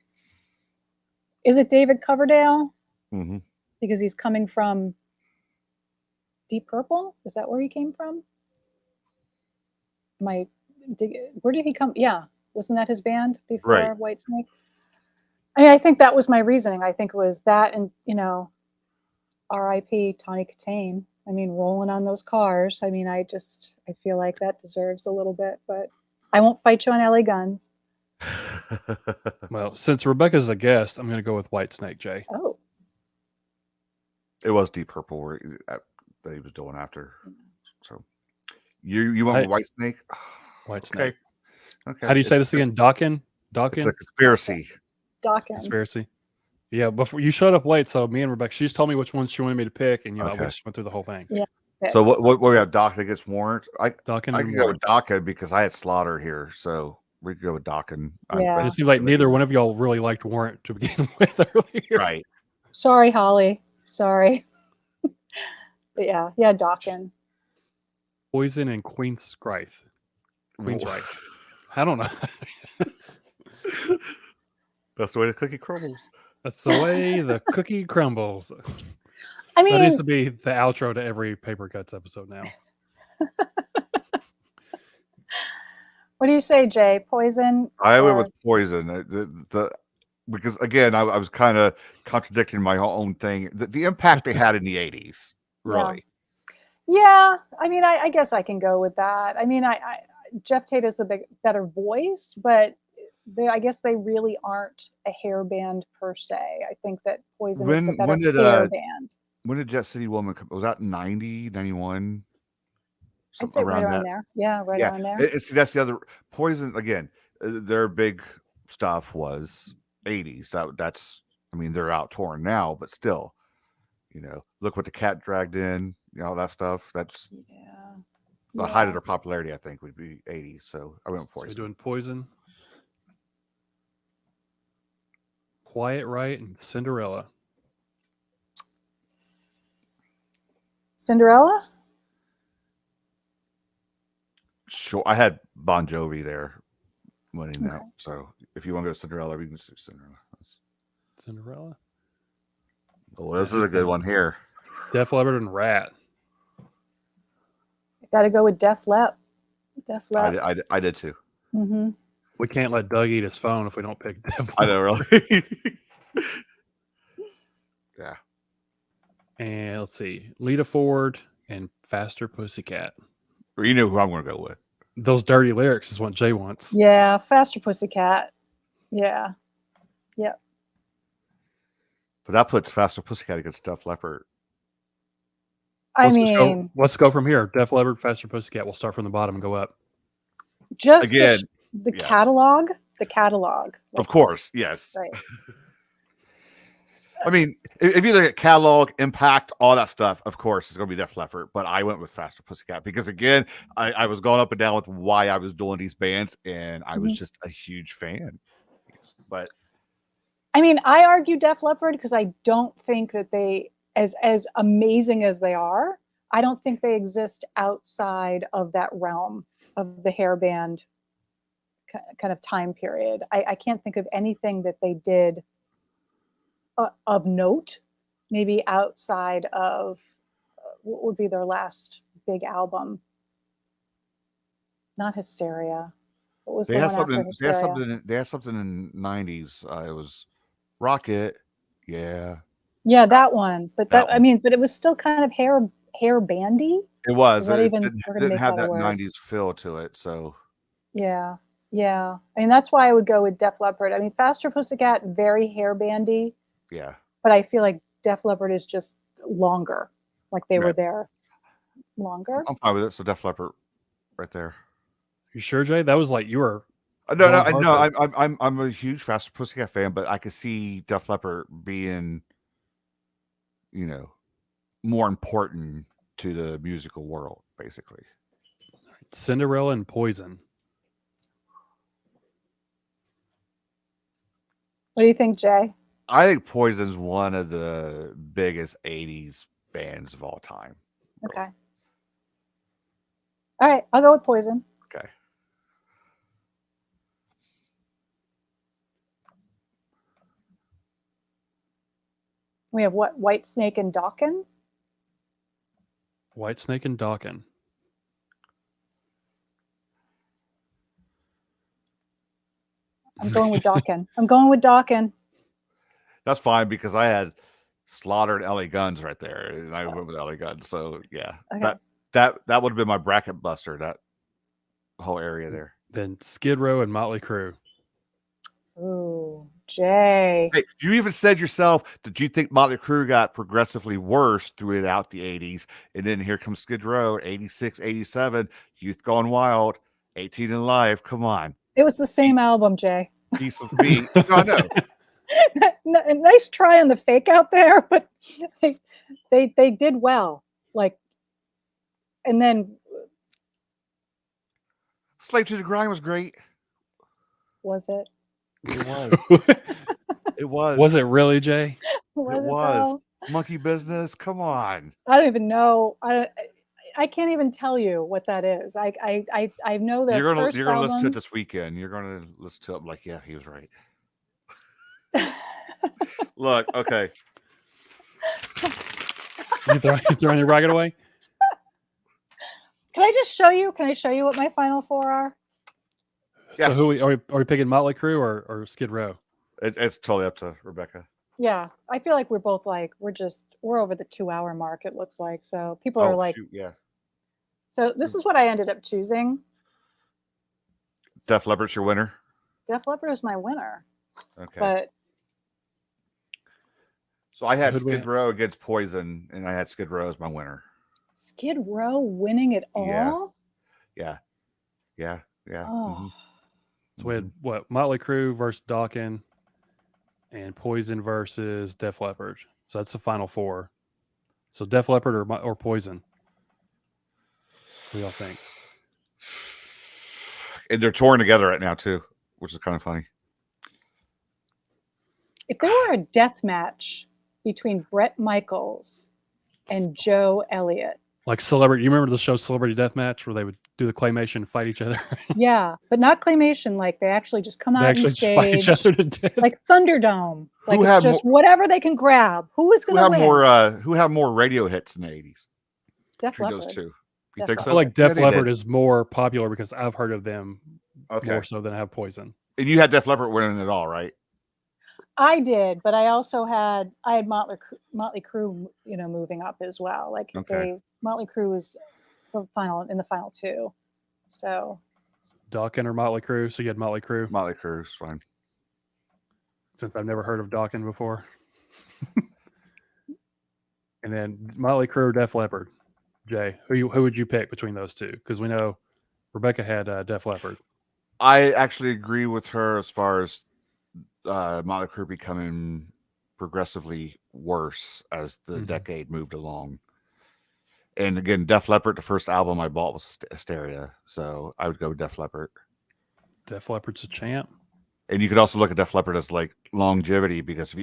Is it David Coverdale? Mm-hmm. Because he's coming from Deep Purple. Is that where he came from? Where did he come? Yeah, wasn't that his band before Right. White Snake? I mean, I think that was my reasoning. I think it was that, and R.I.P. Tawny Katane. I mean, rolling on those cars. I mean, I feel like that deserves a little bit, but I won't fight you on LA Guns. Well, since Rebecca's a guest, I'm going to go with White Snake, Jay. Oh, It was Deep Purple that he was doing after. So you went with White Snake? White Snake. Okay. How do you say this again? Dawkin? It's a conspiracy. Dawkin. Conspiracy. Yeah, before you showed up late, so me and Rebecca, she just told me which ones she wanted me to pick, and we just went through the whole thing. Yeah. So what we have, Dawkin against Warrant? I can go with Dawkin because I had Slaughter here, so we could go with Dawkin. Yeah. It seemed like neither one of y'all really liked Warrant to begin with earlier. Right. Sorry, Holly. Sorry. But yeah, Dawkin. Poison and Queensryche. Queensryche. I don't know. That's the way the cookie crumbles. That's the way the cookie crumbles. I mean, that needs to be the outro to every Paper Cuts episode now. What do you say, Jay? Poison? I went with Poison. Because again, I was kind of contradicting my own thing. The impact they had in the 80s, really. Yeah. I mean, I guess I can go with that. I mean, Jeff Tate is a better voice, but I guess they really aren't a hair band per se. I think that Poison is the better hair band. When did Jet City Woman come? Was that 90, 91? I'd say right around there. Yeah, right around there. See, that's the other Poison again. Their big stuff was 80s. That's I mean, they're out touring now, but still, look what the Cat dragged in, all that stuff. That's the height of their popularity, I think, would be 80s. So I went with Poison. So we're doing Poison, Quiet Riot, and Cinderella. Cinderella? Sure. I had Bon Jovi there winning that. So if you want to go Cinderella, we can do Cinderella. Cinderella? Oh, this is a good one here. Def Leppard and Rat. Got to go with Def Lepp. Def Lepp. I did too. Mm-hmm. We can't let Doug eat his phone if we don't pick Def Leppard. I know, really. Yeah. And let's see, Lita Ford and Faster Pussycat. Well, you know who I'm going to go with. Those dirty lyrics is what Jay wants. Yeah, Faster Pussycat. Yeah. Yep. But that puts Faster Pussycat against Def Leppard. Let's go from here. Def Leppard, Faster Pussycat. We'll start from the bottom and go up. Just again, the catalog. The catalog. Of course, yes. Right. I mean, if you look at catalog, impact, all that stuff, of course, it's going to be Def Leppard. But I went with Faster Pussycat because, again, I was going up and down with why I was doing these bands, and I was just a huge fan. But I mean, I argue Def Leppard because I don't think that they, as amazing as they are, I don't think they exist outside of that realm of the hair band kind of time period. I can't think of anything that they did of note, maybe outside of what would be their last big album. Not Hysteria. What was They the had one after something. They had Hysteria? something. They had something in the '90s. It was Rocket. Yeah, Yeah, that one. But that I one. mean, but it was still kind of hair bandy. It was. Is that It even? didn't, We're gonna didn't make have that a that word. '90s feel to it. So Yeah, yeah. I mean, that's why I would go with Def Leppard. I mean, Faster Pussycat, very hair bandy, yeah. but I feel like Def Leppard is just longer. Like they were Right. there longer. I'm fine with it. So Def Leppard, right there. You sure, Jay? That was like you were. No, Going hard for- I'm a huge Faster Pussycat fan, but I could see Def Leppard being, more important to the musical world, basically. Cinderella and Poison. What do you think, Jay? I think Poison's one of the biggest '80s bands of all time. Okay. All right, I'll go with Poison. Okay. We have what? White Snake and Dokken? Whitesnake and Dokken. I'm going with Dokken. I'm going with Dokken. That's fine because I had Slaughter and LA Guns right there, and I went with LA Guns. So yeah, Okay. that would have been my bracket buster. That whole area there. Then Skid Row and Motley Crue. Ooh, Jay. Hey, you even said yourself that you think Motley Crue got progressively worse throughout the '80s, and then here comes Skid Row, '86, '87, Youth Gone Wild, 18 in Life. Come on, It was the same album, Jay. piece of meat. No, I know. Nice try on the fake out there, but they did well. Like, and then Slave to the Grind was great. was it? It was. It was. Was it really, Jay? Was It was. though? Monkey Business. Come on. I don't even know. I can't even tell you what that is. I know the You're gonna first listen to album. it this weekend. You're gonna listen to it like, yeah, he was right. Look, okay. You throwing your bracket away? Can I just show you? Can I show you what my final four are? Yeah. So who are we picking Motley Crue or Skid Row? It's totally up to Rebecca. Yeah, I feel like we're both like we're over the 2-hour mark. It looks like so people are like. Shoot, yeah. So this is what I ended up choosing. Def Leppard's your winner. Def Leppard is my winner, Okay. but So I had who'd we Skid Row against Poison, and I had Skid Row as my winner. Skid Row winning it all. Yeah. Yeah. Oh, Mhm. So we had what? Motley Crue versus Dokken, and Poison versus Def Leppard. So that's the final four. So Def Leppard or Poison. What do y'all think? And they're touring together right now too, which is kind of funny. if there were a death match between Bret Michaels and Joe Elliott. Like Celebrity, you remember the show Celebrity Deathmatch where they would do the claymation and fight each other? Yeah, but not claymation. Like they actually just come They out actually on just fight stage, each other to death. like Thunderdome. Like Who it's had just whatever they can grab. Who is Who going to have win? more? Who have more radio hits in the '80s? Def Between Leppard. those two, you Def think I so? feel like Yeah, Def they Leppard did. is more popular because I've heard of them Okay. more so than I have Poison. And you had Def Leppard winning it all, right? I did, but I had Motley Crue, moving up as well. Like Okay. Motley Crue was in the final two. So Dokken or Motley Crue? So you had Motley Crue, Motley Crue's fine. since I've never heard of Dokken before. And then Motley Crue or Def Leppard. Jay, who would you pick between those two? Because we know Rebecca had Def Leppard. I actually agree with her as far as Motley Crue becoming progressively worse as the decade moved along. And again, Def Leppard, the first album I bought was Hysteria, so I would go with Def Leppard. Def Leppard's a champ. And you could also look at Def Leppard as like longevity, because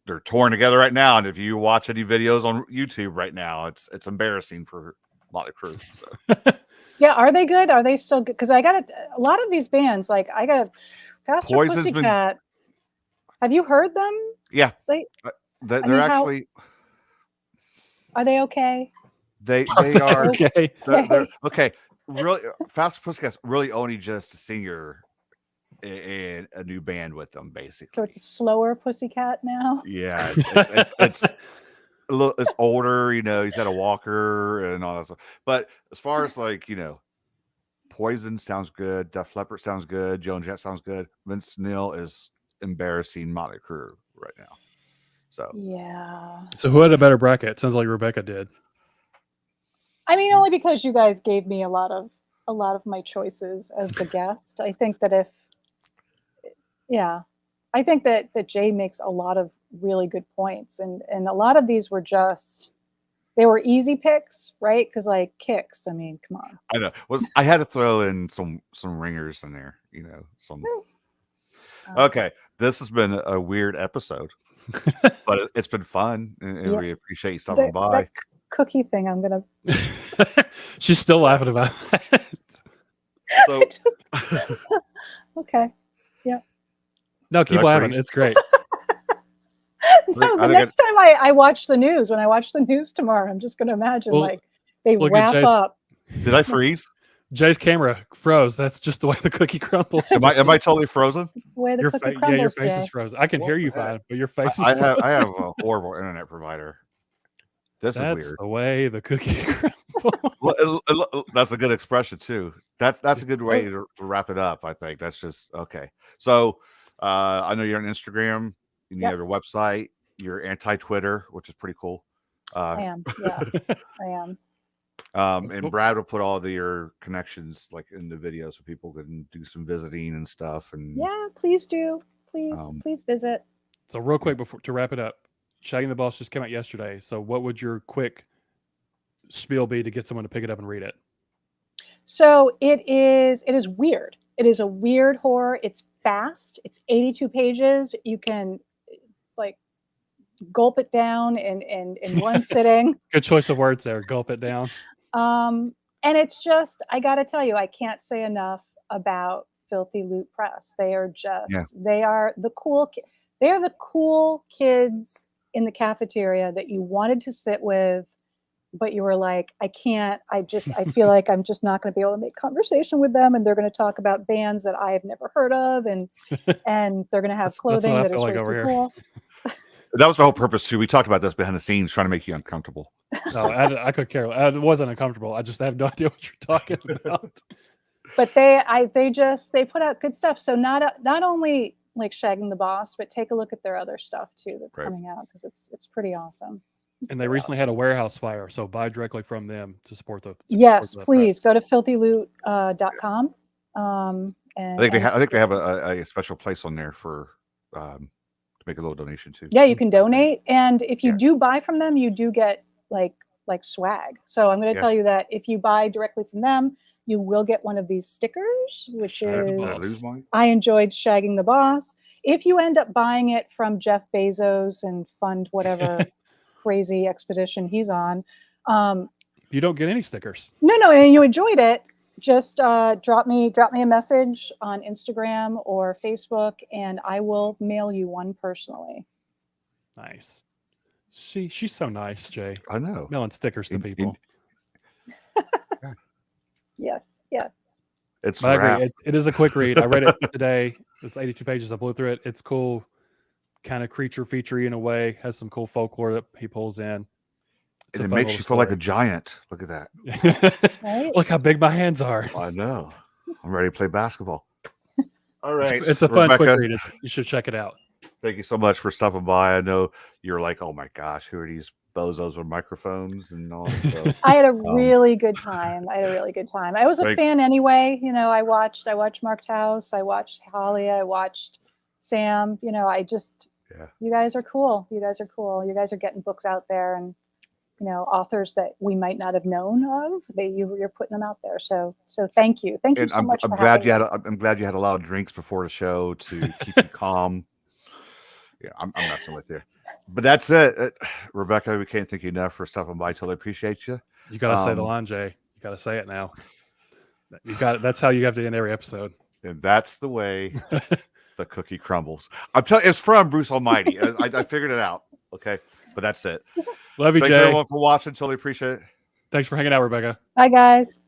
they're touring together right now, and if you watch any videos on YouTube right now, it's embarrassing for Motley Crue. So. yeah, are they good? Are they still good? Because I got a lot of these bands. Like I got Faster Poison's been- Pussycat. Have you heard them? Yeah, Like, they're mean, actually. are they okay? They are Okay. they're okay. Really, Fast Pussycats really only just a singer and a new band with them, basically. So it's a slower pussycat now. Yeah, it's a little, it's older, you know. He's got a walker and all that stuff. But as far as like, you know, Poison sounds good, Def Leppard sounds good, Joan Jett sounds good. Vince Neil is embarrassing Motley Crue right now. So Yeah. So who had a better bracket? Sounds like Rebecca did. I mean, only because you guys gave me a lot of my choices as the guest. I think that I think that Jay makes a lot of really good points, and a lot of these were just, they were easy picks, right? Because like Kicks, I mean, come on. I know. I had to throw in some ringers in there, you know. Some. Okay, this has been a weird episode, but it's been fun, and we appreciate you stopping by. That cookie thing, I'm gonna. She's still laughing about that. So, okay. Yeah. No, keep laughing. It's great. No, the next time I watch the news, when I watch the news tomorrow, I'm just going to imagine like they wrap up. Did I freeze? Jay's camera froze. That's just the way the cookie crumbles. Am I totally frozen? The way the cookie crumbles, yeah, your face Jay. is frozen. I can hear you fine, but your face is I frozen. have a horrible internet provider. That's weird. The way the cookie crumbles. Well, that's a good expression too. That's a good way to wrap it up. I think that's just okay. So I know you're on Instagram. You have your website. You're anti-Twitter, which is pretty cool. I am. Yeah, I am. And Brad will put all your connections like in the video so people can do some visiting and stuff. And yeah, please do. Please visit. So real quick before to wrap it up, Shagging the Boss just came out yesterday. So what would your quick spiel be to get someone to pick it up and read it? So it is weird. It is a weird horror. It's fast. It's 82 pages. You can like gulp it down in one sitting. Good choice of words there. Gulp it down. And it's just, I got to tell you, I can't say enough about Filthy Loot Press. They are just, they are the cool kids in the cafeteria that you wanted to sit with, but you were like, I feel like I'm just not going to be able to make conversation with them. And they're going to talk about bands that I have never heard of. And they're going to have clothing that is really cool. That was the whole purpose too. We talked about this behind the scenes, trying to make you uncomfortable. No, I could care. It wasn't uncomfortable. I just have no idea what you're talking about. But they put out good stuff. So not only like Shagging the Boss, but take a look at their other stuff too that's coming out, because it's pretty awesome. And they recently had a warehouse fire, so buy directly from them to support the. Yes, please go to filthyloot.com. And I think they have a special place on there for to make a little donation too. Yeah, you can donate, and if you do buy from them, you do get like swag. So I'm going to tell you that if you buy directly from them, you will get one of these stickers, which is I enjoyed Shagging the Boss. If you end up buying it from Jeff Bezos and fund whatever crazy expedition he's on, you don't get any stickers. No, and you enjoyed it, just drop me a message on Instagram or Facebook, and I will mail you one personally. Nice. She's so nice, Jay. I know. Mailing stickers to people. Yes. It's I agree. It is a quick read. I read it today. It's 82 pages. I blew through it. It's cool, kind of creature featurey in a way. Has some cool folklore that he pulls in. And it makes you feel like a giant. Look at that. Right? Look how big my hands are. I know. I'm ready to play basketball. All right. It's a fun quick read. You should check it out. Thank you so much for stopping by. I know you're like, oh my gosh, who are these bozos with microphones and all? So, I had a really good time. I was a fan anyway. You know, I watched Marked House. I watched Holly. I watched Sam. You know, you guys are cool. You guys are getting books out there, and you know, authors that we might not have known of. You're putting them out there. So thank you. Thank you so much. I'm glad you had a lot of drinks before the show to keep you calm. Yeah, I'm messing with you. But that's it. Rebecca, we can't thank you enough for stopping by. Totally appreciate you. You got to say the line, Jay. You got to say it now. You got it. That's how you have to end every episode. And that's the way the cookie crumbles. I'm telling you, it's from Bruce Almighty. I figured it out. Okay. But that's it. Love you, Thanks Jay. everyone for watching. Totally appreciate it. Thanks for hanging out, Rebecca. Bye, guys.